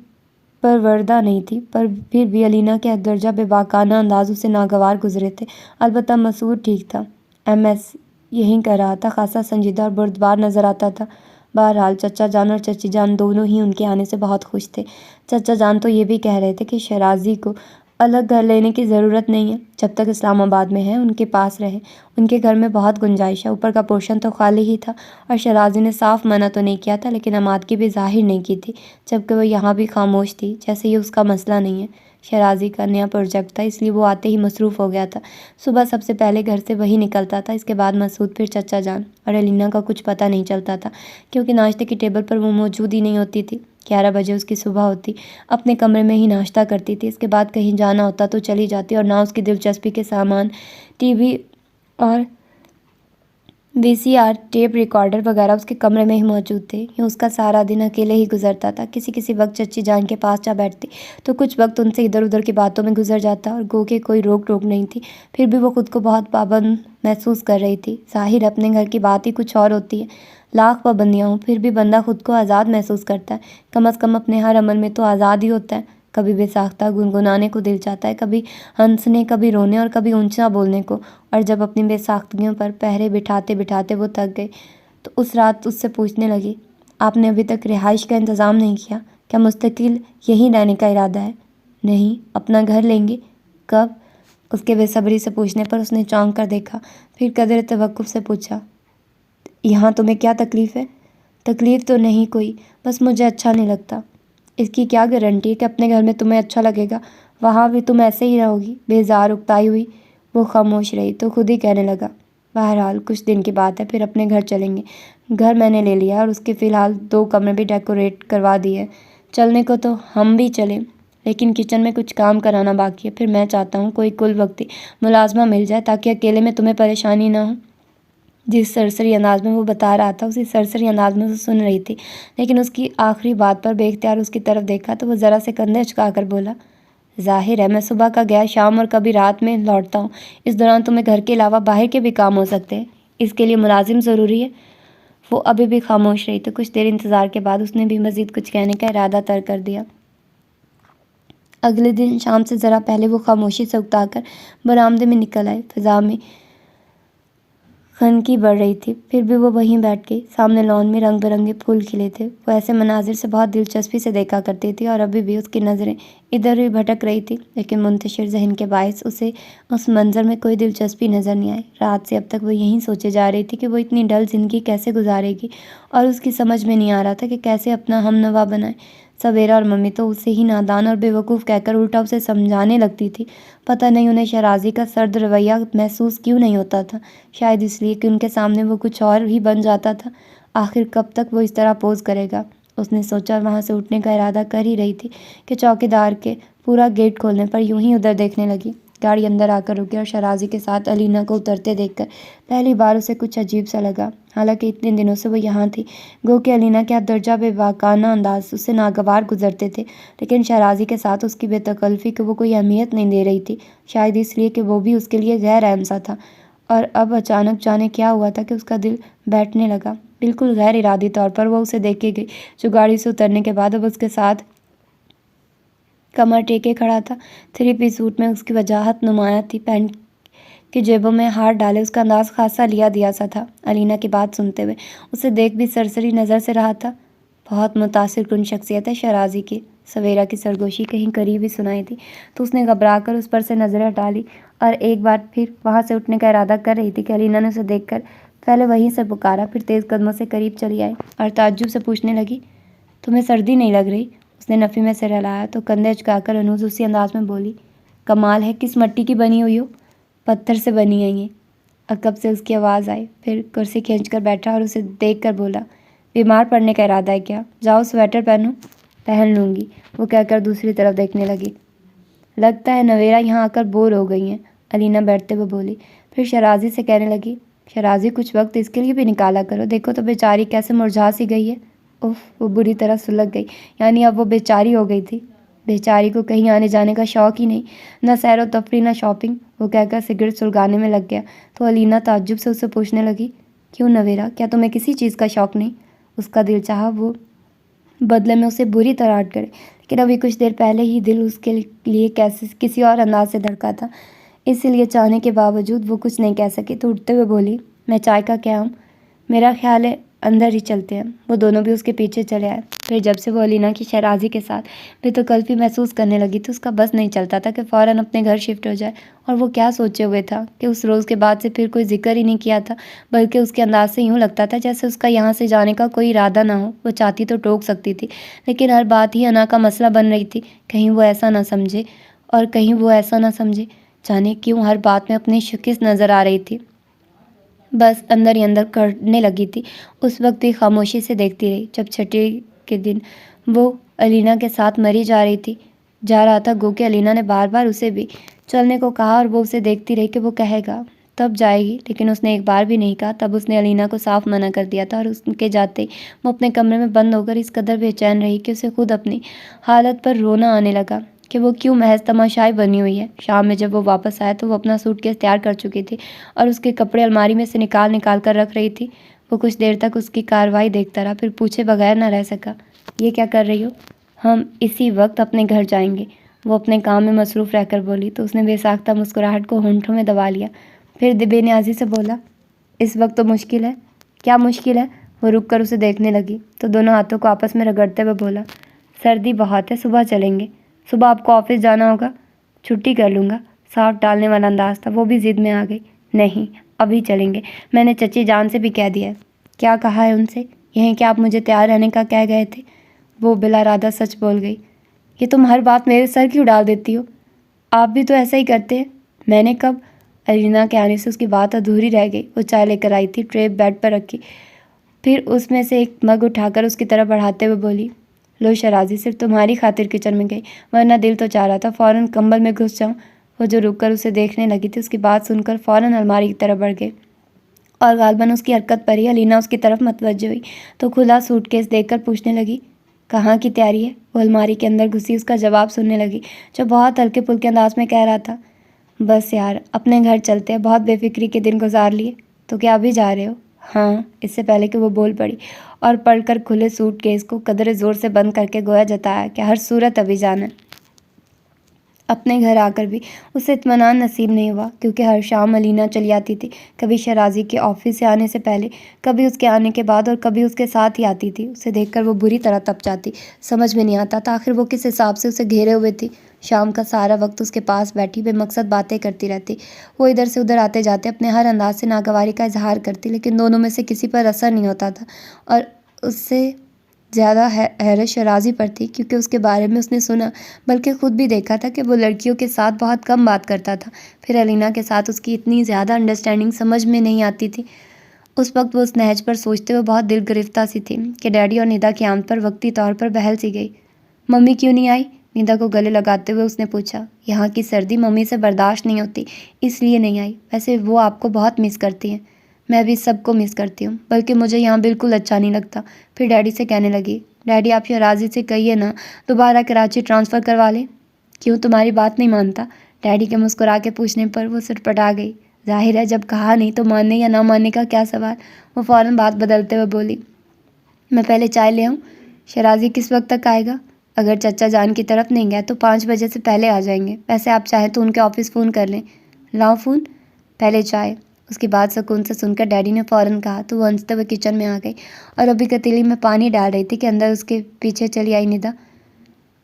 پروردہ نہیں تھی، پر پھر بھی علینا کے حد درجہ بے باکانہ انداز اسے ناگوار گزرے تھے۔ البتہ مسعود ٹھیک تھا، MS یہیں کر رہا تھا، خاصا سنجیدہ اور بردبار نظر آتا تھا۔ بہرحال چچا جان اور چچی جان دونوں ہی ان کے آنے سے بہت خوش تھے۔ چچا جان تو یہ بھی کہہ رہے تھے کہ شیرازی کو الگ گھر لینے کی ضرورت نہیں ہے، جب تک اسلام آباد میں ہے ان کے پاس رہے، ان کے گھر میں بہت گنجائش ہے، اوپر کا پورشن تو خالی ہی تھا، اور شیرازی نے صاف منع تو نہیں کیا تھا لیکن عمادگی بھی ظاہر نہیں کی تھی، جبکہ وہ یہاں بھی خاموش تھی، جیسے یہ اس کا مسئلہ نہیں ہے۔ شیرازی کا نیا پروجیکٹ تھا، اس لیے وہ آتے ہی مصروف ہو گیا تھا۔ صبح سب سے پہلے گھر سے وہی نکلتا تھا، اس کے بعد مسعود، پھر چچا جان، اور الینا کا کچھ پتہ نہیں چلتا تھا کیونکہ ناشتے کی ٹیبل پر وہ موجود ہی نہیں ہوتی تھی۔ 11 بجے اس کی صبح ہوتی، اپنے کمرے میں ہی ناشتہ کرتی تھی، اس کے بعد کہیں جانا ہوتا تو چلی جاتی، اور نہ اس کی دلچسپی کے سامان ٹی وی اور VCR ٹیپ ریکارڈر وغیرہ اس کے کمرے میں ہی موجود تھے۔ یوں اس کا سارا دن اکیلے ہی گزرتا تھا۔ کسی وقت چچی جان کے پاس جا بیٹھتی تو کچھ وقت ان سے ادھر ادھر کی باتوں میں گزر جاتا، اور گو کہ کوئی روک ٹوک نہیں تھی، پھر بھی وہ خود کو بہت پابند محسوس کر رہی تھی۔ ظاہر اپنے گھر کی بات ہی کچھ اور ہوتی ہے، لاکھ پابندیاں ہوں پھر بھی بندہ خود کو آزاد محسوس کرتا ہے، کم از کم اپنے ہر عمل میں تو آزاد ہی ہوتا ہے۔ کبھی بے ساختہ گنگنانے کو دل چاہتا ہے، کبھی ہنسنے، کبھی رونے اور کبھی اونچا بولنے کو، اور جب اپنی بے ساختگیوں پر پہرے بٹھاتے بٹھاتے وہ تھک گئی تو اس رات اس سے پوچھنے لگی، آپ نے ابھی تک رہائش کا انتظام نہیں کیا؟ کیا مستقل یہیں رہنے کا ارادہ ہے؟ نہیں، اپنا گھر لیں گے؟ کب؟ اس کے بے صبری سے پوچھنے پر اس نے چونک کر دیکھا، پھر قدر توقف سے پوچھا، یہاں تمہیں کیا تکلیف ہے؟ تکلیف تو نہیں کوئی، بس مجھے اچھا نہیں لگتا۔ اس کی کیا گارنٹی ہے کہ اپنے گھر میں تمہیں اچھا لگے گا؟ وہاں بھی تم ایسے ہی رہو گی؟ بیزار اکتائی ہوئی وہ خاموش رہی تو خود ہی کہنے لگا، بہرحال کچھ دن کی بات ہے، پھر اپنے گھر چلیں گے۔ گھر میں نے لے لیا اور اس کے فی الحال 2 کمرے بھی ڈیکوریٹ کروا دیے۔ چلنے کو تو ہم بھی چلیں، لیکن کچن میں کچھ کام کرانا باقی ہے، پھر میں چاہتا ہوں کوئی کل وقتی ملازمہ مل جائے تاکہ اکیلے میں تمہیں پریشانی نہ ہو۔ جس سرسری انداز میں وہ بتا رہا تھا اسی سرسری انداز میں وہ سن رہی تھی، لیکن اس کی آخری بات پر بے اختیار اس کی طرف دیکھا تو وہ ذرا سے کندھے اچکا کر بولا، ظاہر ہے میں صبح کا گیا شام اور کبھی رات میں لوٹتا ہوں، اس دوران تمہیں گھر کے علاوہ باہر کے بھی کام ہو سکتے ہیں، اس کے لیے ملازم ضروری ہے؟ وہ ابھی بھی خاموش رہی تو کچھ دیر انتظار کے بعد اس نے بھی مزید کچھ کہنے کا ارادہ ترک کر دیا۔ اگلے دن شام سے ذرا پہلے وہ خاموشی سے اکتا کر برآمدے میں نکل آئے۔ فضا میں خنکی بڑھ رہی تھی، پھر بھی وہ وہیں بیٹھ گئی۔ سامنے لان میں رنگ برنگے پھول کھلے تھے، وہ ایسے مناظر سے بہت دلچسپی سے دیکھا کرتی تھی، اور ابھی بھی اس کی نظریں ادھر ہی بھٹک رہی تھی، لیکن منتشر ذہن کے باعث اسے اس منظر میں کوئی دلچسپی نظر نہیں آئی۔ رات سے اب تک وہ یہی سوچے جا رہی تھی کہ وہ اتنی ڈل زندگی کیسے گزارے گی، اور اس کی سمجھ میں نہیں آ رہا تھا کہ کیسے اپنا ہم نوا بنائے۔ سویرا اور ممی تو اسے ہی نادان اور بے وقوف کہہ کر الٹا اسے سمجھانے لگتی تھی۔ پتہ نہیں انہیں شیرازی کا سرد رویہ محسوس کیوں نہیں ہوتا تھا، شاید اس لیے کہ ان کے سامنے وہ کچھ اور ہی بن جاتا تھا۔ آخر کب تک وہ اس طرح پوز کرے گا؟ اس نے سوچا، وہاں سے اٹھنے کا ارادہ کر ہی رہی تھی کہ چوکیدار کے پورا گیٹ کھولنے پر یوں ہی ادھر دیکھنے لگی۔ گاڑی اندر آ کر رکی اور شیرازی کے ساتھ الینا کو اترتے دیکھ کر پہلی بار اسے کچھ عجیب سا لگا، حالانکہ اتنے دنوں سے وہ یہاں تھی۔ گو کہ الینا کے ہر درجہ بے باکانہ انداز اسے ناگوار گزرتے تھے، لیکن شیرازی کے ساتھ اس کی بے تکلفی کو وہ کوئی اہمیت نہیں دے رہی تھی، شاید اس لیے کہ وہ بھی اس کے لیے غیر اہم سا تھا۔ اور اب اچانک جانے کیا ہوا تھا کہ اس کا دل بیٹھنے لگا۔ بالکل غیر ارادی طور پر وہ اسے دیکھ کے گئی، جو گاڑی سے اترنے کے بعد اب اس کے ساتھ کمر ٹیکے کھڑا تھا۔ 3 پیس سوٹ میں اس کی وجاہت نمایاں تھی، پینٹ کی جیبوں میں ہاتھ ڈالے اس کا انداز خاصا لیا دیا سا تھا۔ الینا کی بات سنتے ہوئے اسے دیکھ بھی سرسری نظر سے رہا تھا۔ بہت متاثر کن شخصیت ہے شیرازی کی۔ سویرا کی سرگوشی کہیں قریب ہی سنائی تھی تو اس نے گھبرا کر اس پر سے نظریں ہٹا لی، اور ایک بار پھر وہاں سے اٹھنے کا ارادہ کر رہی تھی کہ الینا نے اسے دیکھ کر پہلے وہیں سے پکارا، پھر تیز قدموں سے قریب چلی آئی اور تعجب سے پوچھنے لگی، تمہیں سردی نہیں لگ رہی؟ اس نے نفی میں سر ہلایا تو کندھے اچکا کر انوز اسی انداز میں بولی، کمال ہے، کس مٹی کی بنی ہوئی ہو؟ پتھر سے بنی ہے یہ۔ عقب سے اس کی آواز آئی، پھر کرسی کھینچ کر بیٹھا اور اسے دیکھ کر بولا، بیمار پڑنے کا ارادہ ہے کیا؟ جاؤ سویٹر پہنو۔ پہن لوں گی، وہ کہہ کر دوسری طرف دیکھنے لگی۔ لگتا ہے نویرا یہاں آ کر بور ہو گئی ہیں، الینا بیٹھتے ہوئے بولی، پھر شیرازی سے کہنے لگی، شیرازی کچھ وقت اس کے لیے بھی نکالا کرو، دیکھو تو بیچاری کیسے مرجھا سی گئی ہے۔ اف، وہ بری طرح سلگ گئی، یعنی اب وہ بیچاری ہو گئی تھی؟ بیچاری کو کہیں آنے جانے کا شوق ہی نہیں، نہ سیر و تفریح نہ شاپنگ، وہ کہہ کر سگریٹ سلگانے میں لگ گیا تو الینا تعجب سے اسے پوچھنے لگی، کیوں نویرا، کیا تمہیں کسی چیز کا شوق نہیں؟ اس کا دل چاہا وہ بدلے میں اسے بری طرح ہٹ کرے، لیکن ابھی کچھ دیر پہلے ہی دل اس کے لیے کسی اور انداز سے دھڑکا تھا، اس لیے چاہنے کے باوجود وہ کچھ نہیں کہہ سکی تو اٹھتے ہوئے بولی، میں چائے کا کیا ہوں؟ میرا خیال ہے اندر ہی چلتے ہیں۔ وہ دونوں بھی اس کے پیچھے چلے آئے۔ پھر جب سے وہ علینا کی شہرازی کے ساتھ بے تکلفی محسوس کرنے لگی تو اس کا بس نہیں چلتا تھا کہ فوراً اپنے گھر شفٹ ہو جائے۔ اور وہ کیا سوچے ہوئے تھا کہ اس روز کے بعد سے پھر کوئی ذکر ہی نہیں کیا تھا، بلکہ اس کے انداز سے یوں لگتا تھا جیسے اس کا یہاں سے جانے کا کوئی ارادہ نہ ہو۔ وہ چاہتی تو ٹوک سکتی تھی، لیکن ہر بات ہی انا کا مسئلہ بن رہی تھی۔ کہیں وہ ایسا نہ سمجھے اور کہیں وہ ایسا نہ سمجھے، جانے کیوں ہر بات میں اپنی شکست نظر آ رہی تھی۔ بس اندر ہی اندر کرنے لگی تھی۔ اس وقت بھی خاموشی سے دیکھتی رہی جب چھٹی کے دن وہ علینا کے ساتھ مری جا رہا تھا، گو کہ علینا نے بار بار اسے بھی چلنے کو کہا اور وہ اسے دیکھتی رہی کہ وہ کہے گا تب جائے گی، لیکن اس نے ایک بار بھی نہیں کہا۔ تب اس نے علینا کو صاف منع کر دیا تھا اور اس کے جاتے ہی وہ اپنے کمرے میں بند ہو کر اس قدر بے چین رہی کہ اسے خود اپنی حالت پر رونا آنے لگا کہ وہ کیوں محض تماشائی بنی ہوئی ہے۔ شام میں جب وہ واپس آیا تو وہ اپنا سوٹ کیس تیار کر چکی تھی اور اس کے کپڑے الماری میں سے نکال کر رکھ رہی تھی۔ وہ کچھ دیر تک اس کی کارروائی دیکھتا رہا، پھر پوچھے بغیر نہ رہ سکا، یہ کیا کر رہی ہو؟ ہم اسی وقت اپنے گھر جائیں گے، وہ اپنے کام میں مصروف رہ کر بولی تو اس نے بے ساختہ مسکراہٹ کو ہونٹوں میں دبا لیا۔ پھر بے نیازی سے بولا، اس وقت تو مشکل ہے۔ کیا مشکل ہے؟ وہ رک کر اسے دیکھنے لگی تو دونوں ہاتھوں کو آپس میں رگڑتے ہوئے بولا، سردی بہت ہے، صبح چلیں گے۔ صبح آپ کو آفس جانا ہوگا؟ چھٹی کر لوں گا۔ صاف ٹالنے والا انداز تھا۔ وہ بھی ضد میں آ گئی، نہیں ابھی چلیں گے، میں نے چچی جان سے بھی کہہ دیا ہے۔ کیا کہا ہے ان سے؟ یہیں کہ آپ مجھے تیار رہنے کا کہہ گئے تھے۔ وہ بلا ارادہ سچ بول گئی، یہ تم ہر بات میرے سر کیوں ڈال دیتی ہو؟ آپ بھی تو ایسا ہی کرتے ہیں۔ میں نے کب؟ علینا کے آنے سے اس کی بات ادھوری رہ گئی۔ وہ چائے لے کر آئی تھی، ٹرے بیڈ پر رکھی، پھر اس میں سے ایک مگ اٹھا کر اس کی طرف بڑھاتے ہوئے بولی، لو شرازی، صرف تمہاری خاطر کچن میں گئی، ورنہ دل تو چاہ رہا تھا فوراً کمبل میں گھس جاؤں۔ وہ جو رک کر اسے دیکھنے لگی تھی، اس کی بات سن کر فوراً الماری کی طرف بڑھ گئی اور غالباً اس کی حرکت پر ہی علینا اس کی طرف متوجہ ہوئی تو کھلا سوٹ کیس دیکھ کر پوچھنے لگی، کہاں کی تیاری ہے؟ وہ الماری کے اندر گھسی اس کا جواب سننے لگی جو بہت ہلکے پھلکے انداز میں کہہ رہا تھا، بس یار اپنے گھر چلتے ہیں، بہت بے فکری کے دن گزار لیے۔ تو کیا ابھی جا رہے ہو؟ ہاں، اس سے پہلے کہ وہ بول پڑی اور پڑھ کر کھلے سوٹ کیس کو قدرے زور سے بند کر کے گویا جتایا کہ ہر صورت ابھی جانا ہے۔ اپنے گھر آ کر بھی اسے اطمینان نصیب نہیں ہوا، کیونکہ ہر شام علینا چلی آتی تھی، کبھی شہرازی کے آفس سے آنے سے پہلے، کبھی اس کے آنے کے بعد اور کبھی اس کے ساتھ ہی آتی تھی۔ اسے دیکھ کر وہ بری طرح تپ جاتی، سمجھ میں نہیں آتا تھا آخر وہ کس حساب سے اسے گھیرے ہوئے تھی۔ شام کا سارا وقت اس کے پاس بیٹھی بے مقصد باتیں کرتی رہتی، وہ ادھر سے ادھر آتے جاتے اپنے ہر انداز سے ناگواری کا اظہار کرتی، لیکن دونوں میں سے کسی پر اثر نہیں ہوتا تھا اور اس سے زیادہ حیرت شہرازی پر تھی، کیونکہ اس کے بارے میں اس نے سنا بلکہ خود بھی دیکھا تھا کہ وہ لڑکیوں کے ساتھ بہت کم بات کرتا تھا۔ پھر علینا کے ساتھ اس کی اتنی زیادہ انڈرسٹینڈنگ سمجھ میں نہیں آتی تھی۔ اس وقت وہ اس نہج پر سوچتے ہوئے بہت دل گرفتہ سی تھی کہ ڈیڈی اور ندا کی آمد پر وقتی طور پر بہل سی گئی۔ ممی کیوں نہیں آئی؟ ندا کو گلے لگاتے ہوئے اس نے پوچھا۔ یہاں کی سردی ممی سے برداشت نہیں ہوتی، اس لیے نہیں آئی، ویسے وہ آپ کو بہت مس کرتی ہیں۔ میں بھی سب کو مس کرتی ہوں، بلکہ مجھے یہاں بالکل اچھا نہیں لگتا۔ پھر ڈیڈی سے کہنے لگی، ڈیڈی آپ شہرازی سے کہیے نا دوبارہ کراچی ٹرانسفر کروا لیں۔ کیوں، تمہاری بات نہیں مانتا؟ ڈیڈی کے مسکرا کے پوچھنے پر وہ سٹپٹا گئی۔ ظاہر ہے جب کہا نہیں تو ماننے یا نہ ماننے کا کیا سوال۔ وہ فوراً بات بدلتے ہوئے بولی، میں پہلے چائے لے آؤں؟ شہرازی کس وقت تک آئے گا؟ اگر چچا جان کی طرف نہیں گیا تو 5 بجے سے پہلے آ جائیں گے، ویسے آپ چاہیں تو ان کے آفس فون کر لیں۔ لاؤ فون، پہلے چائے۔ اس کی بات سکون سے سن کر ڈیڈی نے فوراً کہا تو وہ ہنستے ہوئے کچن میں آ گئی اور ابھی کتیلی میں پانی ڈال رہی تھی کہ اندر اس کے پیچھے چلی آئی ندا۔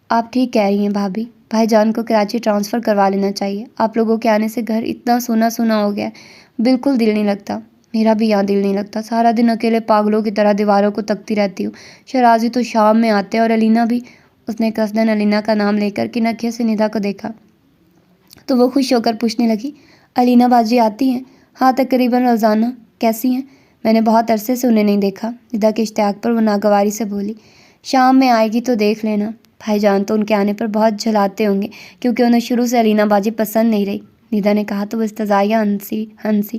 آپ ٹھیک کہہ رہی ہیں بھابھی، بھائی جان کو کراچی ٹرانسفر کروا لینا چاہیے۔ آپ لوگوں کے آنے سے گھر اتنا سونا سونا ہو گیا ہے، بالکل دل نہیں لگتا۔ میرا بھی یہاں دل نہیں لگتا، سارا دن اکیلے پاگلوں کی طرح دیواروں کو تکتی رہتی ہوں۔ شہرازی تو شام میں آتے اور علینا بھی۔ اس نے قصداً علینا کا نام لے کر کنکھیوں سے ندا کو دیکھا تو وہ خوش ہو کر پوچھنے لگی، علینا باجی آتی ہیں؟ ہاں تقریباً روزانہ۔ کیسی ہیں؟ میں نے بہت عرصے سے انہیں نہیں دیکھا۔ ندا کے اشتیاق پر وہ ناگواری سے بولی، شام میں آئے گی تو دیکھ لینا۔ بھائی جان تو ان کے آنے پر بہت جھلاتے ہوں گے، کیونکہ انہیں شروع سے علینا باجی پسند نہیں رہی، ندا نے کہا تو وہ استزادیہ ہنسی۔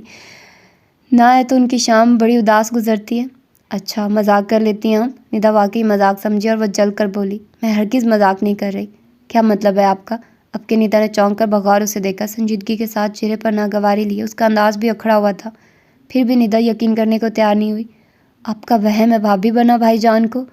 نہ ہے تو ان کی شام بڑی اداس گزرتی ہے۔ اچھا مذاق کر لیتی ہیں آپ؟ ندا واقعی مذاق سمجھی اور وہ جل کر بولی، میں ہرگز مذاق نہیں کر رہی۔ کیا مطلب ہے آپ کا؟ اب کہ ندا نے چونک کر بغور اسے دیکھا، سنجیدگی کے ساتھ چہرے پر ناگواری لیے، اس کا انداز بھی اکھڑا ہوا تھا۔ پھر بھی ندا یقین کرنے کو تیار نہیں ہوئی۔ آپ کا وہم ہے بھابھی بنا بھائی جان کو؟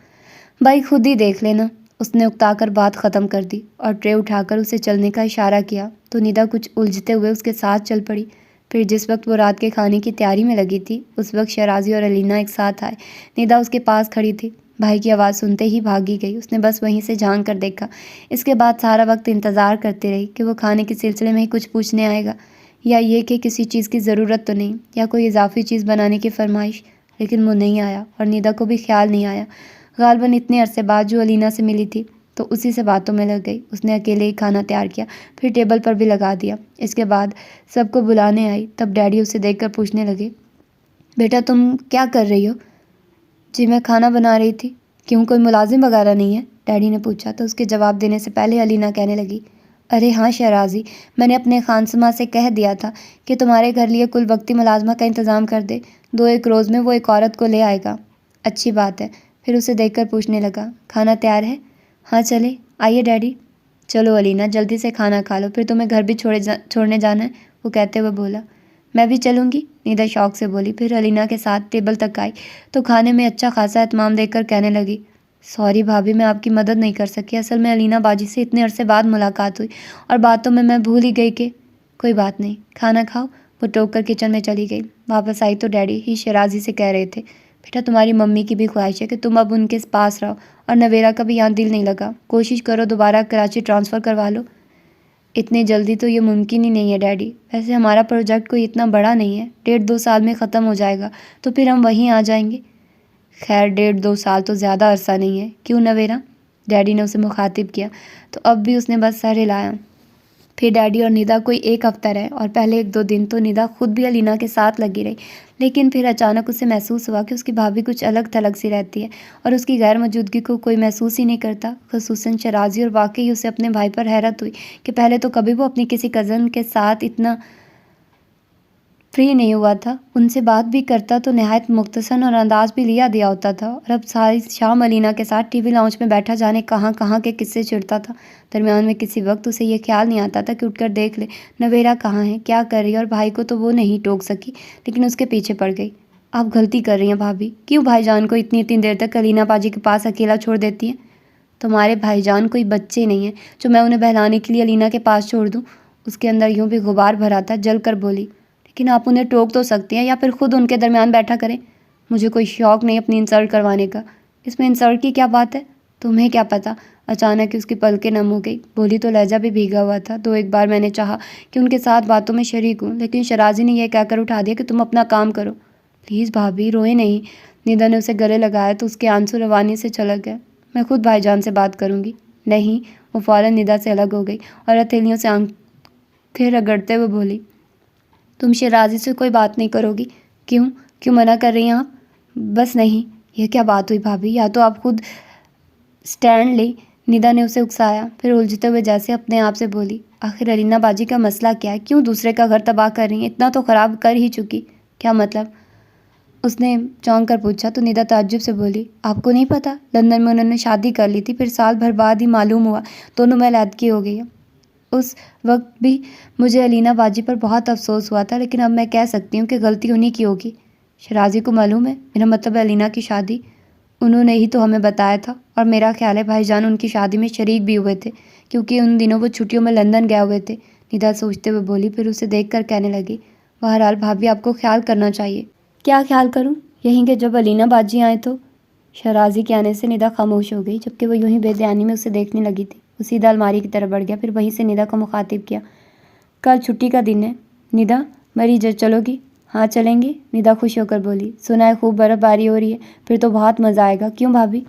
بھائی خود ہی دیکھ لینا۔ اس نے اکتا کر بات ختم کر دی اور ٹرے اٹھا کر اسے چلنے کا اشارہ کیا تو ندا کچھ الجھتے ہوئے اس کے ساتھ چل پڑی۔ پھر جس وقت وہ رات کے کھانے کی تیاری میں لگی تھی اس وقت شیرازی اور علینا ایک ساتھ آئے۔ ندا اس کے پاس کھڑی تھی، بھائی کی آواز سنتے ہی بھاگی گئی۔ اس نے بس وہیں سے جھانک کر دیکھا۔ اس کے بعد سارا وقت انتظار کرتی رہی کہ وہ کھانے کے سلسلے میں ہی کچھ پوچھنے آئے گا، یا یہ کہ کسی چیز کی ضرورت تو نہیں، یا کوئی اضافی چیز بنانے کی فرمائش، لیکن وہ نہیں آیا اور ندا کو بھی خیال نہیں آیا۔ غالباً اتنے عرصے بعد جو علینا سے ملی تھی تو اسی سے باتوں میں لگ گئی۔ اس نے اکیلے ہی کھانا تیار کیا، پھر ٹیبل پر بھی لگا دیا۔ اس کے بعد سب کو بلانے آئی، تب ڈیڈی اسے دیکھ کر پوچھنے لگے، بیٹا تم کیا کر رہی ہو؟ جی میں کھانا بنا رہی تھی۔ کیوں کوئی ملازم وغیرہ نہیں ہے؟ ڈیڈی نے پوچھا تو اس کے جواب دینے سے پہلے علینا کہنے لگی، ارے ہاں شیرازی، میں نے اپنے خانسما سے کہہ دیا تھا کہ تمہارے گھر لیے کل وقتی ملازمہ کا انتظام کر دے، 2-1 روز میں وہ ایک عورت کو لے آئے گا۔ اچھی بات ہے۔ پھر اسے دیکھ کر پوچھنے لگا، کھانا تیار ہے؟ ہاں چلے آئیے ڈیڈی۔ چلو علینا جلدی سے کھانا کھا لو، پھر تمہیں گھر بھی چھوڑنے جانا ہے، وہ کہتے ہوئے بولا۔ میں بھی چلوں گی، ندا شوق سے بولی۔ پھر علینا کے ساتھ ٹیبل تک آئی تو کھانے میں اچھا خاصا اہتمام دیکھ کر کہنے لگی، سوری بھابھی میں آپ کی مدد نہیں کر سکی، اصل میں علینا باجی سے اتنے عرصے بعد ملاقات ہوئی اور باتوں میں بھول ہی گئی کہ کوئی بات نہیں، کھانا کھاؤ۔ وہ ٹوک کر کچن میں چلی گئی۔ واپس آئی تو ڈیڈی ہی شیرازی سے کہہ رہے تھے، بیٹا تمہاری ممی کی بھی خواہش ہے کہ تم اب ان کے پاس رہو، اور نویرا کا بھی یہاں دل نہیں لگا، کوشش کرو دوبارہ کراچی ٹرانسفر کروا لو۔ اتنی جلدی تو یہ ممکن ہی نہیں ہے ڈیڈی، ویسے ہمارا پروجیکٹ کوئی اتنا بڑا نہیں ہے، 1.5-2 سال میں ختم ہو جائے گا تو پھر ہم وہیں آ جائیں گے۔ خیر 1.5-2 سال تو زیادہ عرصہ نہیں ہے، کیوں نویرا؟ ڈیڈی نے اسے مخاطب کیا تو اب بھی اس نے بس سر ہلایا۔ پھر ڈیڈی اور ندا کوئی 1 ہفتہ رہے، اور پہلے 1-2 دن تو ندا خود بھی علینا کے ساتھ لگی رہی، لیکن پھر اچانک اسے محسوس ہوا کہ اس کی بھابھی کچھ الگ تھلگ سی رہتی ہے اور اس کی غیر موجودگی کو کوئی محسوس ہی نہیں کرتا، خصوصاً شیرازی۔ اور واقعی اسے اپنے بھائی پر حیرت ہوئی کہ پہلے تو کبھی وہ اپنی کسی کزن کے ساتھ اتنا فری نہیں ہوا تھا، ان سے بات بھی کرتا تو نہایت مختصر اور انداز بھی لیا دیا ہوتا تھا، اور اب ساری شام علینا کے ساتھ ٹی وی لاؤنج میں بیٹھا جانے کہاں کہاں کے قصے چھڑتا تھا۔ درمیان میں کسی وقت اسے یہ خیال نہیں آتا تھا کہ اٹھ کر دیکھ لے نویرا کہاں ہے، کیا کر رہی ہے، اور بھائی کو تو وہ نہیں ٹوک سکی لیکن اس کے پیچھے پڑ گئی۔ آپ غلطی کر رہی ہیں بھابھی، کیوں بھائی جان کو اتنی دیر تک علینا باجی کے پاس اکیلا چھوڑ دیتی ہیں؟ تمہارے بھائی جان کوئی بچے نہیں ہیں جو میں انہیں بہلانے کے لیے علینا کے پاس چھوڑ دوں۔ اس کے اندر یوں بھی غبار بھرا تھا، جل کر بولی، لیکن آپ انہیں ٹوک تو سکتی ہیں یا پھر خود ان کے درمیان بیٹھا کریں۔ مجھے کوئی شوق نہیں اپنی انسلٹ کروانے کا۔ اس میں انسلٹ کی کیا بات ہے؟ تمہیں کیا پتہ؟ اچانک اس کی پلکیں نم ہو گئی، بولی تو لہجہ بھی بھیگا ہوا تھا، 2-1 بار میں نے چاہا کہ ان کے ساتھ باتوں میں شریک ہوں، لیکن شیرازی نے یہ کہہ کر اٹھا دیا کہ تم اپنا کام کرو۔ پلیز بھابھی روئے نہیں۔ ندا نے اسے گلے لگایا تو اس کے آنسو روانی سے چھلک گئے۔ میں خود بھائی جان سے بات کروں گی۔ نہیں، وہ فوراً ندا سے الگ ہو گئی اور ہتھیلیوں سے آنکھیں رگڑتے ہوئے بولی، تم شیرازی سے کوئی بات نہیں کرو گی؟ کیوں منع کر رہی ہیں آپ؟ بس نہیں۔ یہ کیا بات ہوئی بھابھی، یا تو آپ خود سٹینڈ لیں۔ ندا نے اسے اکسایا، پھر الجھتے ہوئے جیسے اپنے آپ سے بولی، آخر علینا باجی کا مسئلہ کیا ہے؟ کیوں دوسرے کا گھر تباہ کر رہی ہیں؟ اتنا تو خراب کر ہی چکی۔ کیا مطلب؟ اس نے چونک کر پوچھا تو ندا تعجب سے بولی، آپ کو نہیں پتہ؟ لندن میں انہوں نے شادی کر لی تھی، پھر سال بھر بعد ہی معلوم ہوا دونوں میں علیحدگی ہو گئی ہے۔ اس وقت بھی مجھے علینا باجی پر بہت افسوس ہوا تھا، لیکن اب میں کہہ سکتی ہوں کہ غلطی انہی کی ہوگی۔ شیرازی کو معلوم ہے؟ میرا مطلب ہے علینا کی شادی انہوں نے ہی تو ہمیں بتایا تھا، اور میرا خیال ہے بھائی جان ان کی شادی میں شریک بھی ہوئے تھے، کیونکہ ان دنوں وہ چھٹیوں میں لندن گئے ہوئے تھے۔ ندا سوچتے ہوئے بولی، پھر اسے دیکھ کر کہنے لگی، بہرحال بھابھی آپ کو خیال کرنا چاہیے۔ کیا خیال کروں؟ یہیں کہ جب علینا باجی آئیں تو؟ شیرازی کے آنے سے ندا خاموش ہو گئی، جبکہ وہ یوں ہی بے دھیانی میں اسے دیکھنے لگی تھی۔ وہ سیدھا الماری کی طرف بڑھ گیا، پھر وہیں سے ندا کو مخاطب کیا، کل چھٹی کا دن ہے ندا، مری جب چلو گی؟ ہاں چلیں گے، ندا خوش ہو کر بولی۔ سنا ہے خوب برف باری ہو رہی ہے، پھر تو بہت مزہ آئے گا، کیوں بھابھی؟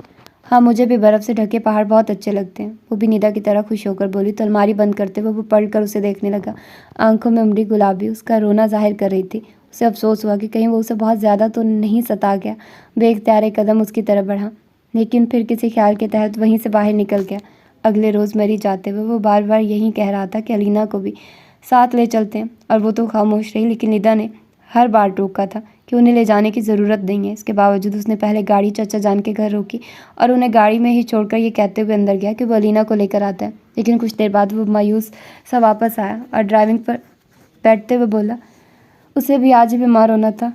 ہاں مجھے بھی برف سے ڈھکے پہاڑ بہت اچھے لگتے ہیں، وہ بھی ندا کی طرح خوش ہو کر بولی تو الماری بند کرتے ہوئے وہ پلٹ کر اسے دیکھنے لگا۔ آنکھوں میں امڑی گلابی اس کا رونا ظاہر کر رہی تھی۔ اسے افسوس ہوا کہ کہیں وہ اسے بہت زیادہ تو نہیں ستا گیا۔ بے اختیار ایک قدم اس کی طرف بڑھا، لیکن پھر کسی خیال کے تحت وہیں سے باہر نکل گیا۔ اگلے روز مری جاتے ہوئے وہ بار بار یہی کہہ رہا تھا کہ علینا کو بھی ساتھ لے چلتے ہیں، اور وہ تو خاموش رہی، لیکن ندا نے ہر بار ٹوکا تھا کہ انہیں لے جانے کی ضرورت نہیں ہے۔ اس کے باوجود اس نے پہلے گاڑی چچا جان کے گھر روکی اور انہیں گاڑی میں ہی چھوڑ کر یہ کہتے ہوئے اندر گیا کہ وہ علینا کو لے کر آتا ہے، لیکن کچھ دیر بعد وہ مایوس سا واپس آیا اور ڈرائیونگ پر بیٹھتے ہوئے بولا، اسے بھی آج ہی بیمار ہونا تھا۔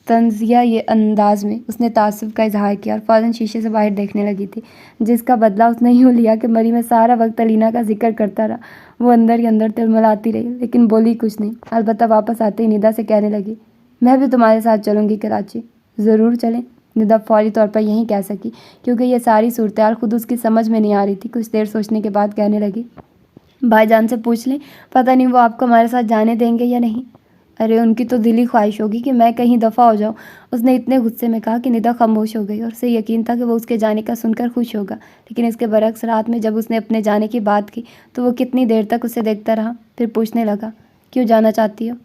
طنزیہ یہ انداز میں اس نے تعصب کا اظہار کیا اور فوراً شیشے سے باہر دیکھنے لگی تھی، جس کا بدلہ اس نے یوں لیا کہ مریم سارا وقت علینا کا ذکر کرتا رہا۔ وہ اندر ہی اندر تلملاتی رہی لیکن بولی کچھ نہیں، البتہ واپس آتے ہی ندا سے کہنے لگی، میں بھی تمہارے ساتھ چلوں گی کراچی۔ ضرور چلیں، ندا فوری طور پر یہی کہہ سکی کیونکہ یہ ساری صورتحال خود اس کی سمجھ میں نہیں آ رہی تھی۔ کچھ دیر سوچنے کے بعد کہنے لگی، بھائی جان سے پوچھ لیں، پتہ نہیں وہ آپ کو ہمارے ساتھ جانے دیں گے یا نہیں۔ ارے ان کی تو دلی خواہش ہوگی کہ میں کہیں دفعہ ہو جاؤں، اس نے اتنے غصے میں کہا کہ ندا خاموش ہو گئی اور اسے یقین تھا کہ وہ اس کے جانے کا سن کر خوش ہوگا، لیکن اس کے برعکس رات میں جب اس نے اپنے جانے کی بات کی تو وہ کتنی دیر تک اسے دیکھتا رہا، پھر پوچھنے لگا، کیوں جانا چاہتی ہو؟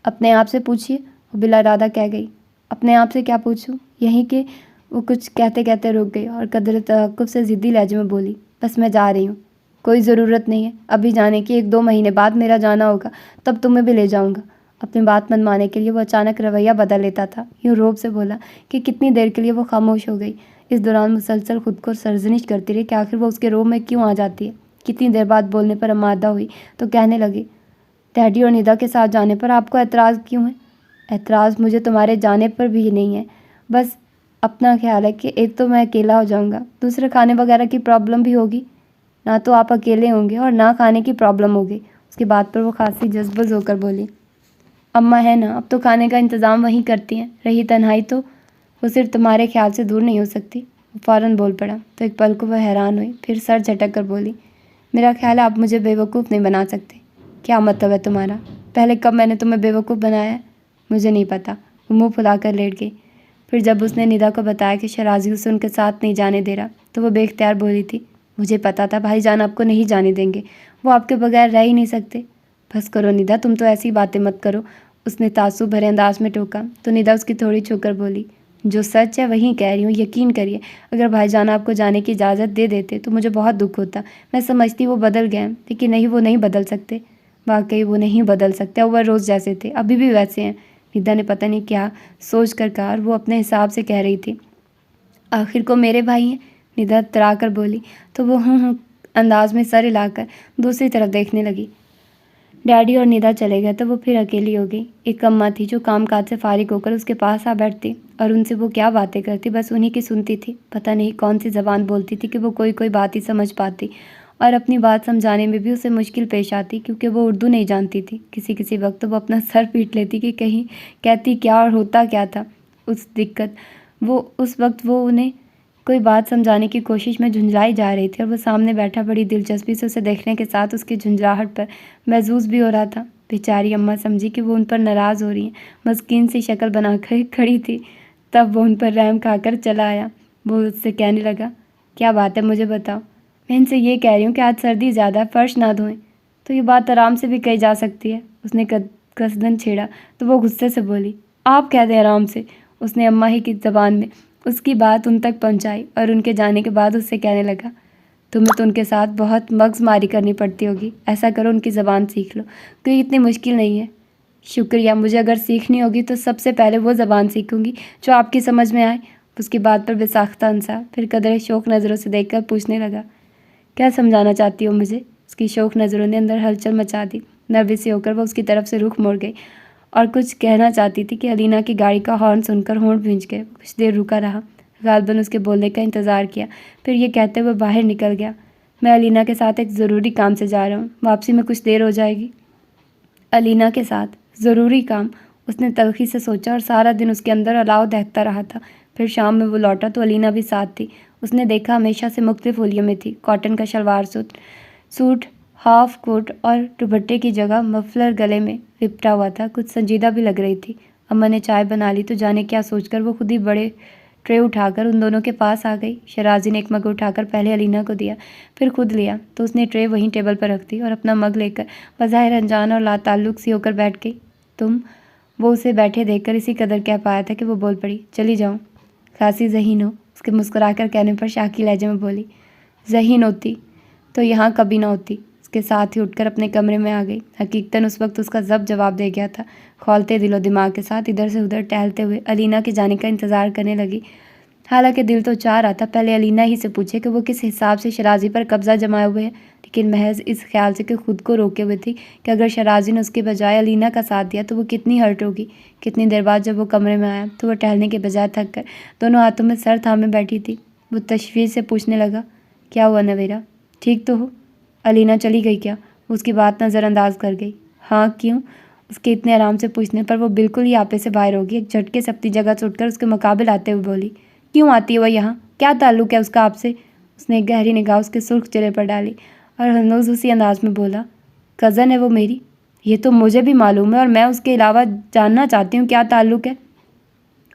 اپنے آپ سے پوچھیے، وہ بلا ارادہ کہہ گئی۔ اپنے آپ سے کیا پوچھوں؟ یہی کہ وہ کچھ کہتے کہتے رک گئی اور قدر توقف سے ضدی لہجے میں بولی، بس میں جا رہی ہوں، کوئی ضرورت نہیں ہے ابھی جانے کی، 1-2 مہینے بعد میرا جانا ہوگا، تب تمہیں بھی لے جاؤں گا۔ اپنی بات منوانے کے لیے وہ اچانک رویہ بدل لیتا تھا، یوں روب سے بولا کہ کتنی دیر کے لیے وہ خاموش ہو گئی۔ اس دوران مسلسل خود کو سرزنش کرتی رہی کہ آخر وہ اس کے روب میں کیوں آ جاتی ہے۔ کتنی دیر بعد بولنے پر آمادہ ہوئی تو کہنے لگی، ڈیڈی اور ندا کے ساتھ جانے پر آپ کو اعتراض کیوں ہے؟ اعتراض مجھے تمہارے جانے پر بھی نہیں ہے، بس اپنا خیال ہے کہ ایک تو میں اکیلا ہو جاؤں گا، دوسرے کھانے وغیرہ کی پرابلم بھی ہوگی، نہ تو آپ اکیلے ہوں گے اور نہ کھانے کی پرابلم ہوگی۔ اس کی بات پر وہ خاصی جذبز ہو کر بولی، اماں ہے نا، اب تو کھانے کا انتظام وہیں کرتی ہیں، رہی تنہائی تو وہ صرف تمہارے خیال سے دور نہیں ہو سکتی۔ وہ فوراً بول پڑا تو ایک پل کو وہ حیران ہوئی، پھر سر جھٹک کر بولی، میرا خیال ہے آپ مجھے بے وقوف نہیں بنا سکتے۔ کیا مطلب ہے تمہارا؟ پہلے کب میں نے تمہیں بے وقوف بنایا ہے؟ مجھے نہیں پتہ۔ وہ منہ پھلا کر لیٹ گئی۔ پھر جب اس نے ندا کو بتایا کہ شرازی اسے ان کے ساتھ نہیں جانے دے رہا تو وہ بے اختیار بولی تھی، مجھے پتا تھا بھائی جان آپ کو نہیں جانے دیں گے، وہ آپ کے بغیر رہ ہی نہیں سکتے۔ بس کرو ندا، تم تو ایسی باتیں مت کرو، اس نے تعصب بھرے انداز میں ٹوکا تو ندا اس کی تھوڑی چھو کر بولی، جو سچ ہے وہی کہہ رہی ہوں، یقین کریے، اگر بھائی جان آپ کو جانے کی اجازت دے دیتے تو مجھے بہت دکھ ہوتا۔ میں سمجھتی وہ بدل گئے ہیں، لیکن نہیں، وہ نہیں بدل سکتے۔ واقعی وہ نہیں بدل سکتے، اوور روز جیسے تھے ابھی بھی ویسے ہیں۔ ندا نے پتہ نہیں کیا سوچ کر کہا اور وہ اپنے حساب سے کہہ رہی تھی، آخر کو میرے بھائی ہیں، ندا ترا کر بولی تو وہ ہوں انداز میں سر ہلا کر دوسری طرف دیکھنے لگی۔ ڈیڈی اور ندا چلے گئے تو وہ پھر اکیلی ہو گئی۔ ایک اماں تھی جو کام کاج سے فارغ ہو کر اس کے پاس آ بیٹھتی اور ان سے وہ کیا باتیں کرتی، بس انہی کی سنتی تھی۔ پتہ نہیں کون سی زبان بولتی تھی کہ وہ کوئی بات ہی سمجھ پاتی اور اپنی بات سمجھانے میں بھی اسے مشکل پیش آتی کیونکہ وہ اردو نہیں جانتی تھی۔ کسی وقت وہ اپنا سر پیٹ لیتی کہ کہیں کہتی کیا اور ہوتا کیا تھا۔ اس وقت وہ انہیں کوئی بات سمجھانے کی کوشش میں جھنجھلائی جا رہی تھی اور وہ سامنے بیٹھا بڑی دلچسپی سے اسے دیکھنے کے ساتھ اس کی جھنجھلاہٹ پر محظوظ بھی ہو رہا تھا۔ بیچاری اماں سمجھی کہ وہ ان پر ناراض ہو رہی ہیں، مسکین سی شکل بنا کر کھڑی تھی۔ تب وہ ان پر رحم کھا کر چلا آیا۔ وہ اس سے کہنے لگا، کیا بات ہے مجھے بتاؤ؟ میں ان سے یہ کہہ رہی ہوں کہ آج سردی زیادہ ہے، فرش نہ دھوئیں تو یہ بات آرام سے بھی کہی جا سکتی ہے۔ اس نے قصداً چھیڑا تو وہ غصے سے بولی، آپ کہہ دیں آرام سے۔ اس نے اماں ہی کی زبان میں اس کی بات ان تک پہنچائی اور ان کے جانے کے بعد اس سے کہنے لگا، تمہیں تو ان کے ساتھ بہت مغز ماری کرنی پڑتی ہوگی، ایسا کرو ان کی زبان سیکھ لو، کوئی اتنی مشکل نہیں ہے۔ شکریہ، مجھے اگر سیکھنی ہوگی تو سب سے پہلے وہ زبان سیکھوں گی جو آپ کی سمجھ میں آئے۔ اس کی بات پر بے ساختہ ہنسا، پھر قدرے شوق نظروں سے دیکھ کر پوچھنے لگا، کیا سمجھانا چاہتی ہو مجھے؟ اس کی شوق نظروں نے اندر ہلچل مچا دی۔ نروس سی ہو کر وہ اس کی طرف سے رخ موڑ گئی اور کچھ کہنا چاہتی تھی کہ علینا کی گاڑی کا ہارن سن کر ہونٹ بھینچ گئے۔ کچھ دیر رکا رہا، غالباً اس کے بولنے کا انتظار کیا، پھر یہ کہتے ہوئے باہر نکل گیا، میں علینا کے ساتھ ایک ضروری کام سے جا رہا ہوں، واپسی میں کچھ دیر ہو جائے گی۔ علینا کے ساتھ ضروری کام؟ اس نے تلخی سے سوچا اور سارا دن اس کے اندر الاؤ دہکتا رہا تھا۔ پھر شام میں وہ لوٹا تو علینا بھی ساتھ تھی۔ اس نے دیکھا ہمیشہ سے مختلف ہولیوں میں تھی، کاٹن کا شلوار سوٹ، ہاف کوٹ اور دوپٹے کی جگہ مفلر گلے میں لپٹا ہوا تھا، کچھ سنجیدہ بھی لگ رہی تھی۔ اماں نے چائے بنا لی تو جانے کیا سوچ کر وہ خود ہی بڑے ٹرے اٹھا کر ان دونوں کے پاس آ گئی۔ شرازی نے ایک مگ اٹھا کر پہلے علینا کو دیا، پھر خود لیا تو اس نے ٹرے وہیں ٹیبل پر رکھ دی اور اپنا مگ لے کر بظاہر انجان اور لا تعلق سی ہو کر بیٹھ گئی۔ تم؟ وہ اسے بیٹھے دیکھ کر اسی قدر کہہ پایا تھا کہ وہ بول پڑی، چلی جاؤں؟ خاصی ذہین ہو، اس کے مسکرا کر کہنے پر شاکی لہجے میں بولی، ذہین ہوتی تو یہاں کبھی نہ ہوتی۔ اس کے ساتھ ہی اٹھ کر اپنے کمرے میں آ گئی۔ حقیقتاً اس وقت اس کا ضبط جواب دے گیا تھا۔ کھولتے دل و دماغ کے ساتھ ادھر سے ادھر ٹہلتے ہوئے علینا کے جانے کا انتظار کرنے لگی، حالانکہ دل تو چاہ رہا تھا پہلے علینا ہی سے پوچھے کہ وہ کس حساب سے شرازی پر قبضہ جمائے ہوئے ہے، لیکن محض اس خیال سے کہ خود کو روکے ہوئے تھی کہ اگر شرازی نے اس کے بجائے علینا کا ساتھ دیا تو وہ کتنی ہرٹ ہوگی۔ کتنی دیر بعد جب وہ کمرے میں آیا تو وہ ٹہلنے کے بجائے تھک کر دونوں ہاتھوں میں سر تھامے بیٹھی تھی۔ وہ تشویش سے پوچھنے لگا، کیا ہوا نویرا، ٹھیک تو ہو؟ علینا چلی گئی کیا؟ اس کی بات نظر انداز کر گئی۔ ہاں کیوں؟ اس کے اتنے آرام سے پوچھنے پر وہ بالکل ہی آپے سے باہر ہوگی۔ ایک جھٹکے سے اپنی جگہ سے اٹھ کر اس کے مقابل آتے ہوئے بولی، کیوں آتی ہے وہ یہاں؟ کیا تعلق ہے اس کا آپ سے؟ اس نے ایک گہری نگاہ اس کے سرخ چہرے پر ڈالی اور ہنوز اسی انداز میں بولا، کزن ہے وہ میری، یہ تو مجھے بھی معلوم ہے اور میں اس کے علاوہ جاننا چاہتی ہوں کیا تعلق ہے۔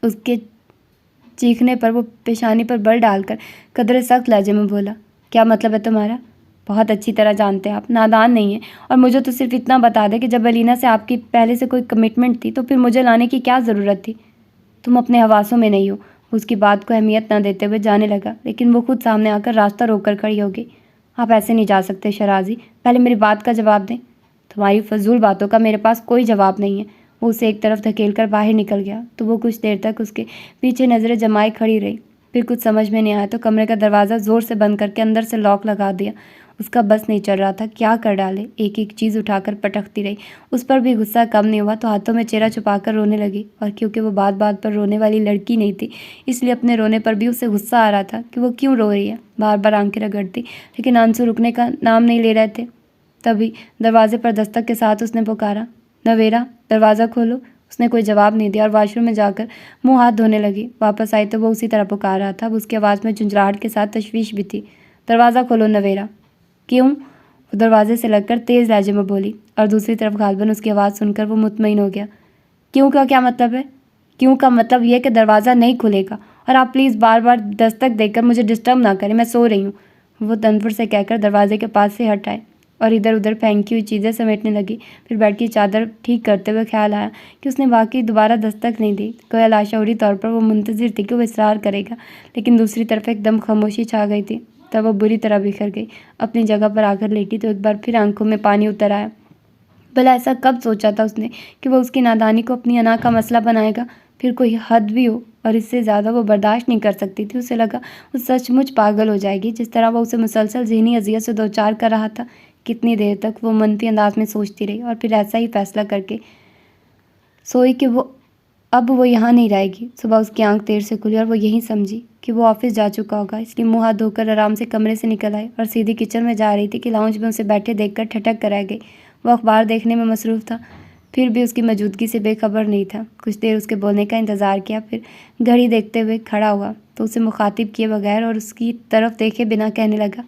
اس کے چیخنے پر وہ پیشانی پر بل ڈال کر قدرے سخت لہجے میں بولا، کیا مطلب ہے تمہارا؟ بہت اچھی طرح جانتے ہیں آپ، نادان نہیں ہیں، اور مجھے تو صرف اتنا بتا دے کہ جب علینا سے آپ کی پہلے سے کوئی کمٹمنٹ تھی تو پھر مجھے لانے کی کیا ضرورت تھی؟ تم اپنے حواسوں میں نہیں ہو۔ اس کی بات کو اہمیت نہ دیتے ہوئے جانے لگا، لیکن وہ خود سامنے آ کر راستہ روک کر کھڑی ہو گئی۔ آپ ایسے نہیں جا سکتے شرازی، پہلے میری بات کا جواب دیں۔ تمہاری فضول باتوں کا میرے پاس کوئی جواب نہیں ہے۔ وہ اسے ایک طرف دھکیل کر باہر نکل گیا تو وہ کچھ دیر تک اس کے پیچھے نظریں جمائے کھڑی رہی۔ پھر کچھ سمجھ میں نہیں آیا تو کمرے کا دروازہ زور سے بند کر کے اندر سے لاک لگا دیا۔ اس کا بس نہیں چل رہا تھا، کیا کر ڈالے؟ ایک ایک چیز اٹھا کر پٹکتی رہی۔ اس پر بھی غصہ کم نہیں ہوا تو ہاتھوں میں چہرہ چھپا کر رونے لگی، اور کیونکہ وہ بات بات پر رونے والی لڑکی نہیں تھی اس لیے اپنے رونے پر بھی اسے غصہ آ رہا تھا کہ وہ کیوں رو رہی ہے۔ بار بار آنکھیں رگڑتی لیکن آنسو رکنے کا نام نہیں لے رہے تھے۔ تبھی دروازے پر دستک کے ساتھ اس نے پکارا، نویرا دروازہ کھولو۔ اس نے کوئی جواب نہیں دیا اور واش روم میں جا کر منہ ہاتھ دھونے لگی۔ واپس آئی تو وہ اسی طرح پکار رہا تھا۔ اب اس کی آواز میں جھنجھلاہٹ کے ساتھ تشویش بھی تھی۔ دروازہ کھولو نویرا۔ کیوں؟ وہ دروازے سے لگ کر تیز لہجے میں بولی، اور دوسری طرف غالباً اس کی آواز سن کر وہ مطمئن ہو گیا۔ کیوں کا کیا مطلب ہے؟ کیوں کا مطلب یہ کہ دروازہ نہیں کھلے گا، اور آپ پلیز بار بار دستک دے کر مجھے ڈسٹرب نہ کریں، میں سو رہی ہوں۔ وہ تنفر سے کہہ کر دروازے کے پاس سے ہٹ آئے اور ادھر ادھر پھینکی ہوئی چیزیں سمیٹنے لگی۔ پھر بیڈ کی چادر ٹھیک کرتے ہوئے خیال آیا کہ اس نے واقعی دوبارہ دستک نہیں دی۔ گویا لاشعوری طور پر وہ منتظر تھی کہ وہ اصرار کرے گا، لیکن دوسری طرف ایک دم خاموشی چھا گئی تھی۔ تب وہ بری طرح بکھر گئی۔ اپنی جگہ پر آ کر لیٹی تو ایک بار پھر آنکھوں میں پانی اتر آیا۔ بھلا ایسا کب سوچا تھا اس نے کہ وہ اس کی نادانی کو اپنی انا کا مسئلہ بنائے گا؟ پھر کوئی حد بھی ہو، اور اس سے زیادہ وہ برداشت نہیں کر سکتی تھی۔ اسے لگا وہ سچ مچ پاگل ہو جائے گی، جس طرح وہ اسے مسلسل ذہنی اذیت سے دوچار کر رہا تھا۔ کتنی دیر تک وہ منفی انداز میں سوچتی رہی اور پھر ایسا ہی فیصلہ کر کے سوئی کہ اب وہ یہاں نہیں رہے گی۔ صبح اس کی آنکھ دیر سے کھلی اور وہ یہی سمجھی کہ وہ آفس جا چکا ہوگا، اس لیے منہ ہاتھ دھو کر آرام سے کمرے سے نکل آئی اور سیدھی کچن میں جا رہی تھی کہ لاؤنج میں اسے بیٹھے دیکھ کر ٹھٹک کر رہ گئی۔ وہ اخبار دیکھنے میں مصروف تھا، پھر بھی اس کی موجودگی سے بے خبر نہیں تھا۔ کچھ دیر اس کے بولنے کا انتظار کیا، پھر گھڑی دیکھتے ہوئے کھڑا ہوا تو اسے مخاطب کیے بغیر اور اس کی طرف دیکھے بنا کہنے لگا،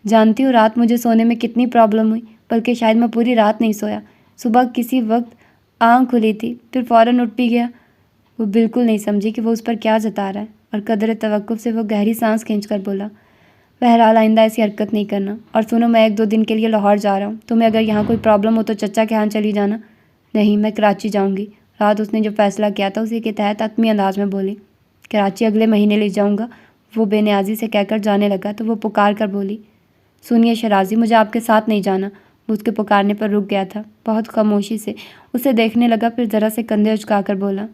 جانتی ہو رات مجھے سونے میں کتنی پرابلم ہوئی، بلکہ شاید میں پوری رات نہیں سویا۔ صبح کسی وقت آنکھ کھلی تھی، پھر فوراً اٹھ بھی گیا۔ وہ بالکل نہیں سمجھی کہ وہ اس پر کیا جتا رہا ہے، اور قدر توقف سے وہ گہری سانس کھینچ کر بولا، بہرحال آئندہ ایسی حرکت نہیں کرنا، اور سنو میں 1-2 دن کے لیے لاہور جا رہا ہوں، تمہیں اگر یہاں کوئی پرابلم ہو تو چچا کے ہاں چلی جانا۔ نہیں، میں کراچی جاؤں گی۔ رات اس نے جو فیصلہ کیا تھا اسی کے تحت حتمی انداز میں بولی، کراچی اگلے مہینے لے جاؤں گا۔ وہ بے نیازی سے کہہ کر جانے لگا تو وہ پکار کر بولی، سنیے شرازی، مجھے آپ کے ساتھ نہیں جانا۔ وہ اس کے پکارنے پر رک گیا تھا، بہت خاموشی سے اسے دیکھنے لگا، پھر ذرا سے کندھے اچکا کر بولا،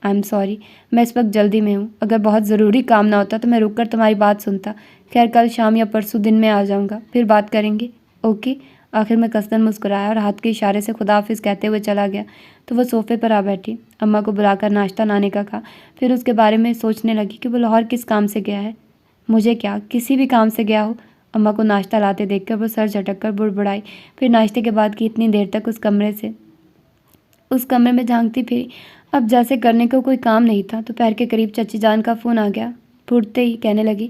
آئی ایم سوری، میں اس وقت جلدی میں ہوں، اگر بہت ضروری کام نہ ہوتا تو میں رک کر تمہاری بات سنتا۔ خیر کل شام یا پرسوں دن میں آ جاؤں گا، پھر بات کریں گے، اوکے۔ آخر میں قصداً مسکرایا اور ہاتھ کے اشارے سے خدا حافظ کہتے ہوئے چلا گیا تو وہ صوفے پر آ بیٹھی، اماں کو بلا کر ناشتہ لانے کا کہا، پھر اس کے بارے میں سوچنے لگی کہ وہ لاہور کس کام سے گیا ہے۔ مجھے کیا، کسی بھی کام سے گیا ہو۔ اماں کو ناشتہ لاتے دیکھ کر وہ سر جھٹک کر بڑبڑائی، پھر ناشتے کے بعد کی اتنی دیر تک اس کمرے میں جھانکتی پھری۔ اب جیسے کرنے کو کوئی کام نہیں تھا۔ دوپہر کے قریب چچی جان کا فون آ گیا۔ پھوٹتے ہی کہنے لگی،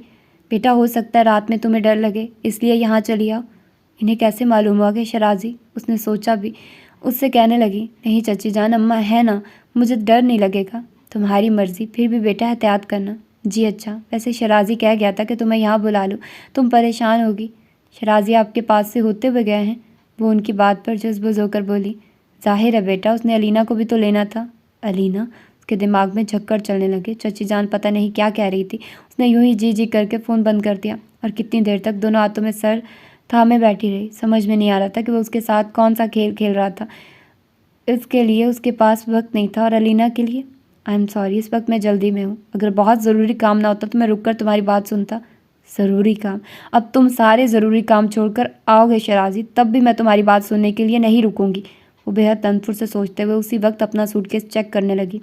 بیٹا ہو سکتا ہے رات میں تمہیں ڈر لگے، اس لیے یہاں چلی آؤ۔ انہیں کیسے معلوم ہوا کہ شرازی؟ اس نے سوچا بھی۔ اس سے کہنے لگی، نہیں چچی جان، اماں ہے نا، مجھے ڈر نہیں لگے گا۔ تمہاری مرضی، پھر بھی بیٹا احتیاط کرنا۔ جی اچھا، ویسے شرازی کہہ گیا تھا کہ تمہیں یہاں بلا لوں، تم پریشان ہوگی۔ شرازی آپ کے پاس سے ہوتے ہوئے گئے ہیں؟ وہ ان کی بات پر جذبوز ہو کر بولی، ظاہر ہے بیٹا، اس نے علینا کو بھی تو لینا تھا۔ علینا؟ اس کے دماغ میں جھکڑ چلنے لگے۔ چچی جان پتہ نہیں کیا کہہ رہی تھی۔ اس نے یوں ہی جی جی کر کے فون بند کر دیا اور کتنی دیر تک دونوں ہاتھوں میں سر تھامے بیٹھی رہی۔ سمجھ میں نہیں آ رہا تھا کہ وہ اس کے ساتھ کون سا کھیل کھیل رہا تھا۔ اس کے لیے اس کے پاس وقت نہیں تھا، اور علینا کے لیے، آئی ایم سوری، اس وقت میں جلدی میں ہوں، اگر بہت ضروری کام نہ ہوتا تو میں رک کر تمہاری بات سنتا۔ ضروری کام؟ اب تم سارے ضروری کام چھوڑ کر آؤ گے شرازی، تب بھی میں تمہاری بات سننے کے لیے نہیں رکوں گی۔ وہ بے حد تنفر سے سوچتے ہوئے اسی وقت اپنا سوٹ کیس چیک کرنے لگی۔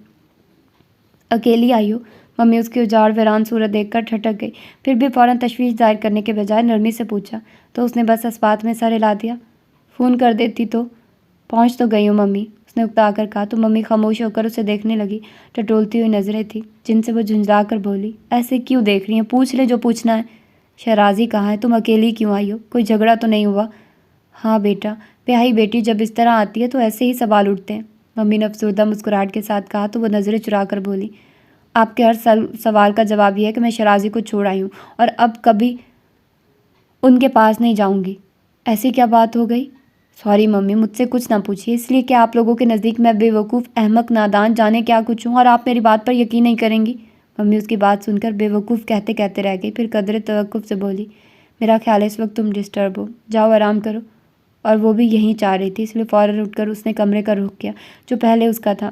اکیلی آئی ہو؟ ممی اس کی اجاڑ ویران صورت دیکھ کر ٹھٹک گئی، پھر بھی فوراً تشویش ظاہر کرنے کے بجائے نرمی سے پوچھا تو اس نے بس اس بات میں سر ہلا دیا۔ فون کر دیتی تو۔ پہنچ تو گئی ہوں ممی، اس نے اکتا کر کہا تو ممی خاموش ہو کر اسے دیکھنے لگی۔ ٹٹولتی ہوئی نظریں تھیں جن سے وہ جھنجھلا کر بولی، ایسے کیوں دیکھ رہی ہیں؟ پوچھ لے جو پوچھنا ہے۔ شہرازی کہاں ہے؟ تم اکیلی کیوں آئی ہو؟ کوئی جھگڑا تو نہیں ہوا؟ ہاں بیٹا، بیاہی بیٹی جب اس طرح آتی ہے تو ایسے ہی سوال اٹھتے ہیں، ممی نے افسردہ مسکراہٹ کے ساتھ کہا تو وہ نظریں چرا کر بولی، آپ کے ہر سوال کا جواب یہ ہے کہ میں شرازی کو چھوڑ آئی ہوں اور اب کبھی ان کے پاس نہیں جاؤں گی۔ ایسی کیا بات ہو گئی؟ سوری ممی، مجھ سے کچھ نہ پوچھیے، اس لیے کہ آپ لوگوں کے نزدیک میں بے وقوف، احمق، نادان، جانے کیا کچھ ہوں اور آپ میری بات پر یقین نہیں کریں گی۔ ممی اس کی بات سن کر بے وقوف کہتے کہتے رہ گئی، پھر قدرے توقف سے بولی، میرا خیال ہے اس وقت تم ڈسٹرب ہو، جاؤ آرام کرو۔ اور وہ بھی یہی چاہ رہی تھی، اس لیے فوراً اٹھ کر اس نے کمرے کا رخ کیا جو پہلے اس کا تھا۔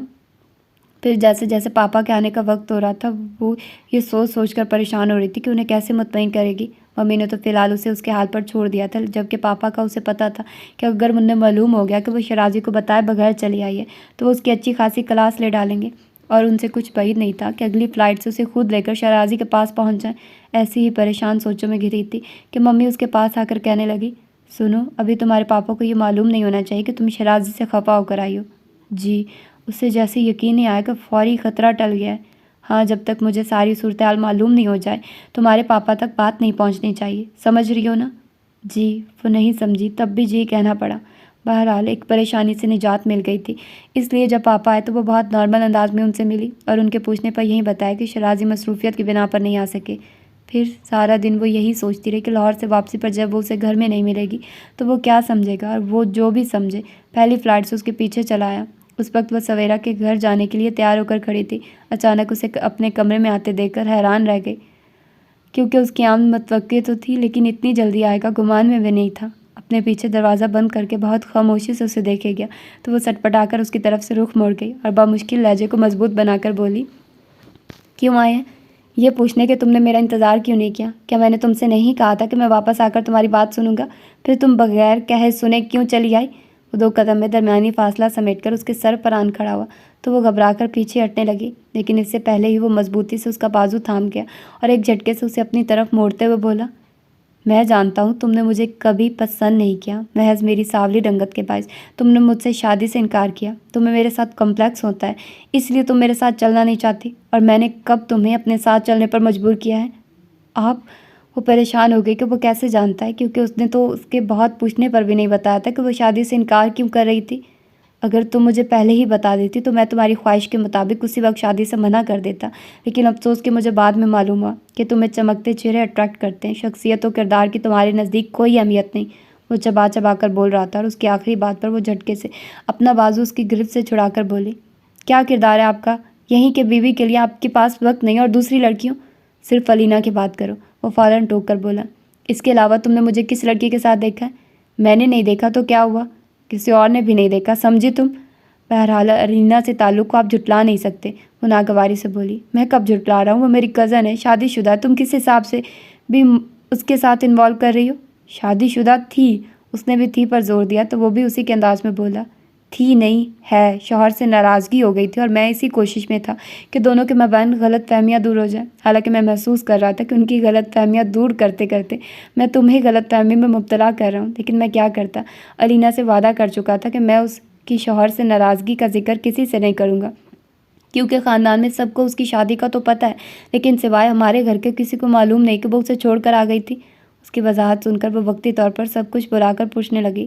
پھر جیسے جیسے پاپا کے آنے کا وقت ہو رہا تھا وہ یہ سوچ سوچ کر پریشان ہو رہی تھی کہ انہیں کیسے مطمئن کرے گی۔ ممی نے تو فی الحال اسے اس کے حال پر چھوڑ دیا تھا، جبکہ پاپا کا اسے پتہ تھا کہ اگر انہیں معلوم ہو گیا کہ وہ شرازی کو بتائے بغیر چلی آئی ہے تو وہ اس کی اچھی خاصی کلاس لے ڈالیں گے، اور ان سے کچھ بعید نہیں تھا کہ اگلی فلائٹ سے اسے خود لے کر شرازی کے پاس پہنچ جائیں۔ ایسی ہی پریشان سوچوں میں گھری تھی کہ ممی اس کے پاس آ کر کہنے لگی، سنو، ابھی تمہارے پاپا کو یہ معلوم نہیں ہونا چاہیے کہ تم شرازی سے خفا ہو کر آئی ہو۔ جی، اسے جیسے یقین نہیں آیا کہ فوری خطرہ ٹل گیا ہے۔ ہاں، جب تک مجھے ساری صورتحال معلوم نہیں ہو جائے تمہارے پاپا تک بات نہیں پہنچنی چاہیے، سمجھ رہی ہو نا؟ جی، وہ نہیں سمجھی، تب بھی جی کہنا پڑا۔ بہرحال ایک پریشانی سے نجات مل گئی تھی، اس لیے جب پاپا آئے تو وہ بہت نارمل انداز میں ان سے ملی اور ان کے پوچھنے پر یہی بتایا کہ شرازی مصروفیت کی بنا پر نہیں آ سکے۔ پھر سارا دن وہ یہی سوچتی رہی کہ لاہور سے واپسی پر جب وہ اسے گھر میں نہیں ملے گی تو وہ کیا سمجھے گا، اور وہ جو بھی سمجھے۔ پہلی فلائٹ سے اس کے پیچھے چلا آیا۔ اس وقت وہ سویرا کے گھر جانے کے لیے تیار ہو کر کھڑی تھی، اچانک اسے اپنے کمرے میں آتے دیکھ کر حیران رہ گئی، کیونکہ اس کی آمد متوقع تو تھی لیکن اتنی جلدی آئے گا گمان میں بھی نہیں تھا۔ اپنے پیچھے دروازہ بند کر کے بہت خاموشی سے اسے دیکھے گیا تو وہ سٹپٹا کر اس کی طرف سے رخ موڑ گئی اور بامشکل لہجے کو مضبوط بنا کر بولی، کیوں آئے ہیں؟ یہ پوچھنے کہ تم نے میرا انتظار کیوں نہیں کیا؟ کیا میں نے تم سے نہیں کہا تھا کہ میں واپس آ کر تمہاری بات سنوں گا؟ پھر تم بغیر کہے سنے کیوں چلی آئی؟ وہ 2 قدم میں درمیانی فاصلہ سمیٹ کر اس کے سر پر آن کھڑا ہوا تو وہ گھبرا کر پیچھے ہٹنے لگی، لیکن اس سے پہلے ہی وہ مضبوطی سے اس کا بازو تھام گیا اور ایک جھٹکے سے اسے اپنی طرف موڑتے ہوئے بولا، میں جانتا ہوں تم نے مجھے کبھی پسند نہیں کیا، محض میری سانولی رنگت کے باعث تم نے مجھ سے شادی سے انکار کیا، تمہیں میرے ساتھ کمپلیکس ہوتا ہے، اس لیے تم میرے ساتھ چلنا نہیں چاہتی، اور میں نے کب تمہیں اپنے ساتھ چلنے پر مجبور کیا ہے؟ آپ؟ وہ پریشان ہو گئی کہ وہ کیسے جانتا ہے، کیونکہ اس نے تو اس کے بہت پوچھنے پر بھی نہیں بتایا تھا کہ وہ شادی سے انکار کیوں کر رہی تھی۔ اگر تم مجھے پہلے ہی بتا دیتی تو میں تمہاری خواہش کے مطابق اسی وقت شادی سے منع کر دیتا، لیکن افسوس کہ مجھے بعد میں معلوم ہوا کہ تمہیں چمکتے چہرے اٹریکٹ کرتے ہیں، شخصیت و کردار کی تمہارے نزدیک کوئی اہمیت نہیں۔ وہ چبا چبا کر بول رہا تھا اور اس کی آخری بات پر وہ جھٹکے سے اپنا بازو اس کی گرفت سے چھڑا کر بولی، کیا کردار ہے آپ کا؟ یہیں کہ بیوی کے لیے آپ کے پاس وقت نہیں اور دوسری لڑکیوں؟ صرف علینا کی بات کرو۔ وہ فوراً ٹوک کر بولا، اس کے علاوہ تم نے مجھے کس لڑکی کے ساتھ دیکھا ہے؟ میں نے نہیں دیکھا تو کیا ہوا؟ کسی اور نے بھی نہیں دیکھا، سمجھی تم؟ بہرحال علینا سے تعلق کو آپ جھٹلا نہیں سکتے، وہ ناگواری سے بولی، میں کب جھٹلا رہا ہوں؟ وہ میری کزن ہے، شادی شدہ ہے، تم کس حساب سے بھی اس کے ساتھ انوالو کر رہی ہو؟ شادی شدہ تھی، اس نے بھی تھی پر زور دیا تو وہ بھی اسی کے انداز میں بولا، تھی نہیں ہے، شوہر سے ناراضگی ہو گئی تھی اور میں اسی کوشش میں تھا کہ دونوں کے مابین غلط فہمیاں دور ہو جائیں، حالانکہ میں محسوس کر رہا تھا کہ ان کی غلط فہمیاں دور کرتے کرتے میں تمہیں غلط فہمی میں مبتلا کر رہا ہوں، لیکن میں کیا کرتا؟ علینا سے وعدہ کر چکا تھا کہ میں اس کی شوہر سے ناراضگی کا ذکر کسی سے نہیں کروں گا، کیونکہ خاندان میں سب کو اس کی شادی کا تو پتہ ہے، لیکن سوائے ہمارے گھر کے کسی کو معلوم نہیں کہ وہ اسے چھوڑ کر آ گئی تھی۔ اس کی وضاحت سن کر وہ وقتی طور پر سب کچھ بلا کر پوچھنے لگی،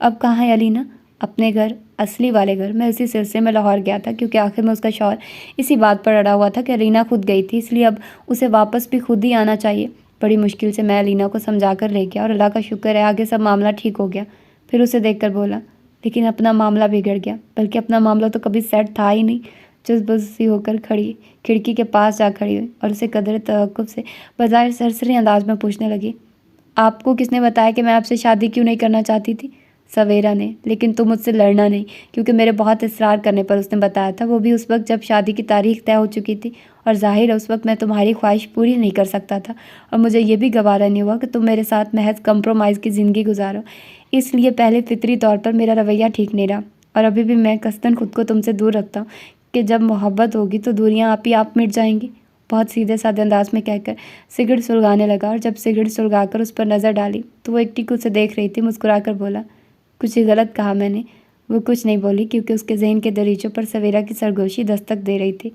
اب کہاں ہے علینا؟ اپنے گھر، اصلی والے گھر۔ میں اسی سلسلے میں لاہور گیا تھا کیونکہ آخر میں اس کا شوہر اسی بات پر اڑا ہوا تھا کہ علینا خود گئی تھی، اس لیے اب اسے واپس بھی خود ہی آنا چاہیے۔ بڑی مشکل سے میں علینا کو سمجھا کر لے گیا اور اللہ کا شکر ہے آگے سب معاملہ ٹھیک ہو گیا۔ پھر اسے دیکھ کر بولا، لیکن اپنا معاملہ بگڑ گیا، بلکہ اپنا معاملہ تو کبھی سیٹ تھا ہی نہیں۔ جس بز سی ہو کر کھڑکی کے پاس جا کھڑی ہوئی اور اسے قدر توقف سے بظاہر سرسری انداز میں پوچھنے لگی، آپ کو کس نے بتایا کہ میں آپ سے شادی کیوں نہیں کرنا چاہتی تھی؟ سویرا نے، لیکن تم مجھ سے لڑنا نہیں، کیونکہ میرے بہت اصرار کرنے پر اس نے بتایا تھا، وہ بھی اس وقت جب شادی کی تاریخ طے ہو چکی تھی، اور ظاہر ہے اس وقت میں تمہاری خواہش پوری نہیں کر سکتا تھا، اور مجھے یہ بھی گوارا نہیں ہوا کہ تم میرے ساتھ محض کمپرومائز کی زندگی گزارو، اس لیے پہلے فطری طور پر میرا رویہ ٹھیک نہیں رہا، اور ابھی بھی میں قصداً خود کو تم سے دور رکھتا ہوں کہ جب محبت ہوگی تو دوریاں آپ ہی آپ مٹ جائیں گی، بہت سیدھے سادے انداز میں کہہ کر سگریٹ سلگانے لگا، اور جب سگریٹ سلگا کر اس پر نظر ڈالی تو وہ ایک ٹک اسے دیکھ رہی تھی، مسکرا کر بولا، کچھ ہی غلط کہا میں نے؟ وہ کچھ نہیں بولی، کیونکہ اس کے ذہن کے دریچوں پر سویرا کی سرگوشی دستک دے رہی تھی۔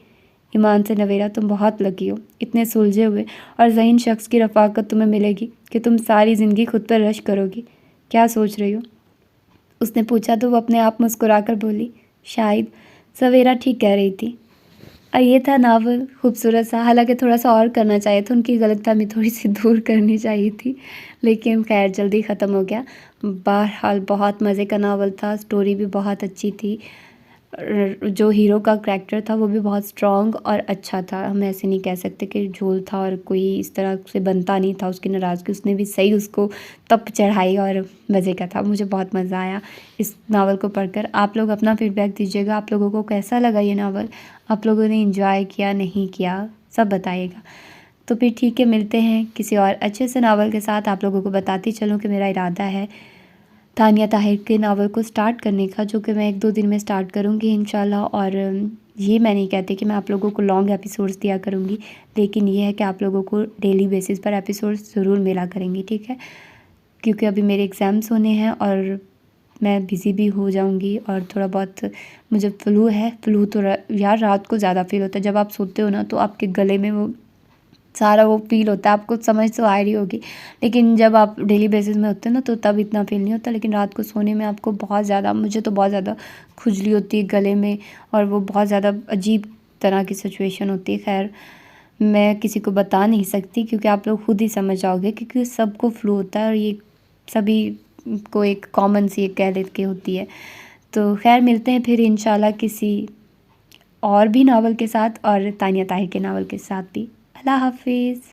ایمان سے نویرا، تم بہت لکی ہو، اتنے سلجھے ہوئے اور ذہین شخص کی رفاقت تمہیں ملے گی کہ تم ساری زندگی خود پر رشک کرو گی۔ کیا سوچ رہی ہو؟ اس نے پوچھا تو وہ اپنے آپ مسکرا کر بولی، شاید۔ سویرا ٹھیک کہہ رہی تھی۔ اور یہ تھا ناول، خوبصورت سا، حالانکہ تھوڑا سا اور کرنا چاہیے تھا، ان کی غلط فہمی تھوڑی سی دور کرنی چاہیے تھی، لیکن خیر جلدی ختم ہو گیا۔ بہرحال بہت مزے کا ناول تھا، سٹوری بھی بہت اچھی تھی، جو ہیرو کا کریکٹر تھا وہ بھی بہت سٹرونگ اور اچھا تھا، ہم ایسے نہیں کہہ سکتے کہ جھول تھا اور کوئی اس طرح سے بنتا نہیں تھا اس کی ناراضگی، اس نے بھی صحیح اس کو تپ چڑھائی اور مزے کا تھا، مجھے بہت مزہ آیا اس ناول کو پڑھ کر۔ آپ لوگ اپنا فیڈ بیک دیجیے گا، آپ لوگوں کو کیسا لگا یہ ناول، آپ لوگوں نے انجوائے کیا نہیں کیا، سب بتائیے گا۔ تو پھر ٹھیک ہے، ملتے ہیں کسی اور اچھے سے ناول کے ساتھ۔ آپ لوگوں کو بتاتی چلوں کہ میرا ارادہ ہے تانیہ طاہر کے ناول کو سٹارٹ کرنے کا، جو کہ میں 1-2 دن میں سٹارٹ کروں گی انشاءاللہ، اور یہ میں نہیں کہتی کہ میں آپ لوگوں کو لانگ ایپیسوڈز دیا کروں گی، لیکن یہ ہے کہ آپ لوگوں کو ڈیلی بیسس پر ایپیسوڈز ضرور ملا کریں گی، ٹھیک ہے؟ کیونکہ ابھی میرے ایگزامس ہونے ہیں اور میں بزی بھی ہو جاؤں گی، اور تھوڑا بہت مجھے فلو ہے، فلو تو یار رات کو زیادہ فیل ہوتا ہے، جب آپ سوتے ہو نا تو آپ کے گلے میں وہ سارا وہ فیل ہوتا ہے، آپ کو سمجھ تو آ رہی ہوگی، لیکن جب آپ ڈیلی بیسس میں ہوتے ہیں نا تو تب اتنا فیل نہیں ہوتا، لیکن رات کو سونے میں آپ کو بہت زیادہ، مجھے تو بہت زیادہ کھجلی ہوتی ہے گلے میں، اور وہ بہت زیادہ عجیب طرح کی سچویشن ہوتی ہے۔ خیر میں کسی کو بتا نہیں سکتی کیونکہ آپ لوگ خود ہی سمجھ جاؤ گے، کیونکہ سب کو فلو ہوتا ہے اور یہ سبھی کو ایک کامن سی ایک کہہ لیتے کے ہوتی ہے۔ تو خیر ملتے ہیں پھر انشاءاللہ کسی اور بھی ناول کے ساتھ، اور تانیہ طاہر کے ناول کے ساتھ بھی۔ اللہ حافظ۔